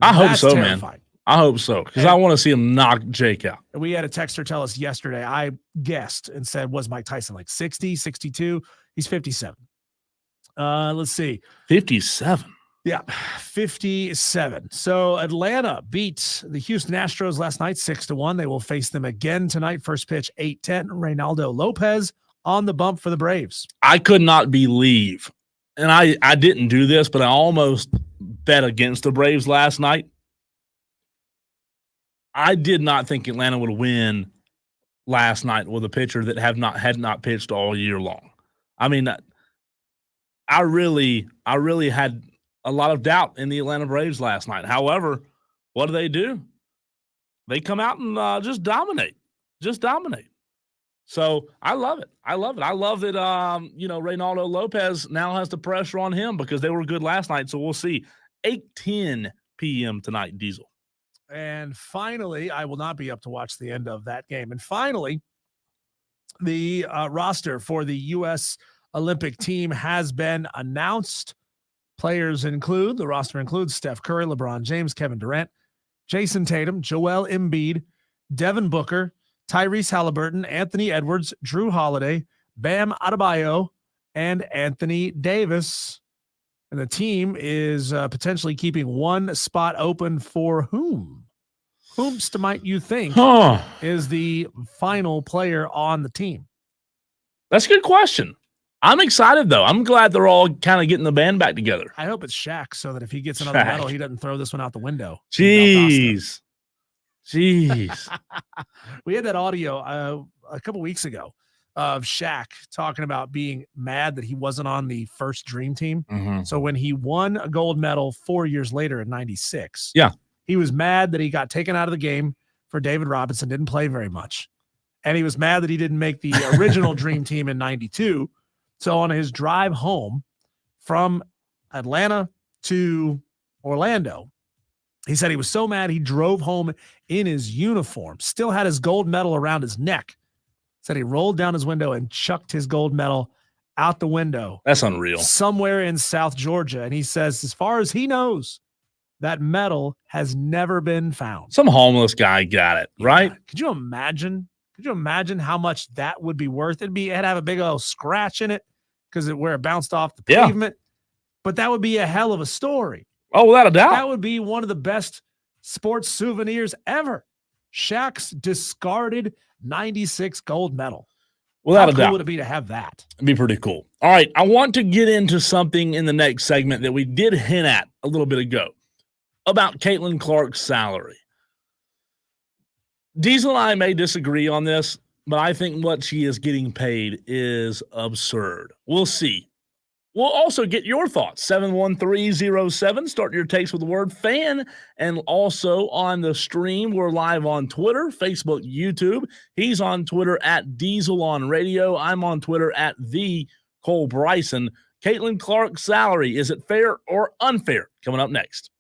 I hope so, terrifying. Man. I hope so, because I want to see him knock Jake out. We had a texter tell us yesterday, I guessed and said, was Mike Tyson like 60, 62? He's 57. Let's see. 57. Yeah, 57. So Atlanta beat the Houston Astros last night 6-1. They will face them again tonight. First pitch 8:10. Reynaldo Lopez on the bump for the Braves. I could not believe, and I didn't do this, but I almost bet against the Braves last night. I did not think Atlanta would win last night with a pitcher that had not pitched all year long. I mean, I really had a lot of doubt in the Atlanta Braves last night. However, what do? They come out and just dominate. So I love it. I love that, Reynaldo Lopez now has the pressure on him because they were good last night. So we'll see. 8:10 p.m. tonight, Diesel. And finally, I will not be up to watch the end of that game. And finally, the roster for the U.S. Olympic team has been announced. The roster includes Steph Curry, LeBron James, Kevin Durant, Jason Tatum, Joel Embiid, Devin Booker, Tyrese Halliburton, Anthony Edwards, Drew Holiday, Bam Adebayo, and Anthony Davis. And the team is potentially keeping one spot open for whom? Whomst might you think is the final player on the team? That's a good question. I'm excited, though. I'm glad they're all kind of getting the band back together. I hope it's Shaq so that if he gets another medal, he doesn't throw this one out the window. Jeez. Jeez. We had that audio a couple weeks ago of Shaq talking about being mad that he wasn't on the first Dream Team. Mhm. So when he won a gold medal 4 years later in 96, Yeah. he was mad that he got taken out of the game for David Robinson, didn't play very much. And he was mad that he didn't make the original Dream Team in 92. So on his drive home from Atlanta to Orlando, he said he was so mad he drove home in his uniform, still had his gold medal around his neck. Said he rolled down his window and chucked his gold medal out the window. That's unreal. Somewhere in South Georgia. And he says, as far as he knows, that medal has never been found. Some homeless guy got it, right? Yeah. Could you imagine? Could you imagine how much that would be worth? It'd have a big old scratch in it because where it bounced off the pavement. But that would be a hell of a story. Oh, without a doubt. That would be one of the best sports souvenirs ever. Shaq's discarded 96 gold medal. Without How a cool doubt. would it be to have that? It'd be pretty cool. All right. I want to get into something in the next segment that we did hint at a little bit ago about Caitlin Clark's salary. Diesel and I may disagree on this, but I think what she is getting paid is absurd. We'll see. We'll also get your thoughts. 71307. Start your takes with the word fan. And also on the stream, we're live on Twitter, Facebook, YouTube. He's on Twitter at Diesel on Radio. I'm on Twitter at the Cole Bryson. Caitlin Clark's salary, is it fair or unfair? Coming up next.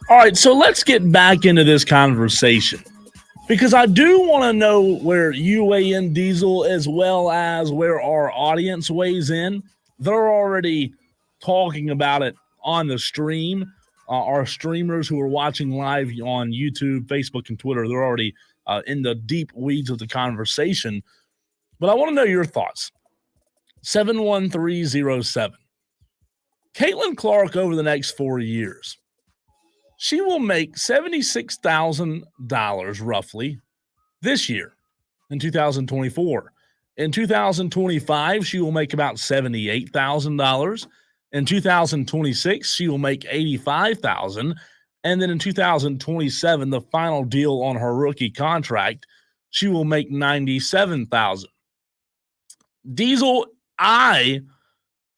All right, so let's get back into this conversation because I do want to know where you weigh in, Diesel, as well as where our audience weighs in. They're already talking about it on the stream. Our streamers who are watching live on YouTube, Facebook, and Twitter, they're already in the deep weeds of the conversation. But I want to know your thoughts. 71307. Caitlin Clark over the next 4 years. She will make $76,000 roughly this year in 2024. In 2025, she will make about $78,000. In 2026, she will make $85,000. And then in 2027, the final deal on her rookie contract, she will make $97,000. Diesel, I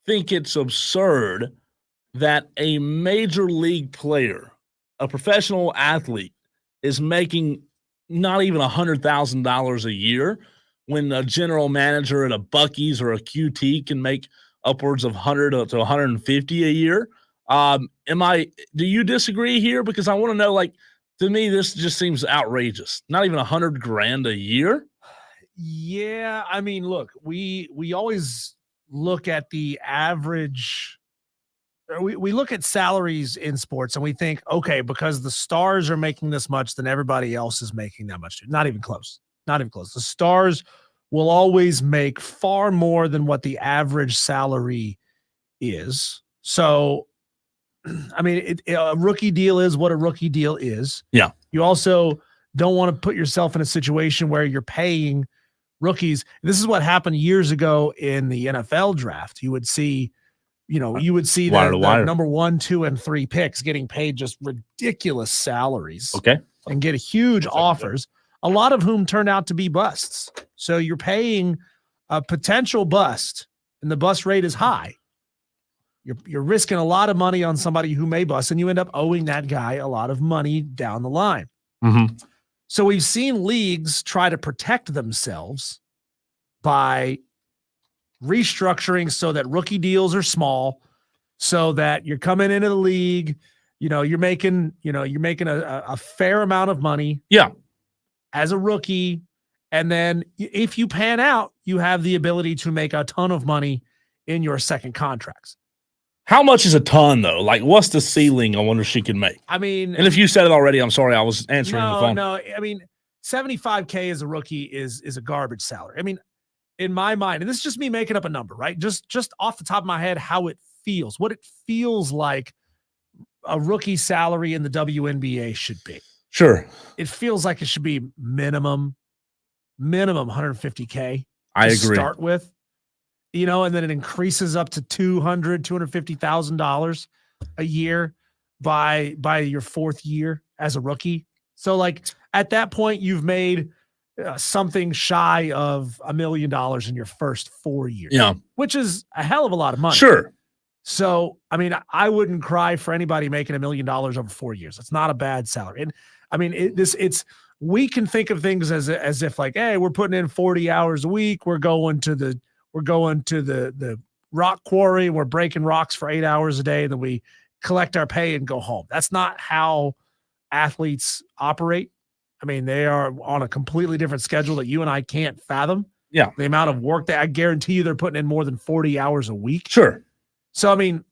think it's absurd that a major league player, a professional athlete, is making not even $100,000 a year when a general manager at a Buc-ee's or a QT can make upwards of 100 to 150 a year. Do you disagree here? Because I want to know, like, to me, this just seems outrageous. Not even $100,000 a year. Yeah. I mean, look, we always look at the average. We look at salaries in sports and we think, okay, because the stars are making this much, then everybody else is making that much. Not even close. Not even close. The stars will always make far more than what the average salary is. So, I mean, a rookie deal is what a rookie deal is. Yeah. You also don't want to put yourself in a situation where you're paying rookies. This is what happened years ago in the NFL draft. You would see the number 1, 2, and 3 picks getting paid just ridiculous salaries. Okay. And get huge offers, a lot of whom turned out to be busts. So you're paying a potential bust, and the bust rate is high. You're risking a lot of money on somebody who may bust, and you end up owing that guy a lot of money down the line. Mm-hmm. So we've seen leagues try to protect themselves by restructuring so that rookie deals are small, so that you're coming into the league, you're making a fair amount of money. Yeah. As a rookie. And then if you pan out, you have the ability to make a ton of money in your second contracts. How much is a ton, though? Like, what's the ceiling I wonder she can make? I mean, and if you said it already, I'm sorry, I was answering the phone. No, I mean, $75K as a rookie is a garbage salary. I mean, in my mind, and this is just me making up a number, right? Just off the top of my head, how it feels, what it feels like a rookie salary in the WNBA should be. Sure. It feels like it should be minimum $150K. I agree. Start with, and then it increases up to $250,000 a year by your fourth year as a rookie. So, like, at that point, you've made something shy of $1 million in your first 4 years. Yeah, which is a hell of a lot of money. Sure. So, I mean, I wouldn't cry for anybody making $1 million over 4 years. It's not a bad salary. And I mean, we can think of things as if like, hey, we're putting in 40 hours a week. We're going to the rock quarry. We're breaking rocks for 8 hours a day. And then we collect our pay and go home. That's not how athletes operate. I mean, they are on a completely different schedule that you and I can't fathom. Yeah. The amount of work that I guarantee you they're putting in more than 40 hours a week. Sure. So, I mean,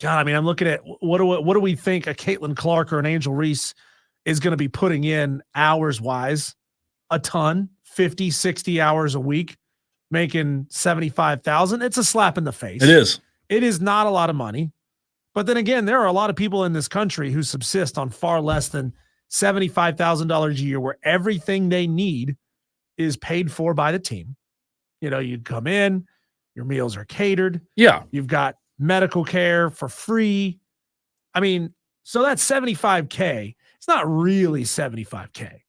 God, I'm looking at what do we think a Caitlin Clark or an Angel Reese is going to be putting in hours wise? A ton, 50, 60 hours a week, making 75,000. It's a slap in the face. It is. It is not a lot of money. But then again, there are a lot of people in this country who subsist on far less than $75,000 a year, where everything they need is paid for by the team. You come in, your meals are catered. Yeah. You've got medical care for free. I mean, so that's $75K. It's not really $75K.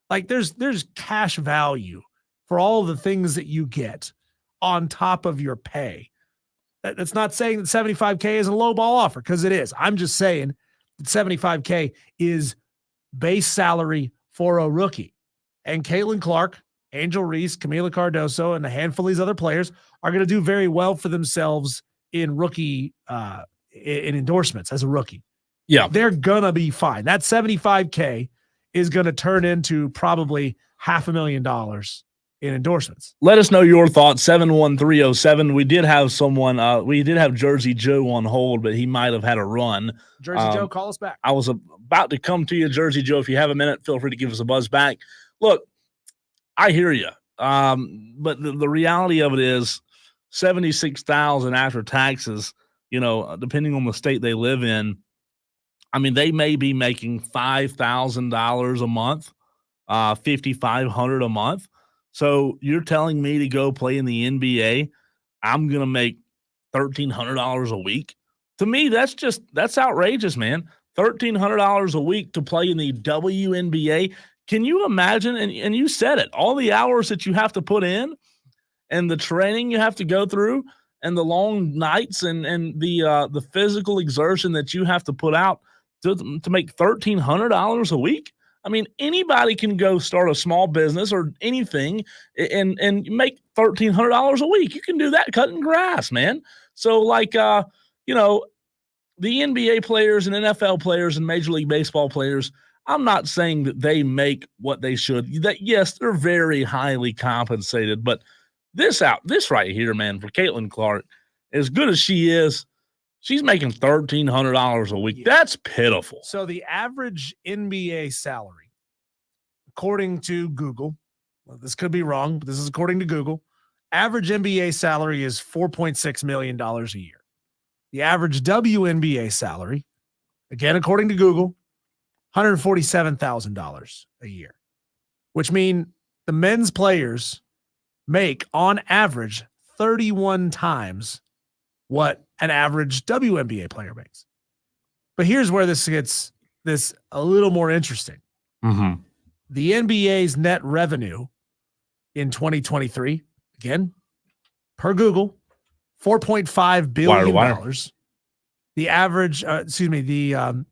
Like there's cash value for all the things that you get on top of your pay. That's not saying that $75K is a low ball offer, because it is. I'm just saying that $75K is base salary for a rookie. And Caitlin Clark, Angel Reese, Camila Cardoso, and a handful of these other players are going to do very well for themselves in rookie in endorsements as a rookie. Yeah. They're going to be fine. That $75K is going to turn into probably $500,000 in endorsements. Let us know your thoughts. 71307. We did have someone, we did have Jersey Joe on hold, but he might have had a run. Jersey Joe, call us back. I was about to come to you, Jersey Joe. If you have a minute, feel free to give us a buzz back. Look, I hear you. But the reality of it is $76,000 after taxes, depending on the state they live in. I mean, they may be making $5,000 a month, $5,500 a month. So you're telling me to go play in the NBA, I'm going to make $1,300 a week? To me, that's outrageous, man. $1,300 a week to play in the WNBA. Can you imagine? And you said it, all the hours that you have to put in and the training you have to go through and the long nights and the physical exertion that you have to put out to make $1,300 a week? I mean, anybody can go start a small business or anything and make $1,300 a week. You can do that cutting grass, man. So the NBA players and NFL players and Major League Baseball players, I'm not saying that they make what they should. That yes, they're very highly compensated, but this right here, man, for Caitlin Clark, as good as she is, she's making $1,300 a week. That's pitiful. So the average NBA salary, according to Google, well, this could be wrong, but this is according to Google, average NBA salary is $4.6 million a year. The average WNBA salary, again, according to Google, $147,000 a year, which means the men's players make on average 31 times what an average WNBA player makes. But here's where this gets a little more interesting. Mm-hmm. The NBA's net revenue in 2023, again, per Google, $4.5 billion. Wire. The average, the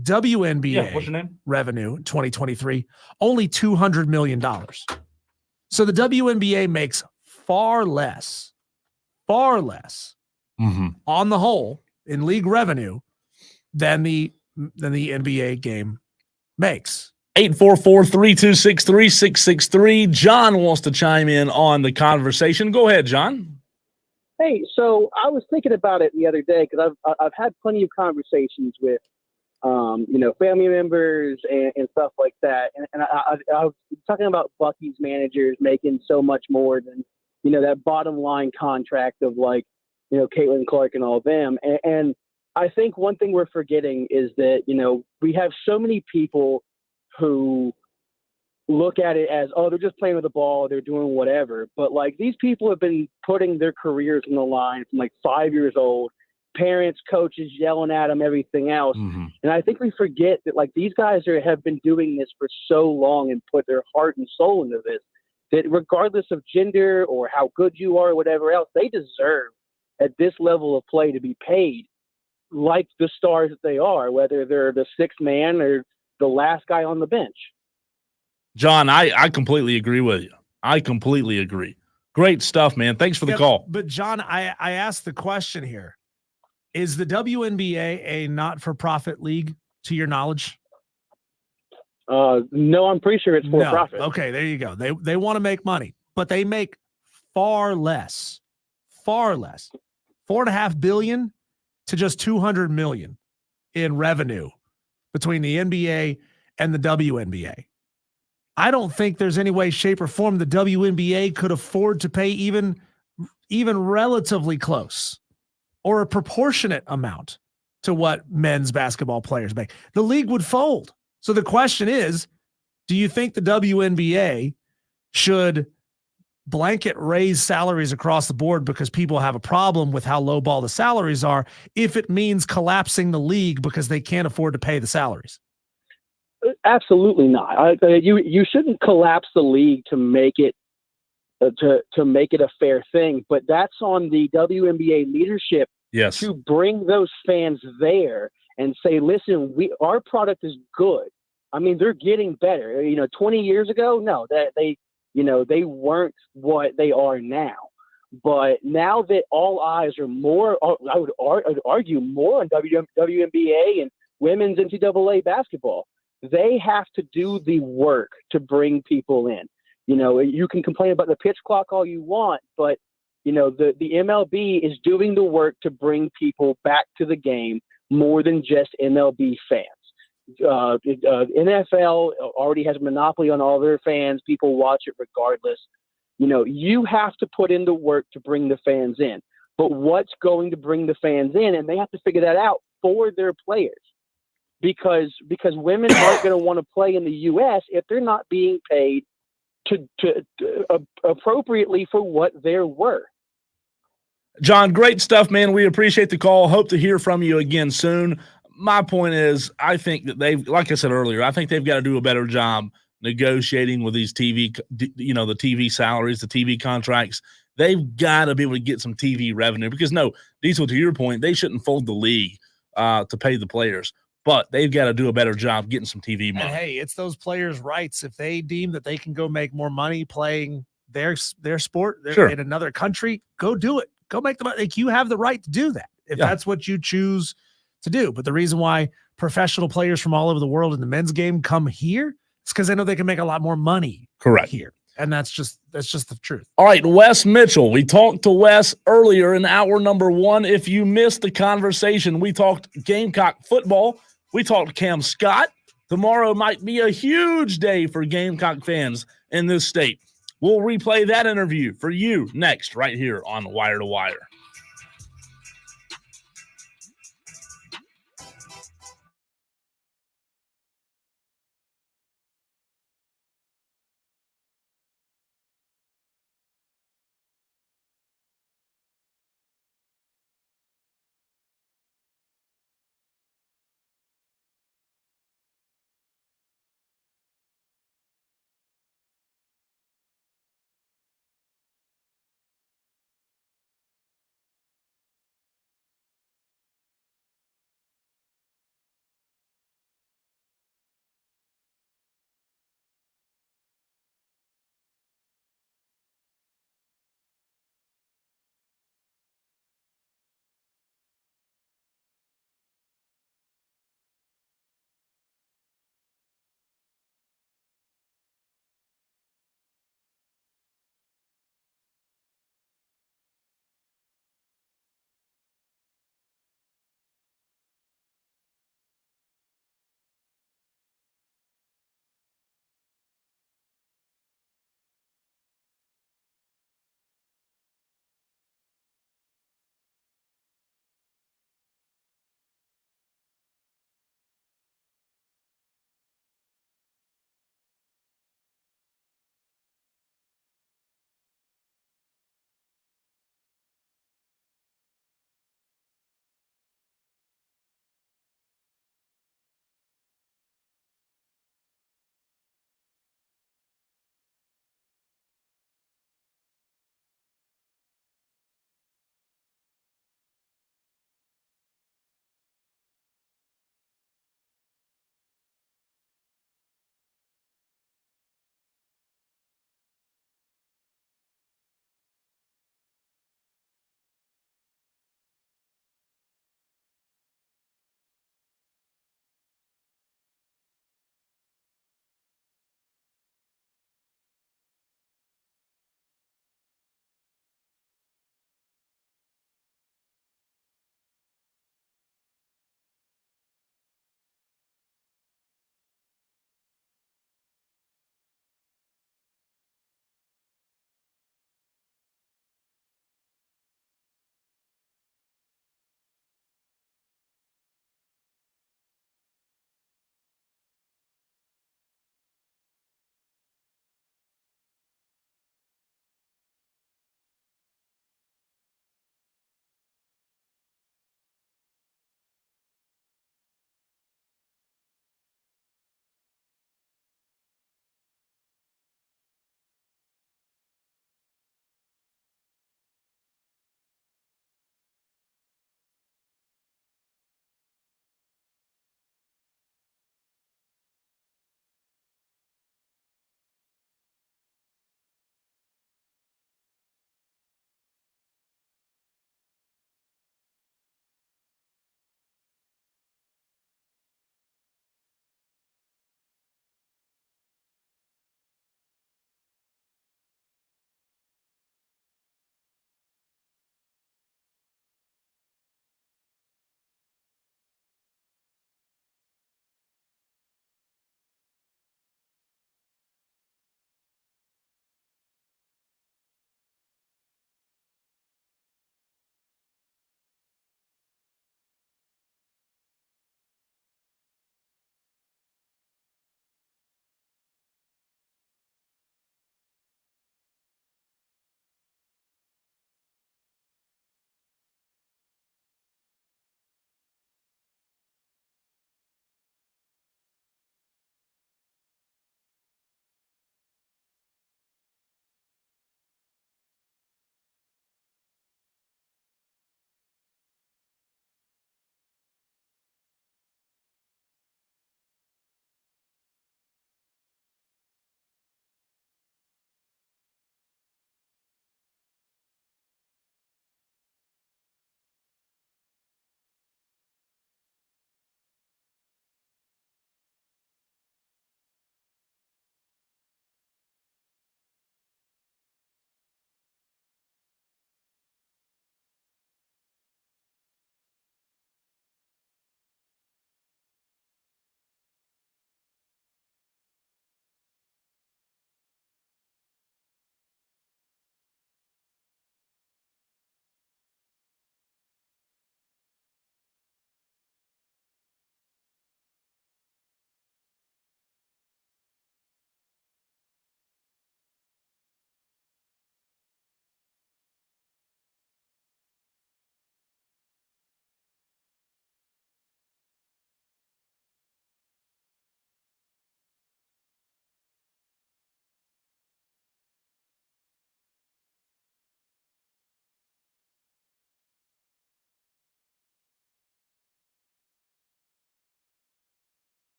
WNBA what's your name? revenue in 2023, only $200 million. So the WNBA makes far less Mm-hmm. on the whole in league revenue than the NBA game makes. 844-326-3663. John wants to chime in on the conversation. Go ahead, John. Hey, so I was thinking about it the other day because I've had plenty of conversations with family members and stuff like that, and I was talking about Bucky's managers making so much more than that bottom line contract of Caitlin Clark and all of them, and I think one thing we're forgetting is that we have so many people who look at it as, oh, they're just playing with the ball, they're doing whatever. But these people have been putting their careers on the line from 5 years old, parents, coaches yelling at them, everything else. Mm-hmm. And I think we forget that these guys have been doing this for so long and put their heart and soul into this, that regardless of gender or how good you are or whatever else, they deserve at this level of play to be paid like the stars that they are, whether they're the sixth man or the last guy on the bench. John, I completely agree with you. I completely agree. Great stuff, man. Thanks for the call. But John, I asked the question here. Is the WNBA a not-for-profit league, to your knowledge? No, I'm pretty sure it's for profit. Okay, there you go. They want to make money, but they make far less. $4.5 billion to just $200 million in revenue between the NBA and the WNBA. I don't think there's any way, shape, or form the WNBA could afford to pay even relatively close or a proportionate amount to what men's basketball players make. The league would fold. So the question is, do you think the WNBA should blanket raise salaries across the board because people have a problem with how lowball the salaries are if it means collapsing the league because they can't afford to pay the salaries? Absolutely not. You shouldn't collapse the league to make it to make it a fair thing, but that's on the WNBA leadership to bring those fans there and say, listen, our product is good. I mean, they're getting better. 20 years ago, no, that they weren't what they are now. But now that all eyes are more, I would argue more on WNBA and women's NCAA basketball, they have to do the work to bring people in. You know, you can complain about the pitch clock all you want, but you know, the MLB is doing the work to bring people back to the game more than just MLB fans. NFL already has a monopoly on all their fans. People watch it regardless. You know, you have to put in the work to bring the fans in. But what's going to bring the fans in? And they have to figure that out for their players. Because women aren't going to want to play in the U.S. if they're not being paid to appropriately for what they're worth. John, great stuff, man. We appreciate the call. Hope to hear from you again soon. My point is, I think that they've, like I said earlier, I think they've got to do a better job negotiating with these TV, you know, the TV salaries, the TV contracts. They've got to be able to get some TV revenue because, no, Diesel, to your point, they shouldn't fold the league to pay the players, but they've got to do a better job getting some TV money. And hey, it's those players' rights. If they deem that they can go make more money playing their sport Sure. in another country, go do it. Go make the money. Like, you have the right to do that if that's what you choose to do. But the reason why professional players from all over the world in the men's game come here is because they know they can make a lot more money here. And that's just the truth. All right, Wes Mitchell. We talked to Wes earlier in hour number 1. If you missed the conversation, we talked Gamecock football. We talked Cam Scott. Tomorrow might be a huge day for Gamecock fans in this state. We'll replay that interview for you next right here on Wire to Wire.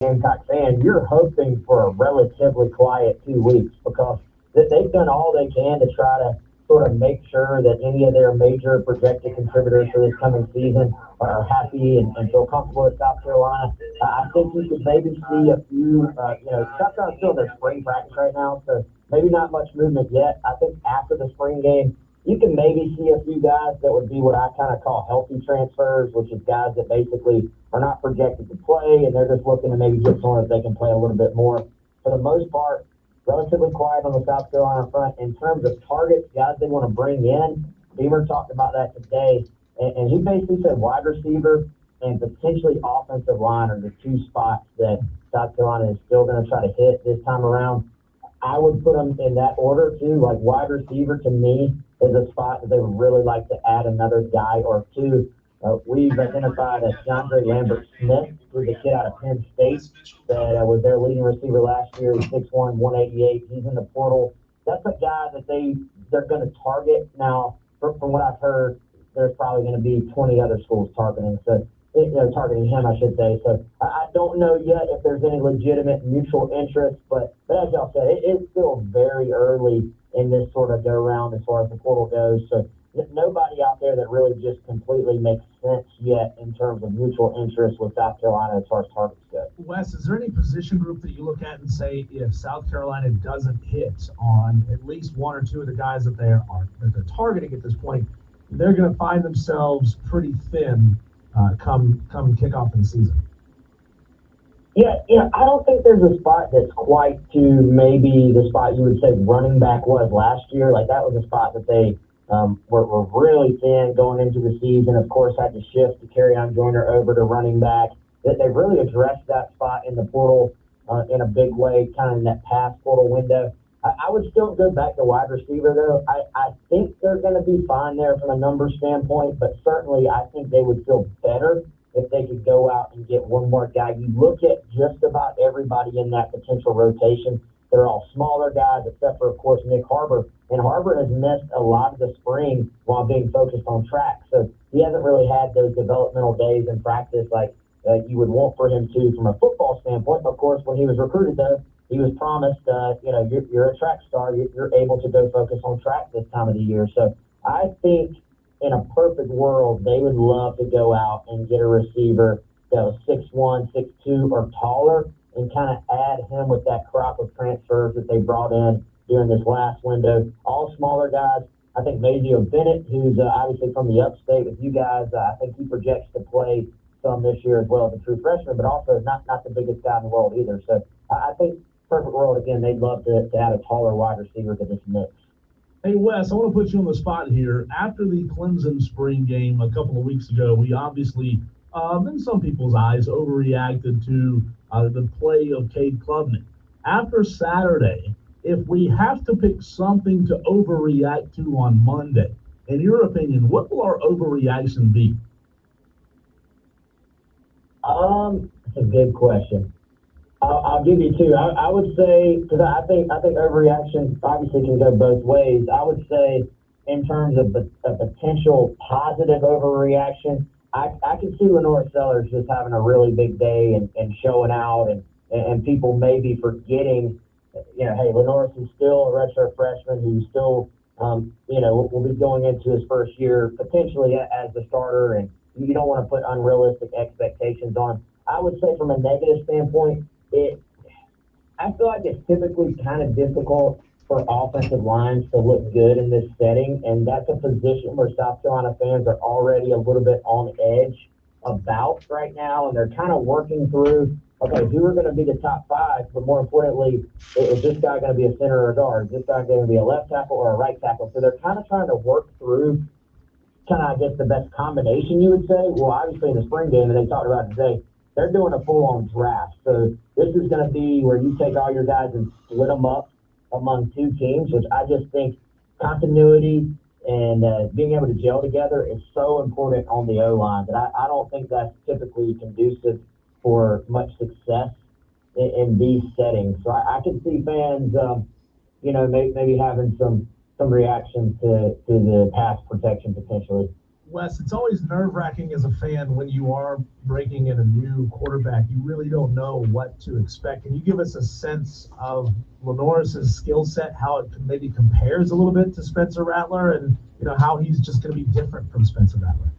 Gamecock fan, you're hoping for a relatively quiet 2 weeks because they've done all they can to try to sort of make sure that any of their major projected contributors for this coming season are happy and feel comfortable at South Carolina. I think you could maybe see a few, South Carolina's still in their spring practice right now, so maybe not much movement yet. I think after the spring game, you can maybe see a few guys that would be what I kind of call healthy transfers, which is guys that basically are not projected to play, and they're just looking to maybe get someone that they can play a little bit more. For the most part, relatively quiet on the South Carolina front. In terms of targets, guys they want to bring in, Beamer talked about that today, and he basically said wide receiver and potentially offensive line are the two spots that South Carolina is still going to try to hit this time around. I would put them in that order too. Like wide receiver to me is a spot that they would really like to add another guy or two. We've identified as DeAndre Lambert-Smith, who's a kid out of Penn State that was their leading receiver last year. He's 6'1", 188. He's in the portal. That's a guy that they're going to target. Now, from what I've heard, there's probably going to be 20 other schools targeting. So, targeting him, I should say. So I don't know yet if there's any legitimate mutual interest, but as y'all said, it's still very early in this sort of go round as far as the portal goes. So nobody out there that really just completely makes sense yet in terms of mutual interest with South Carolina as far as targets go. Wes, is there any position group that you look at and say if South Carolina doesn't hit on at least one or two of the guys that they're targeting at this point, they're going to find themselves pretty thin come kickoff in the season? Yeah, I don't think there's a spot that's quite to maybe the spot you would say running back was last year. Like that was a spot that they were really thin going into the season. Of course, had to shift to Kerryon Joyner over to running back. That they really addressed that spot in the portal in a big way, kind of in that past portal window. I would still go back to wide receiver, though. I think they're going to be fine there from a numbers standpoint, but certainly I think they would feel better if they could go out and get one more guy. You look at just about everybody in that potential rotation. They're all smaller guys, except for, of course, Nick Harbor. And Harbor has missed a lot of the spring while being focused on track. So he hasn't really had those developmental days in practice like you would want for him to from a football standpoint. Of course, when he was recruited, though, he was promised, you're a track star. You're able to go focus on track this time of the year. So I think in a perfect world, they would love to go out and get a receiver that was 6'1", 6'2", or taller and kind of add him with that crop of transfers that they brought in during this last window. All smaller guys. I think Mazio Bennett, who's obviously from the upstate with you guys, I think he projects to play some this year as well as a true freshman, but also not the biggest guy in the world either. So I think perfect world, again, they'd love to add a taller wide receiver to this mix. Hey, Wes, I want to put you on the spot here. After the Clemson spring game a couple of weeks ago, we obviously, in some people's eyes, overreacted to the play of Cade Klubnik. After Saturday, if we have to pick something to overreact to on Monday, in your opinion, what will our overreaction be? That's a good question. I'll give you two. I would say, because I think overreaction obviously can go both ways. I would say in terms of a potential positive overreaction, I could see Lenore Sellers just having a really big day and showing out and people maybe forgetting, hey, Lenore is still a redshirt freshman who's still, will be going into his first year potentially as the starter, and you don't want to put unrealistic expectations on. I would say from a negative standpoint, I feel like it's typically kind of difficult for offensive lines to look good in this setting, and that's a position where South Carolina fans are already a little bit on edge about right now, and they're kind of working through, okay, who are going to be the top five, but more importantly, is this guy going to be a center or a guard? Is this guy going to be a left tackle or a right tackle? So they're kind of trying to work through I guess, the best combination, you would say. Well, obviously in the spring game, and they talked about it today, they're doing a full-on draft. So this is going to be where you take all your guys and split them up among two teams, which I just think continuity and being able to gel together is so important on the O-line that I don't think that's typically conducive for much success in these settings. So I can see fans, maybe having some reaction to the pass protection potentially. Wes, it's always nerve-wracking as a fan when you are breaking in a new quarterback. You really don't know what to expect. Can you give us a sense of Lenoris's skill set, how it maybe compares a little bit to Spencer Rattler, and how he's just going to be different from Spencer Rattler?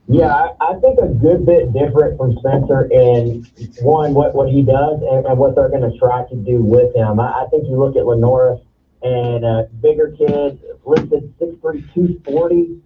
Yeah, I think a good bit different from Spencer in, one, what he does and what they're going to try to do with him. I think you look at Lenoris and a bigger kid, listed 6'3", 240,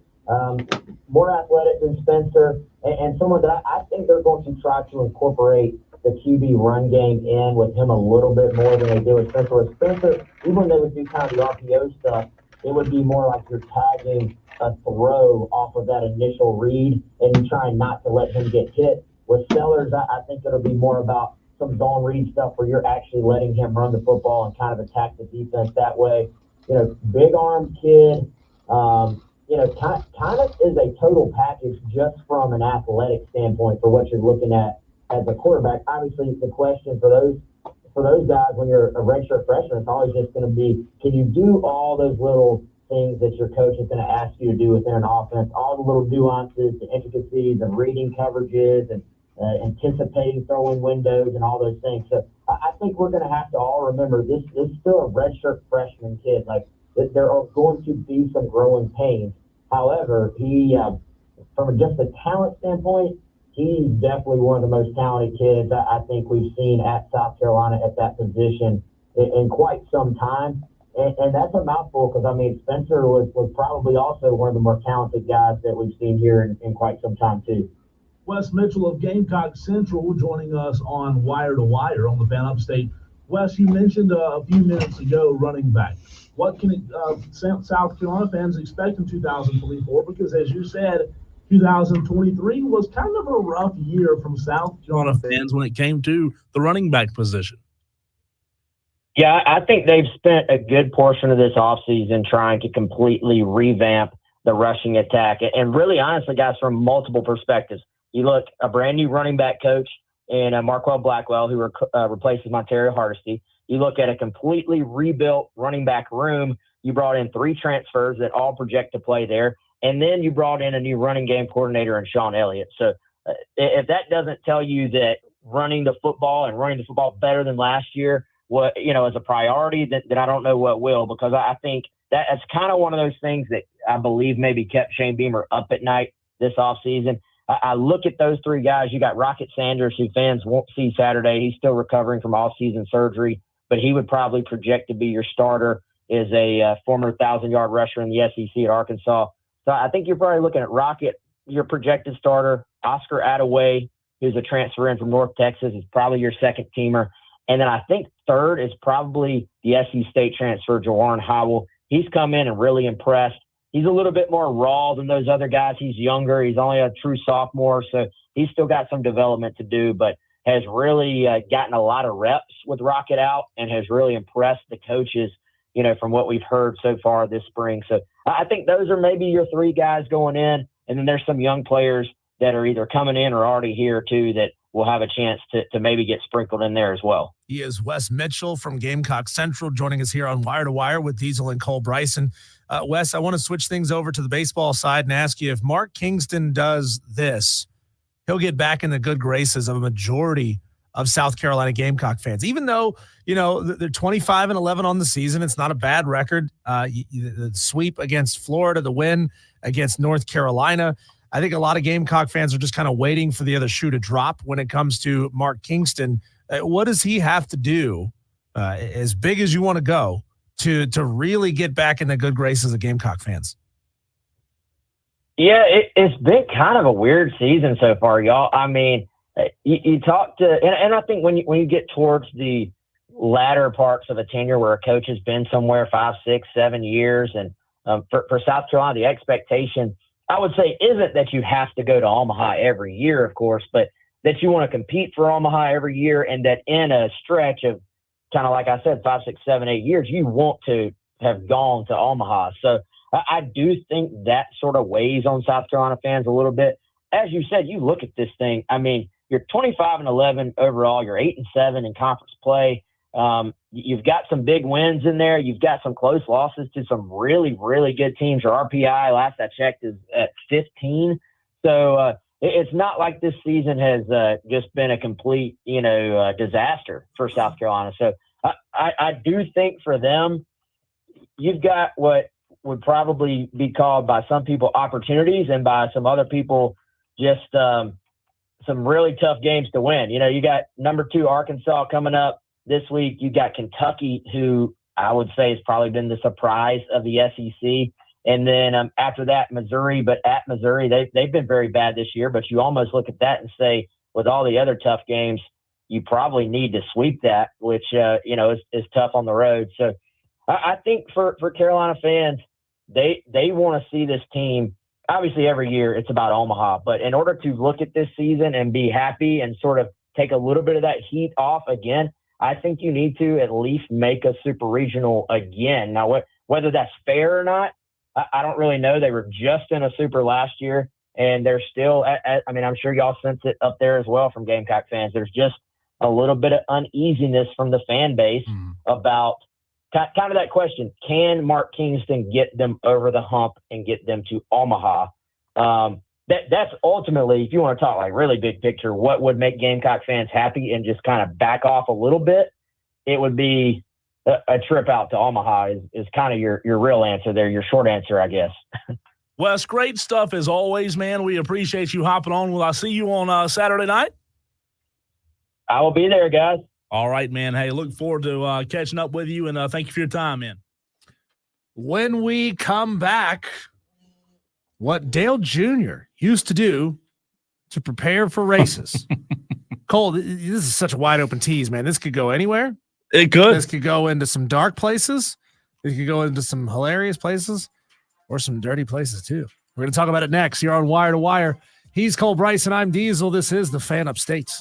more athletic than Spencer, and someone that I think they're going to try to incorporate the QB run game in with him a little bit more than they do with Spencer. With Spencer, even when they would do kind of the RPO stuff, it would be more like you're tagging a throw off of that initial read and you trying not to let him get hit. With Sellers, I think it'll be more about some zone read stuff where you're actually letting him run the football and kind of attack the defense that way. Big arm kid, kind of is a total package just from an athletic standpoint for what you're looking at as a quarterback. Obviously, the question for those guys when you're a redshirt freshman, it's always just going to be, can you do all those little things that your coach is going to ask you to do within an offense, all the little nuances, the intricacies of reading coverages and anticipating throwing windows and all those things. So I think we're going to have to all remember this is still a redshirt freshman kid. Like, there are going to be some growing pains. However, he, from just a talent standpoint, he's definitely one of the most talented kids I think we've seen at South Carolina at that position in quite some time. And that's a mouthful because, Spencer was probably also one of the more talented guys that we've seen here in quite some time, too. Wes Mitchell of Gamecock Central joining us on Wire to Wire on the Fan Upstate. Wes, you mentioned a few minutes ago running back. What can South Carolina fans expect in 2024? Because, as you said, 2023 was kind of a rough year from South Carolina fans when it came to the running back position. Yeah, I think they've spent a good portion of this offseason trying to completely revamp the rushing attack. And really, honestly, guys, from multiple perspectives. You look, a brand new running back coach in Marquell Blackwell, who replaces Monterio Hardesty. You look at a completely rebuilt running back room. You brought in 3 transfers that all project to play there. And then you brought in a new running game coordinator in Sean Elliott. So if that doesn't tell you that running the football better than last year, is a priority, then I don't know what will, because I think that's kind of one of those things that I believe maybe kept Shane Beamer up at night this offseason. I look at those 3 guys. You got Rocket Sanders, who fans won't see Saturday. He's still recovering from off-season surgery, but he would probably project to be your starter, is a former 1,000-yard rusher in the SEC at Arkansas. So I think you're probably looking at Rocket, your projected starter. Oscar Attaway, who's a transfer in from North Texas, is probably your second teamer. And then I think third is probably the SC State transfer, Jawan Howell. He's come in and really impressed. He's a little bit more raw than those other guys. He's younger. He's only a true sophomore, so he's still got some development to do, but has really gotten a lot of reps with Rocket out and has really impressed the coaches, from what we've heard so far this spring. So I think those are maybe your 3 guys going in, and then there's some young players that are either coming in or already here, too, that will have a chance to maybe get sprinkled in there as well. He is Wes Mitchell from Gamecock Central joining us here on Wire to Wire with Diesel and Cole Bryson. Wes, I want to switch things over to the baseball side and ask you, if Mark Kingston does this, he'll get back in the good graces of a majority of South Carolina Gamecock fans. Even though, they're 25-11 on the season, it's not a bad record. The sweep against Florida, the win against North Carolina, I think a lot of Gamecock fans are just kind of waiting for the other shoe to drop when it comes to Mark Kingston. What does he have to do, as big as you want to go, to really get back in the good graces of Gamecock fans? Yeah, it's been kind of a weird season so far, y'all. You talk to, and I think when you get towards the latter parts of a tenure where a coach has been somewhere 5, 6, 7 years, and for South Carolina, the expectation, I would say, isn't that you have to go to Omaha every year, of course, but that you want to compete for Omaha every year, and that in a stretch of kind of, like I said, 5, 6, 7, 8 years, you want to have gone to Omaha. So I do think that sort of weighs on South Carolina fans a little bit. As you said, you look at this thing. You're 25-11 overall. You're 8-7 in conference play. You've got some big wins in there. You've got some close losses to some really, really good teams. Your RPI, last I checked, is at 15. So it's not like this season has just been a complete, disaster for South Carolina. So I do think for them, you've got what would probably be called by some people opportunities, and by some other people just some really tough games to win. You got number 2 Arkansas coming up this week. You got Kentucky, who I would say has probably been the surprise of the SEC. And then after that, Missouri. But at Missouri, they've been very bad this year. But you almost look at that and say, with all the other tough games, you probably need to sweep that, which is tough on the road. So I think for Carolina fans, they want to see this team. Obviously, every year it's about Omaha, but in order to look at this season and be happy and sort of take a little bit of that heat off again, I think you need to at least make a super regional again. Now, whether that's fair or not, I don't really know. They were just in a super last year, and they're still I'm sure y'all sense it up there as well from Gamecock fans. There's just a little bit of uneasiness from the fan base about kind of that question: can Mark Kingston get them over the hump and get them to Omaha? That's ultimately, if you want to talk like really big picture, what would make Gamecock fans happy and just kind of back off a little bit. It would be a trip out to Omaha is kind of your real answer there, your short answer, I guess. Wes, great stuff as always, man. We appreciate you hopping on. Will I see you on Saturday night? I will be there, guys. All right, man. Hey, look forward to catching up with you, and thank you for your time, man. When we come back, what Dale Jr. used to do to prepare for races. Cole, this is such a wide open tease, man. This could go anywhere. It could. This could go into some dark places. It could go into some hilarious places or some dirty places too. We're going to talk about it next. You're on Wire to Wire. He's Cole Bryson. I'm Diesel. This is the Fan Upstate.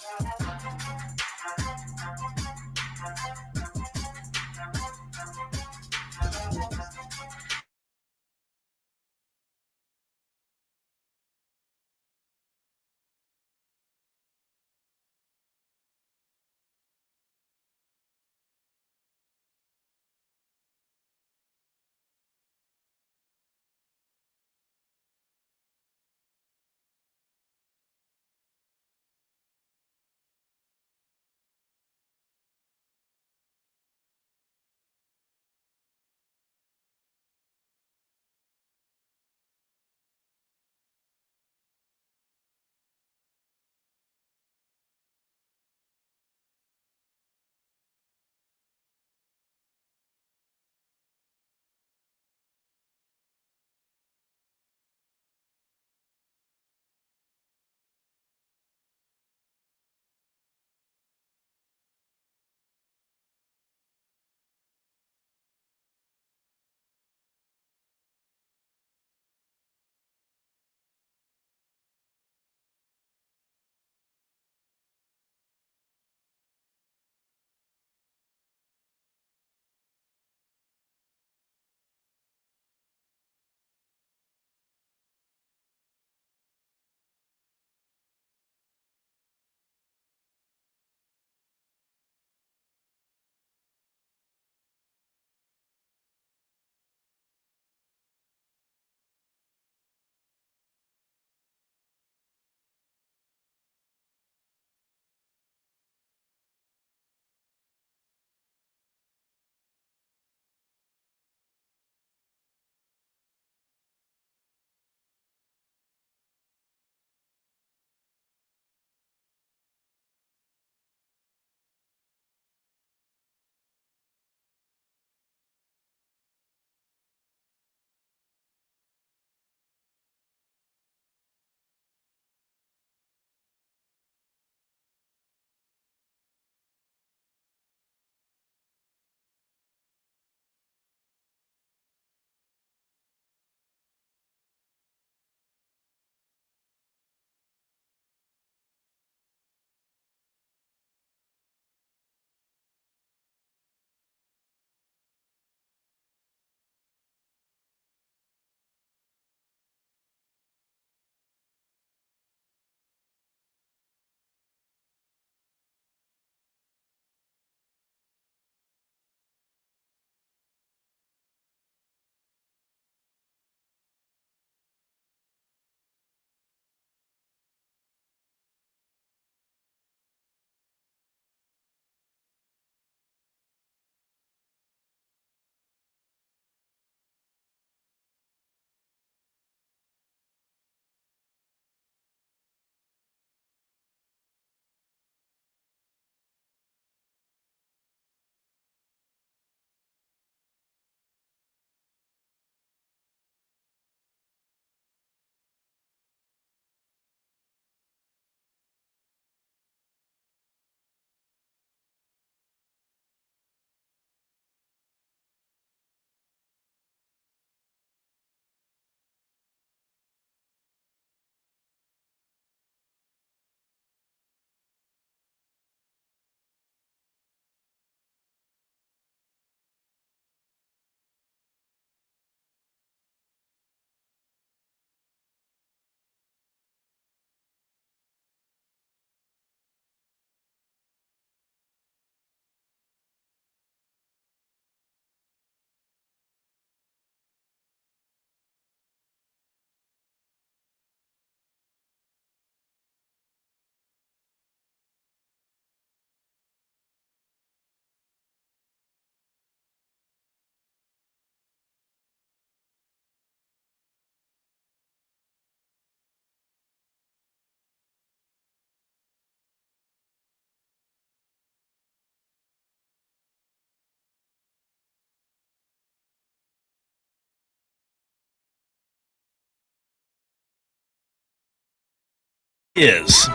is,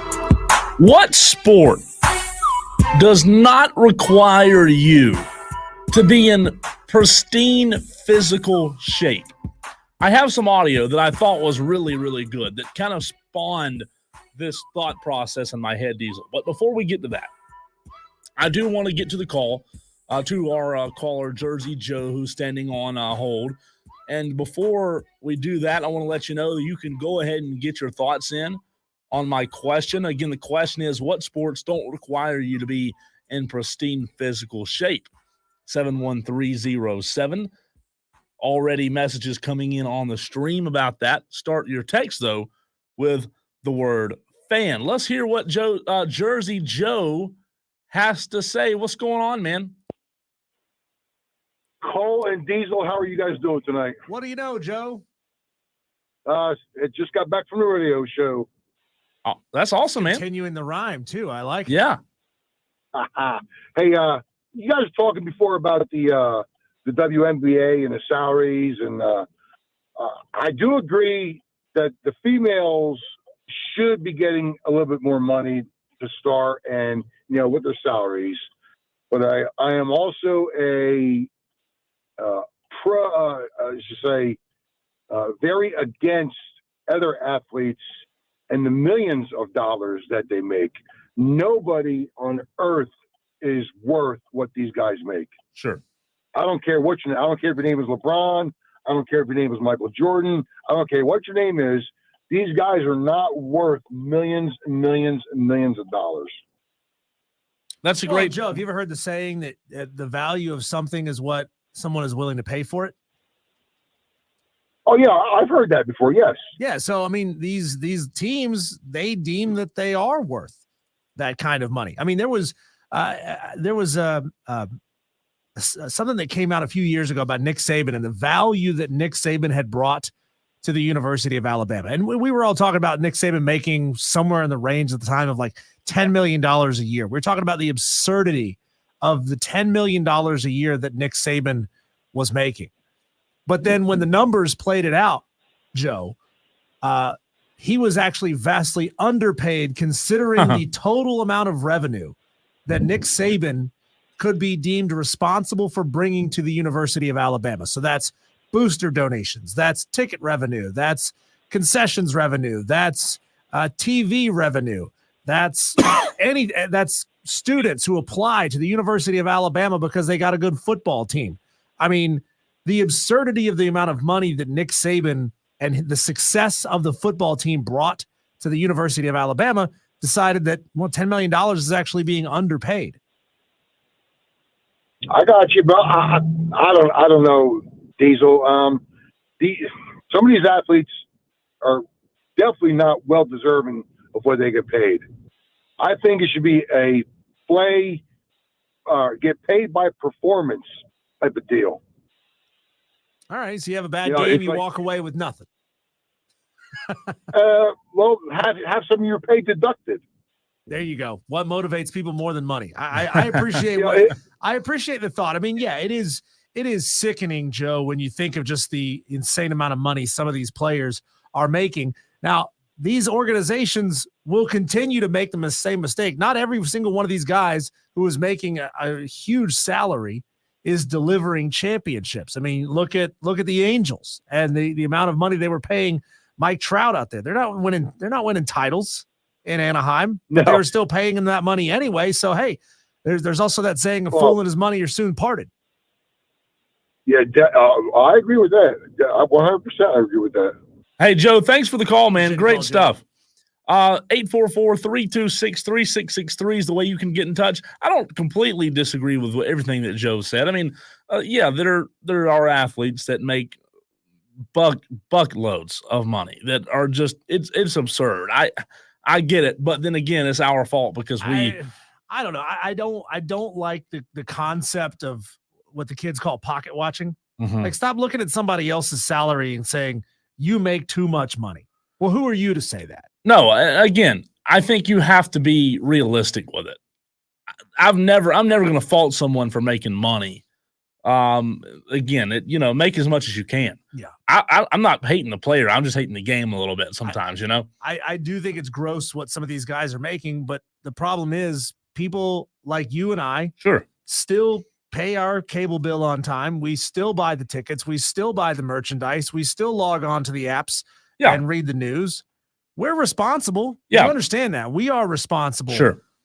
what sport does not require you to be in pristine physical shape? I have some audio that I thought was really, really good that kind of spawned this thought process in my head, Diesel. But before we get to that, I do want to get to the call to our caller, Jersey Joe, who's standing on hold. And before we do that, I want to let you know that you can go ahead and get your thoughts in on my question. Again, the question is, what sports don't require you to be in pristine physical shape? 71307. Already messages coming in on the stream about that. Start your text, though, with the word fan. Let's hear what Jersey Joe has to say. What's going on, man? Cole and Diesel, how are you guys doing tonight? What do you know, Joe? It just got back from the radio show. Oh, that's awesome, man. Continuing the rhyme, too. I like it. Yeah. Hey, you guys were talking before about the WNBA and the salaries, and I do agree that the females should be getting a little bit more money to start and, with their salaries. But I am also a very against other athletes and the millions of dollars that they make. Nobody on earth is worth what these guys make. Sure. I don't care what your name. I don't care if your name is LeBron. I don't care if your name is Michael Jordan. I don't care what your name is. These guys are not worth millions and millions and millions of dollars. That's a great Joe. Have you ever heard the saying that the value of something is what someone is willing to pay for it? Oh yeah, I've heard that before. Yes. Yeah. So I mean, these teams, they deem that they are worth that kind of money. I mean, there was something that came out a few years ago about Nick Saban and the value that Nick Saban had brought to the University of Alabama. And we were all talking about Nick Saban making somewhere in the range at the time of like $10 million a year. We're talking about the absurdity of the $10 million a year that Nick Saban was making. But then when the numbers played it out, Joe, he was actually vastly underpaid considering the total amount of revenue that Nick Saban could be deemed responsible for bringing to the University of Alabama. So that's booster donations, that's ticket revenue, that's concessions revenue, that's TV revenue, that's that's students who apply to the University of Alabama because they got a good football team. I mean, the absurdity of the amount of money that Nick Saban and the success of the football team brought to the University of Alabama decided that, well, $10 million is actually being underpaid. I got you, bro. I don't know, Diesel. Some of these athletes are definitely not well deserving of what they get paid. I think it should be a get paid by performance type of deal. All right, so you have a bad game, you walk away with nothing. Well, have some of your pay deducted. There you go. What motivates people more than money? I appreciate I appreciate the thought. I mean, yeah, it is sickening, Joe, when you think of just the insane amount of money some of these players are making. Now, these organizations will continue to make the same mistake. Not every single one of these guys who is making a huge salary is delivering championships. I mean, look at the Angels and the amount of money they were paying Mike Trout out there. They're not winning titles in Anaheim, but they were still paying him that money anyway. So, hey, there's also that saying, a fool and his money are soon parted. Yeah, I agree with that. 100% I agree with that. Hey, Joe, thanks for the call, man. Great stuff. 844-326-3663 is the way you can get in touch. I don't completely disagree with everything that Joe said. I mean, yeah, there are athletes that make buckloads of money that are just it's absurd. I get it, but then again, it's our fault because I don't know. I don't like the concept of what the kids call pocket watching. Mm-hmm. Like, stop looking at somebody else's salary and saying you make too much money. Well, who are you to say that? No, again, I think you have to be realistic with it. I'm never going to fault someone for making money Again, make as much as you can. Yeah. I'm not hating the player. I'm just hating the game a little bit sometimes, I do think it's gross what some of these guys are making, but the problem is people like you and I Sure. still pay our cable bill on time. We still buy the tickets. We still buy the merchandise. We still log on to the apps and read the news. We're responsible. Yeah. You understand that. We are responsible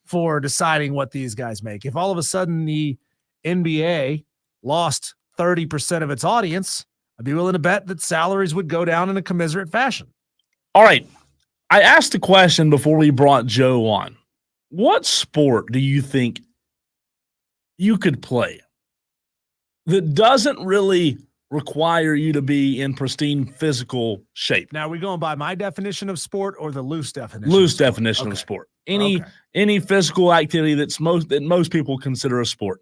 for deciding what these guys make. If all of a sudden the NBA lost 30% of its audience, I'd be willing to bet that salaries would go down in a commiserate fashion. All right. I asked a question before we brought Joe on. What sport do you think you could play that doesn't really require you to be in pristine physical shape? Now, are we going by my definition of sport or the loose definition? Loose definition of sport. Any physical activity that most people consider a sport.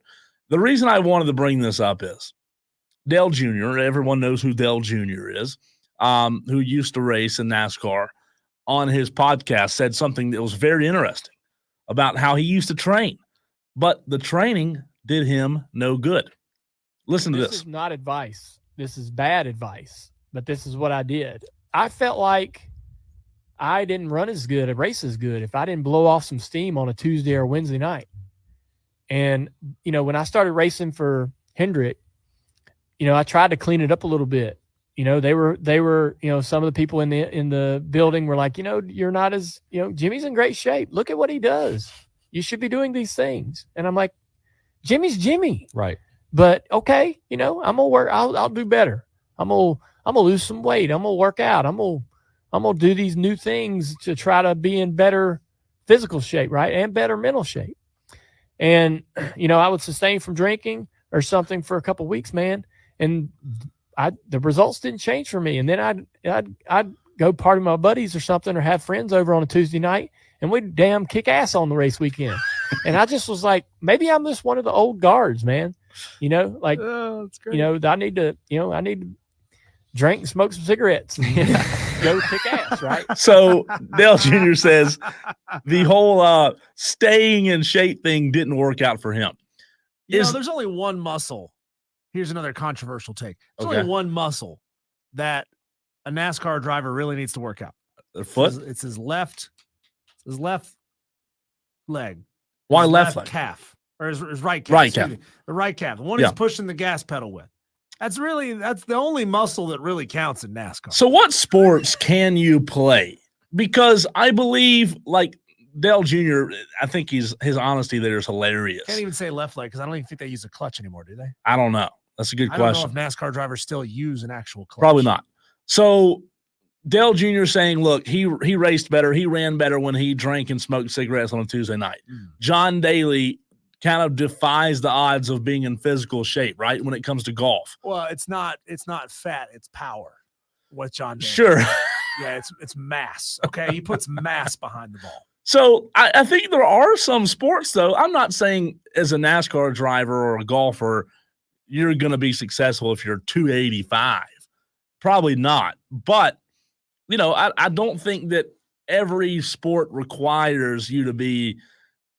The reason I wanted to bring this up is Dale Jr., everyone knows who Dale Jr. is, who used to race in NASCAR, on his podcast said something that was very interesting about how he used to train, but the training did him no good. Listen to this. This is not advice. This is bad advice, but this is what I did. I felt like I didn't run as good, race as good, if I didn't blow off some steam on a Tuesday or Wednesday night. And, when I started racing for Hendrick, I tried to clean it up a little bit. They were, some of the people in the building were like, you're not as, Jimmy's in great shape. Look at what he does. You should be doing these things. And I'm like, Jimmy's Jimmy. Right. But okay, I'm gonna work. I'll do better. I'm gonna lose some weight. I'm gonna work out. I'm gonna do these new things to try to be in better physical shape, right, and better mental shape. And I would sustain from drinking or something for a couple of weeks, man, and the results didn't change for me. And then I'd go party with my buddies or something, or have friends over on a Tuesday night, and we'd damn kick ass on the race weekend. And I just was like, maybe I'm just one of the old guards, man. That's great. I need to drink and smoke some cigarettes and go kick ass, right? So Dale Jr. says the whole staying in shape thing didn't work out for him. There's only one muscle. Here's another controversial take. There's only one muscle that a NASCAR driver really needs to work out. Their foot? It's his left leg. Why his left leg? Calf. Or his right calf. Right calf. The right calf. The one he's pushing the gas pedal with. That's the only muscle that really counts in NASCAR. So what sports can you play? Because I believe, like Dale Jr., I think his honesty there is hilarious. Can't even say left leg because I don't even think they use a clutch anymore, do they? I don't know. That's a good question. I don't know if NASCAR drivers still use an actual clutch. Probably not. So Dale Jr. saying, look, he raced better. He ran better when he drank and smoked cigarettes on a Tuesday night. John Daly kind of defies the odds of being in physical shape, right, when it comes to golf. Well, it's not fat, it's power. What John Daly. Sure. Yeah, it's mass. Okay. He puts mass behind the ball. So I think there are some sports, though. I'm not saying as a NASCAR driver or a golfer, you're going to be successful if you're 285. Probably not. But, I don't think that every sport requires you to be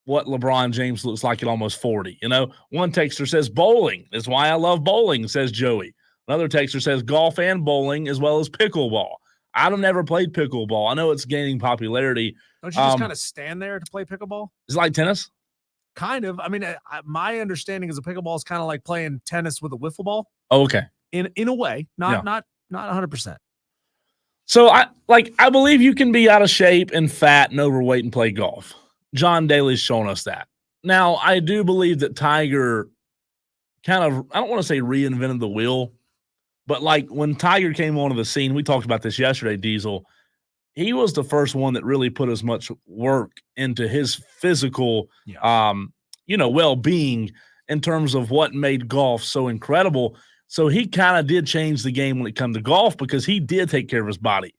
what LeBron James looks like at almost 40. One texter says bowling is why I love bowling, says Joey. Another texter says golf and bowling as well as pickleball. I've never played pickleball. I know it's gaining popularity. Don't you just kind of stand there to play pickleball? Is it like tennis? Kind of. I mean, my understanding is a pickleball is kind of like playing tennis with a wiffle ball. Oh, okay. In a way, not 100%. So I believe you can be out of shape and fat and overweight and play golf. John Daly's shown us that. Now, I do believe that Tiger kind of, I don't want to say reinvented the wheel, but like when Tiger came onto the scene, we talked about this yesterday, Diesel, he was the first one that really put as much work into his physical, well-being in terms of what made golf so incredible. So he kind of did change the game when it comes to golf because he did take care of his body.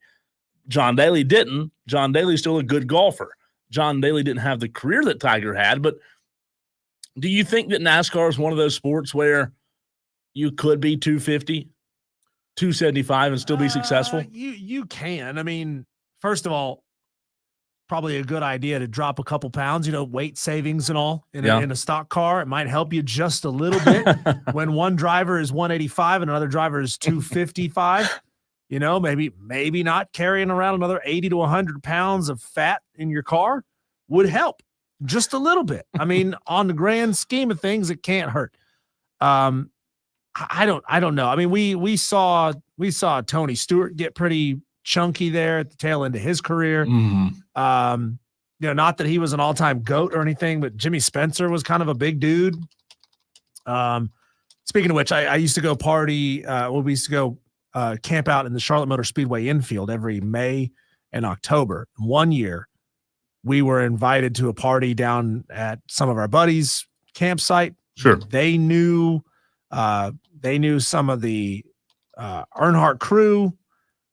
John Daly didn't. John Daly's still a good golfer. John Daly didn't have the career that Tiger had, but do you think that NASCAR is one of those sports where you could be 250, 275 and still be successful? You can. I mean, first of all, probably a good idea to drop a couple pounds, weight savings and all in a stock car. It might help you just a little bit when one driver is 185 and another driver is 255. Maybe not carrying around another 80 to 100 pounds of fat in your car would help just a little bit. I mean, on the grand scheme of things, it can't hurt. I don't know. I mean, we saw Tony Stewart get pretty chunky there at the tail end of his career. Mm-hmm. Not that he was an all-time GOAT or anything, but Jimmy Spencer was kind of a big dude. Speaking of which, I used to go party. We used to go camp out in the Charlotte Motor Speedway infield every May and October. One year, we were invited to a party down at some of our buddies' campsite. Sure. They knew some of the Earnhardt crew.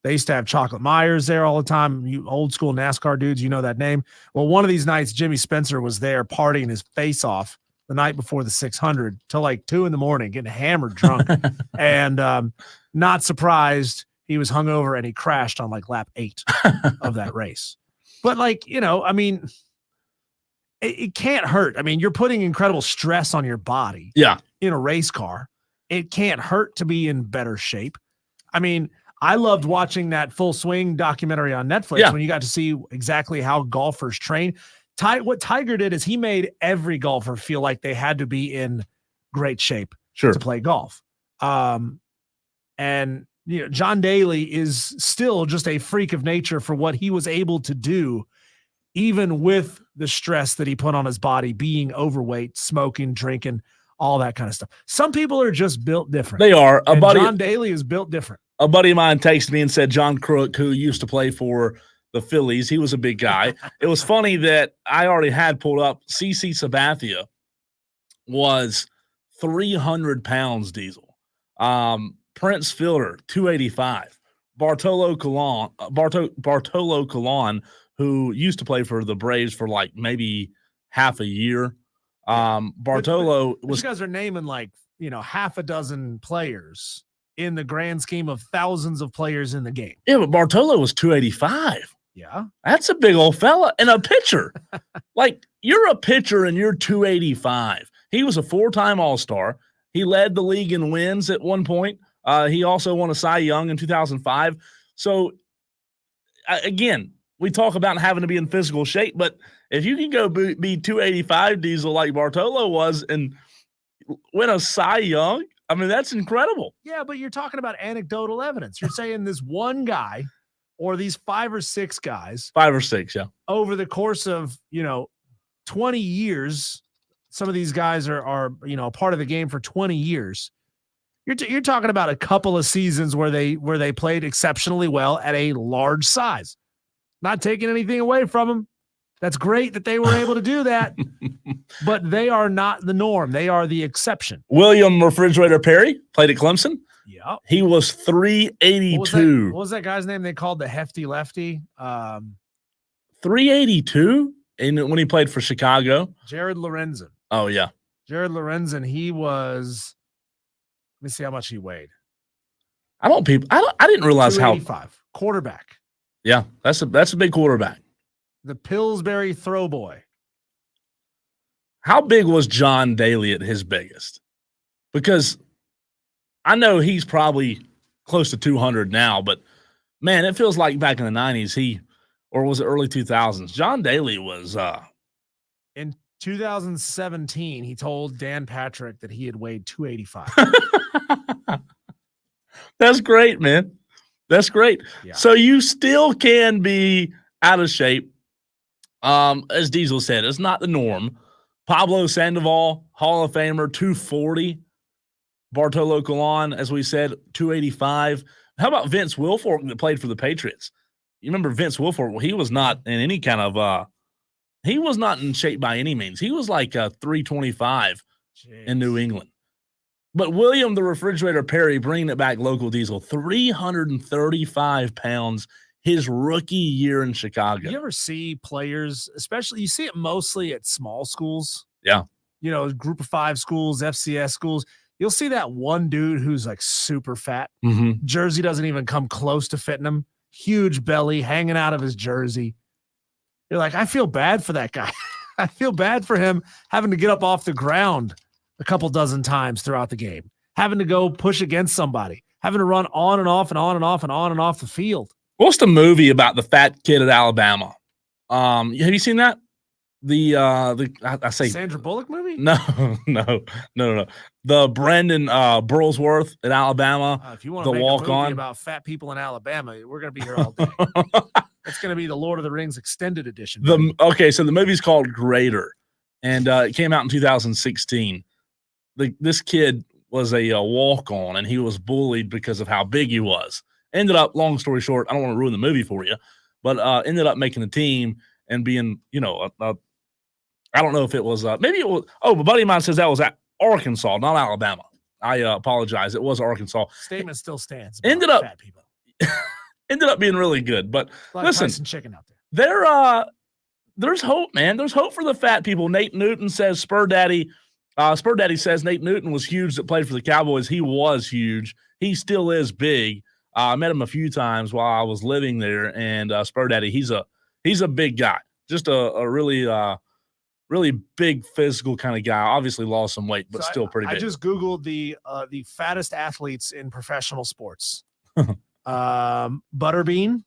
They used to have Chocolate Myers there all the time. You old school NASCAR dudes, you know that name. Well, one of these nights, Jimmy Spencer was there partying his face off the night before the 600 till like 2 a.m, getting hammered drunk. And not surprised, he was hungover and he crashed on like lap 8 of that race. But I mean, it can't hurt. I mean, you're putting incredible stress on your body. Yeah. In a race car. It can't hurt to be in better shape. I mean, I loved watching that Full Swing documentary on Netflix when you got to see exactly how golfers train. What Tiger did is he made every golfer feel like they had to be in great shape to play golf. And John Daly is still just a freak of nature for what he was able to do, even with the stress that he put on his body, being overweight, smoking, drinking, all that kind of stuff. Some people are just built different. They are. John Daly is built different. A buddy of mine texted me and said John Crook, who used to play for the Phillies, he was a big guy. It was funny that I already had pulled up CC Sabathia was 300 pounds, Diesel. Prince Fielder, 285. Bartolo Colon, who used to play for the Braves for like maybe half a year. Bartolo was. You guys are naming half a dozen players in the grand scheme of thousands of players in the game. Yeah, but Bartolo was 285. Yeah. That's a big old fella and a pitcher. You're a pitcher and you're 285. He was a 4-time All-Star. He led the league in wins at one point. He also won a Cy Young in 2005. So, again, we talk about having to be in physical shape, but if you can go be 285 Diesel like Bartolo was and win a Cy Young, I mean, that's incredible. Yeah, but you're talking about anecdotal evidence. You're saying this one guy or these 5 or 6 guys. 5 or 6, yeah. Over the course of, 20 years, some of these guys are a part of the game for 20 years. You're talking about a couple of seasons where they played exceptionally well at a large size. Not taking anything away from them. That's great that they were able to do that, but they are not the norm. They are the exception. William Refrigerator Perry played at Clemson. Yeah. He was 382. What was that guy's name they called the hefty lefty? 382 when he played for Chicago. Jared Lorenzen. Oh, yeah. Jared Lorenzen, he was, let me see how much he weighed. I didn't realize how. 285. Quarterback. Yeah, that's a big quarterback. The Pillsbury throw boy. How big was John Daly at his biggest? Because I know he's probably close to 200 now, but man, it feels like back in the 90s, or was it early 2000s? John Daly was in 2017, he told Dan Patrick that he had weighed 285. That's great, man. That's great. Yeah. So you still can be out of shape. As Diesel said, it's not the norm. Pablo Sandoval, Hall of Famer, 240. Bartolo Colon, as we said, 285. How about Vince Wilfork that played for the Patriots? You remember Vince Wilfork? Well, he was not in any kind of he was not in shape by any means. He was like 325 in New England. But William the Refrigerator Perry, bringing it back local, Diesel, 335 pounds his rookie year in Chicago. You ever see players, especially, you see it mostly at small schools. Yeah. Group of 5 schools, FCS schools. You'll see that one dude who's like super fat. Mm-hmm. Jersey doesn't even come close to fitting him. Huge belly hanging out of his jersey. You're like, I feel bad for that guy. I feel bad for him having to get up off the ground a couple dozen times throughout the game, having to go push against somebody, having to run on and off and on and off and on and off the field. What's the movie about the fat kid at Alabama? Have you seen that? I say Sandra Bullock movie? No. The Brandon Burlsworth at Alabama. If you want the to make walk a movie on about fat people in Alabama, we're going to be here all day. It's going to be the Lord of the Rings extended edition. So the movie's called Greater, and it came out in 2016. This kid was a walk on, and he was bullied because of how big he was. Ended up, long story short, I don't want to ruin the movie for you, but ended up making the team and being, I don't know if it was maybe it was. Oh, a buddy of mine says that was at Arkansas, not Alabama. I apologize. It was Arkansas. Statement still stands. Ended up fat people. Ended up being really good. But listen, chicken out there. There's hope, man. There's hope for the fat people. Nate Newton says Spur Daddy says Nate Newton was huge that played for the Cowboys. He was huge. He still is big. I met him a few times while I was living there, and Spur Daddy, he's a big guy. Just a really big physical kind of guy. Obviously lost some weight, but still pretty big. I just Googled the fattest athletes in professional sports. Butterbean,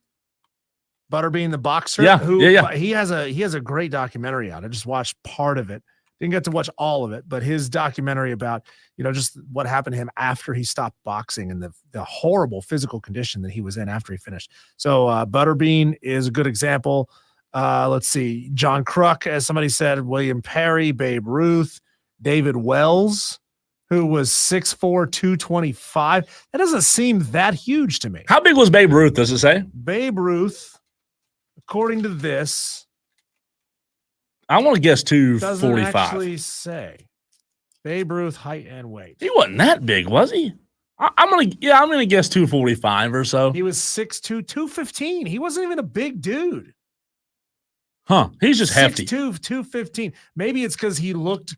the boxer. Yeah. He has a great documentary out. I just watched part of it. Didn't get to watch all of it, but his documentary about, just what happened to him after he stopped boxing and the horrible physical condition that he was in after he finished. So Butterbean is a good example. Let's see. John Kruk, as somebody said, William Perry, Babe Ruth, David Wells, who was 6'4", 225. That doesn't seem that huge to me. How big was Babe Ruth, does it say? Babe Ruth, according to this, I want to guess doesn't 245. actually say. Babe Ruth, height and weight. He wasn't that big, was he? I'm gonna guess 245 or so. He was 6'2", 215. He wasn't even a big dude. Huh? He's just hefty. 6'2", 215. Maybe it's because he looked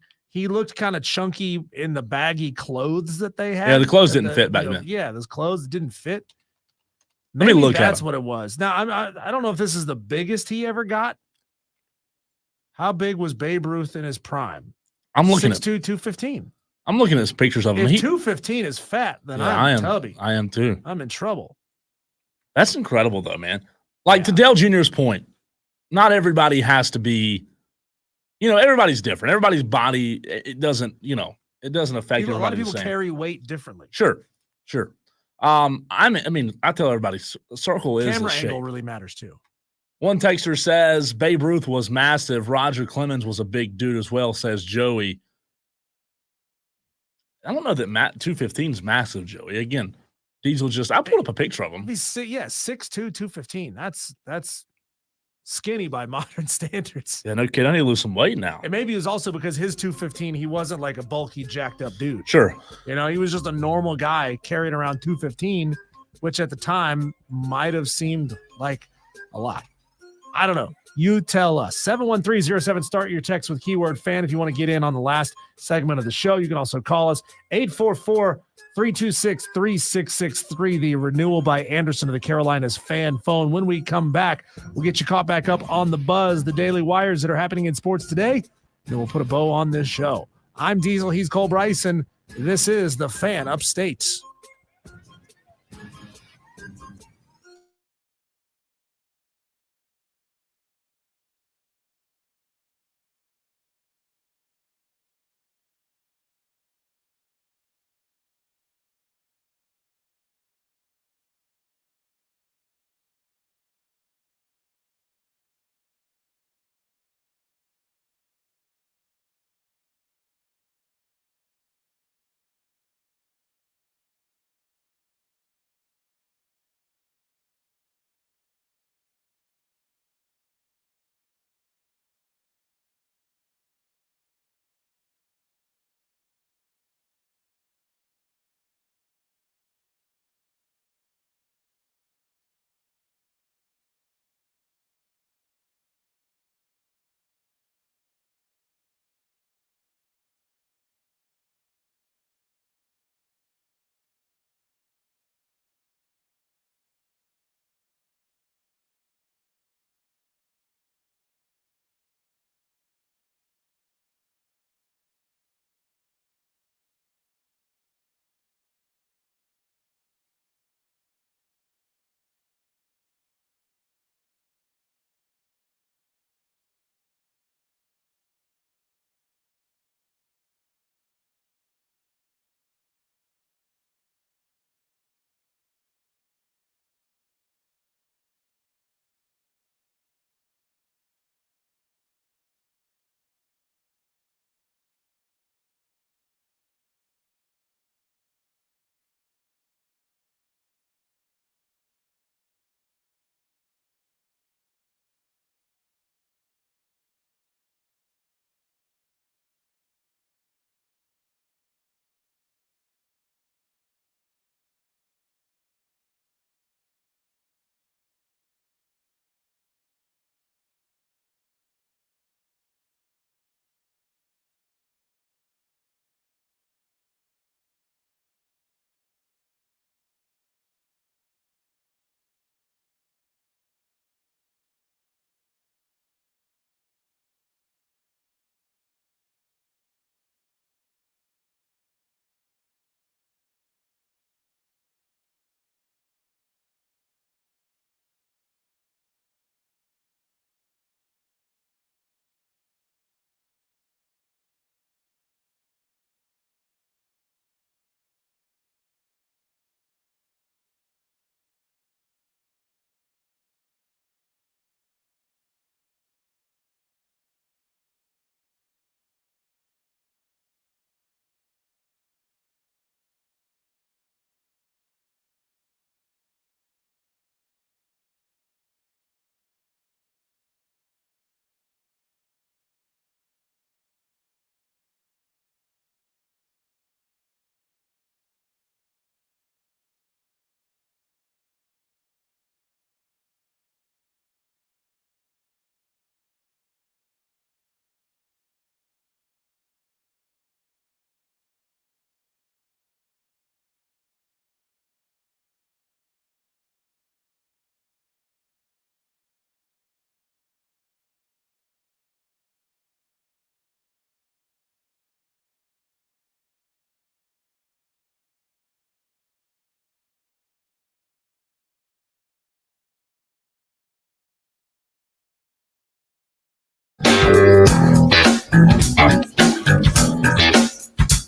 kind of chunky in the baggy clothes that they had. Yeah, the clothes didn't fit back then. Yeah, those clothes didn't fit. Let me look at that's him. what it was. Now I don't know if this is the biggest he ever got. How big was Babe Ruth in his prime? I'm looking 6'2", 215. I'm looking at pictures of him. If 215 is fat, then I'm tubby. I am too. I'm in trouble. That's incredible, though, man. To Dale Jr.'s point, not everybody has to be. Everybody's different. Everybody's body it doesn't affect everybody. A lot of people carry weight differently. Sure. I tell everybody, circle is camera the shape. angle really matters too. One texter says Babe Ruth was massive. Roger Clemens was a big dude as well, says Joey. I don't know that 215 is massive, Joey. Again, Diesel I pulled up a picture of him. 6'2", 215. That's skinny by modern standards. Yeah, no kid. I need to lose some weight now. And maybe it was also because his 215, he wasn't like a bulky, jacked up dude. Sure. He was just a normal guy carrying around 215, which at the time might have seemed like a lot. I don't know. You tell us. 71307. Start your text with keyword fan if you want to get in on the last segment of the show. You can also call us 844-326-3663. The renewal by Anderson of the Carolinas fan phone. When we come back, we'll get you caught back up on the buzz, the daily wires that are happening in sports today. And we'll put a bow on this show. I'm Diesel. He's Cole Bryson. This is the Fan Upstate.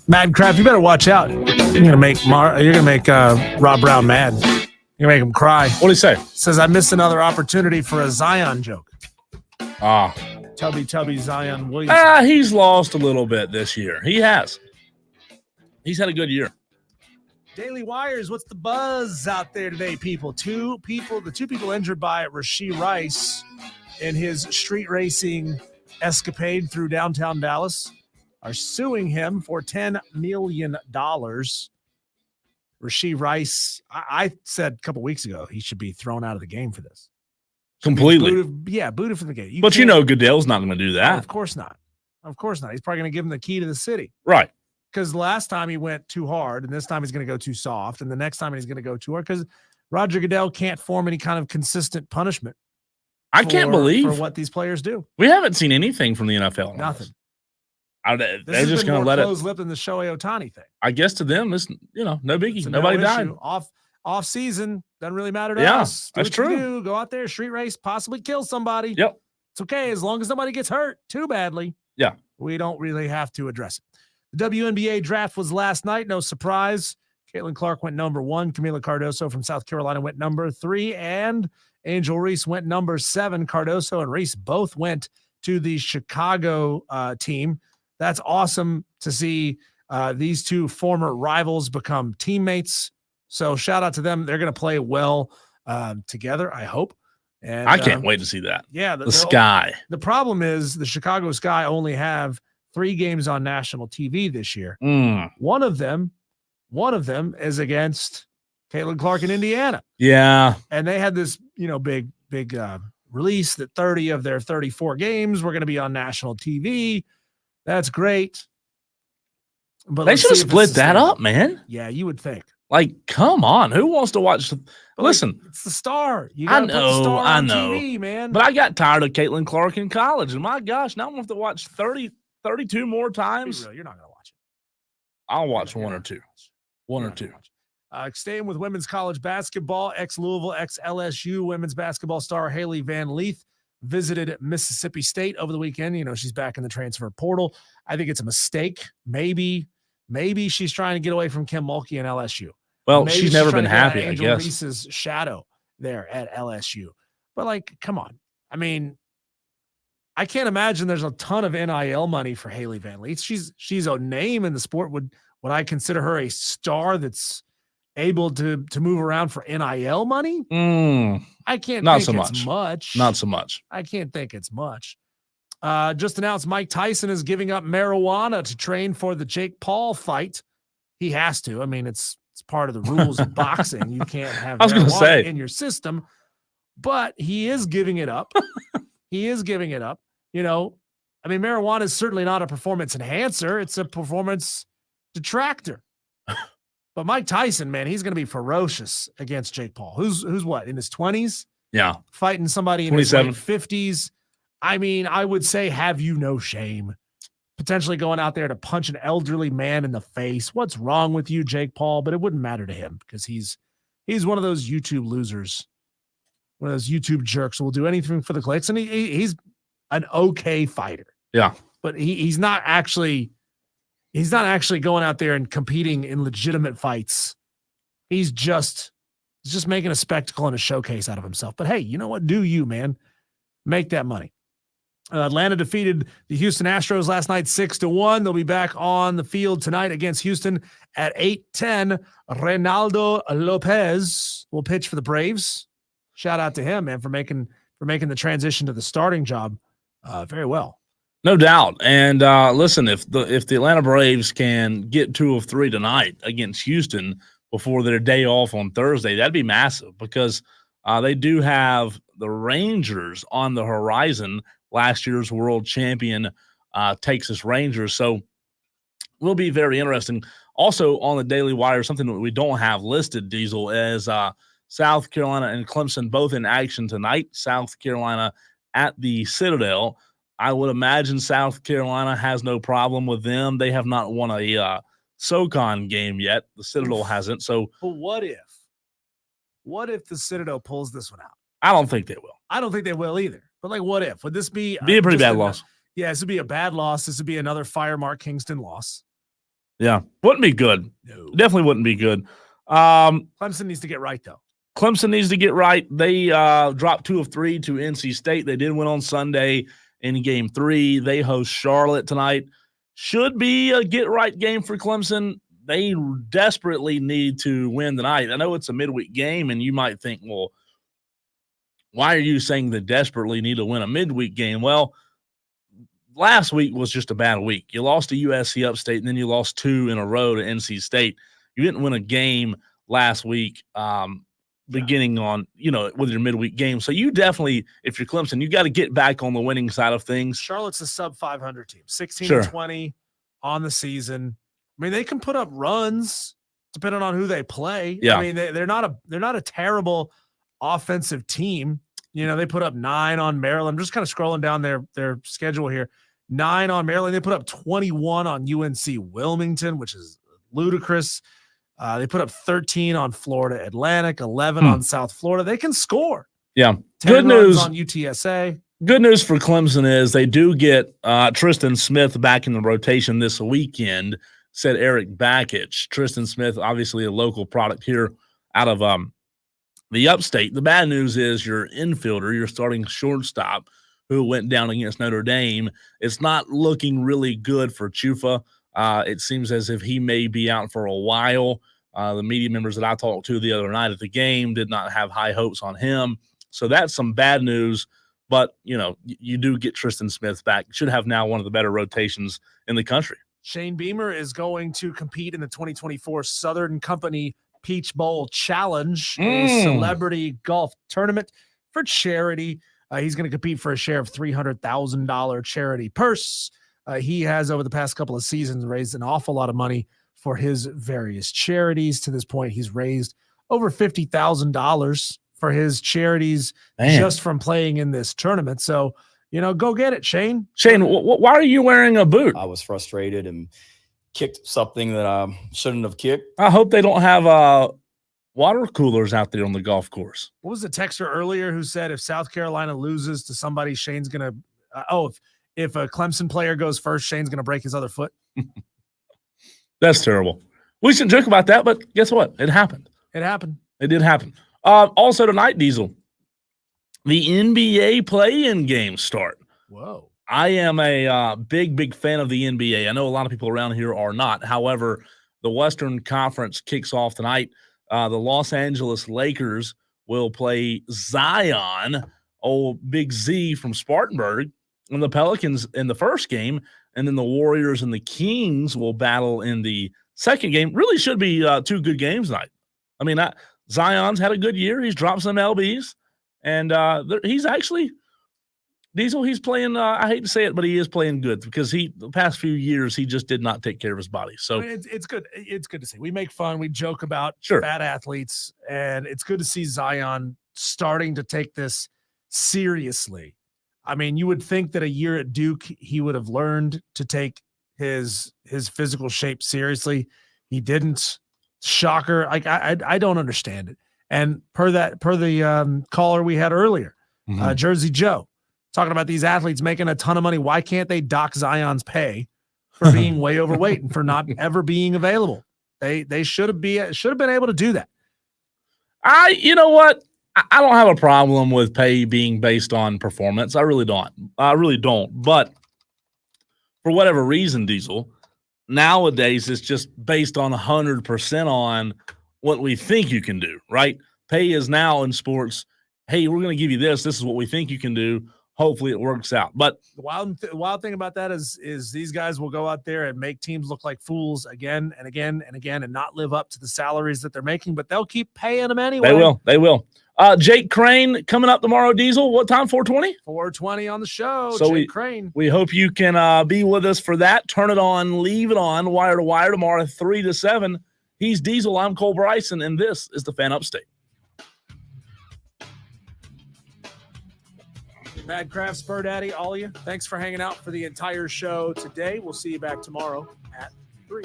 Madcraft, you better watch out. You're gonna make Rob Brown mad. You're gonna make him cry. What do he say? Says I missed another opportunity for a Zion joke. Tubby Zion Williamson. He's lost a little bit this year. He has. He's had a good year. Daily Wires, what's the buzz out there today, people? The two people injured by Rashee Rice in his street racing escapade through downtown Dallas are suing him for $10 million. Rashee Rice, I said a couple weeks ago he should be thrown out of the game for this. Completely. Booted from the game. But Goodell's not going to do that. No, of course not. Of course not. He's probably going to give him the key to the city. Right. Because last time he went too hard, and this time he's going to go too soft, and the next time he's going to go too hard because Roger Goodell can't form any kind of consistent punishment. I can't believe for what these players do. We haven't seen anything from the NFL. Nothing. They're just going to let it. Close-lipped than the Shohei Ohtani thing. I guess to them, it's no biggie. Nobody died. Off season doesn't really matter to us. That's true. Go out there, street race, possibly kill somebody. Yep. It's okay as long as nobody gets hurt too badly. Yeah. We don't really have to address it. The WNBA draft was last night. No surprise. Caitlin Clark went number 1. Camila Cardoso from South Carolina went number 3. And Angel Reese went number 7. Cardoso and Reese both went to the Chicago team. That's awesome to see these two former rivals become teammates. So shout out to them. They're going to play well together, I hope. And I can't wait to see that. Yeah. The Sky. The problem is the Chicago Sky only have 3 games on national TV this year. One of them is against Caitlin Clark in Indiana. Yeah. And they had this, big release that 30 of their 34 games were going to be on national TV. That's great. But they should have split that up, man. Yeah, you would think. Like, come on. Who wants to watch? Listen. It's the star. You got to put the star on TV, man. But I got tired of Caitlin Clark in college. And my gosh, now I'm going to have to watch 32 more times. You're not going to watch it. I'll watch one or two. Staying with women's college basketball, ex-Louisville, ex-LSU women's basketball star Haley Van Leith visited Mississippi State over the weekend. She's back in the transfer portal. I think it's a mistake. Maybe she's trying to get away from Kim Mulkey and LSU. Well, she's never been happy, I guess. Reese's shadow there at LSU. But, come on. I mean, I can't imagine there's a ton of NIL money for Haley Van Leith. She's a name in the sport. Would I consider her a star that's able to move around for NIL money? I can't think it's much. Not so much. I can't think it's much. Just announced Mike Tyson is giving up marijuana to train for the Jake Paul fight. He has to. I mean, it's part of the rules of boxing. You can't have marijuana in your system. But he is giving it up. Marijuana is certainly not a performance enhancer. It's a performance detractor. But Mike Tyson, man, he's going to be ferocious against Jake Paul. Who's what, in his 20s? Yeah. Fighting somebody in his late 50s. I mean, I would say, have you no shame? Potentially going out there to punch an elderly man in the face. What's wrong with you, Jake Paul? But it wouldn't matter to him because he's one of those YouTube losers, one of those YouTube jerks who will do anything for the clicks. And he's an okay fighter. Yeah. But he's not actually going out there and competing in legitimate fights. He's just making a spectacle and a showcase out of himself. But hey, you know what? Do you, man? Make that money. Atlanta defeated the Houston Astros last night 6-1. They'll be back on the field tonight against Houston at 8:10. Reynaldo Lopez will pitch for the Braves. Shout out to him, man, for making the transition to the starting job very well. No doubt. And listen, if the Atlanta Braves can get 2 of 3 tonight against Houston before their day off on Thursday, that'd be massive because they do have the Rangers on the horizon. Last year's world champion Texas Rangers. So will be very interesting. Also on the Daily Wire, something that we don't have listed, Diesel, is South Carolina and Clemson both in action tonight. South Carolina at the Citadel. I would imagine South Carolina has no problem with them. They have not won a SoCon game yet. The Citadel hasn't. So, but what if the Citadel pulls this one out? I don't think they will. I don't think they will either. But what if? Would this be a pretty bad loss? Yeah, this would be a bad loss. This would be another Fire Mark Kingston loss. Yeah, wouldn't be good. No. Definitely wouldn't be good. Clemson needs to get right, though. Clemson needs to get right. They dropped 2 of 3 to NC State. They did win on Sunday in Game 3. They host Charlotte tonight. Should be a get-right game for Clemson. They desperately need to win tonight. I know it's a midweek game, and you might think, well, why are you saying they desperately need to win a midweek game? Well, last week was just a bad week. You lost to USC Upstate, and then you lost 2 in a row to NC State. You didn't win a game last week. Beginning on, with your midweek game. So you definitely, if you're Clemson, you got to get back on the winning side of things. Charlotte's a sub 500 team, 16-20 on the season. I mean, they can put up runs depending on who they play. Yeah. I mean, they're not a terrible offensive team. They put up 9 on Maryland. I'm just kind of scrolling down their schedule here. 9 on Maryland. They put up 21 on UNC Wilmington, which is ludicrous. They put up 13 on Florida Atlantic, 11 on South Florida. They can score. Yeah. 10 Good news on UTSA. Good news for Clemson is they do get Tristan Smith back in the rotation this weekend, said Eric Bakich. Tristan Smith, obviously a local product here out of the upstate. The bad news is your infielder, your starting shortstop, who went down against Notre Dame. It's not looking really good for Chufa. It seems as if he may be out for a while. The media members that I talked to the other night at the game did not have high hopes on him. So that's some bad news. But, you do get Tristan Smith back. Should have now one of the better rotations in the country. Shane Beamer is going to compete in the 2024 Southern Company Peach Bowl Challenge, a celebrity golf tournament for charity. He's going to compete for a share of $300,000 charity purse. He has, over the past couple of seasons, raised an awful lot of money for his various charities. To this point, he's raised over $50,000 for his charities just from playing in this tournament. So, go get it, Shane. Shane, why are you wearing a boot? I was frustrated and kicked something that I shouldn't have kicked. I hope they don't have water coolers out there on the golf course. What was the texter earlier who said if South Carolina loses to somebody, Shane's going to if a Clemson player goes first, Shane's going to break his other foot? That's terrible. We shouldn't joke about that, but guess what? It happened. It happened. It did happen. Also tonight, Diesel, the NBA play-in games start. Whoa. I am a big fan of the NBA. I know a lot of people around here are not. However, the Western Conference kicks off tonight. The Los Angeles Lakers will play Zion, old Big Z from Spartanburg, and the Pelicans in the first game, and then the Warriors and the Kings will battle in the second game. Really should be 2 good games tonight. I mean, Zion's had a good year. He's dropped some LBs, and he's actually – Diesel, he's playing I hate to say it, but he is playing good because the past few years he just did not take care of his body. So it's good. It's good to see. We make fun. We joke about Sure. fat athletes, and it's good to see Zion starting to take this seriously. I mean, you would think that a year at Duke he would have learned to take his physical shape seriously. He didn't. Shocker. I don't understand it. And per the caller we had earlier, Jersey Joe, talking about these athletes making a ton of money. Why can't they dock Zion's pay for being way overweight and for not ever being available? They should have been able to do that. You know what? I don't have a problem with pay being based on performance. I really don't. But for whatever reason, Diesel, nowadays it's just based on 100% on what we think you can do, right? Pay is now in sports. Hey, we're going to give you this. This is what we think you can do. Hopefully it works out. But The wild thing about that is these guys will go out there and make teams look like fools again and again and again and not live up to the salaries that they're making, but they'll keep paying them anyway. They will. Jake Crane coming up tomorrow, Diesel. What time? 4:20? 4:20 on the show. So Jake Crane. We hope you can be with us for that. Turn it on, leave it on. Wire to Wire tomorrow, 3 to 7. He's Diesel. I'm Cole Bryson, and this is the Fan Upstate. Mad Craft, Spur Daddy, all of you, thanks for hanging out for the entire show today. We'll see you back tomorrow at 3.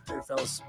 Later, fellas.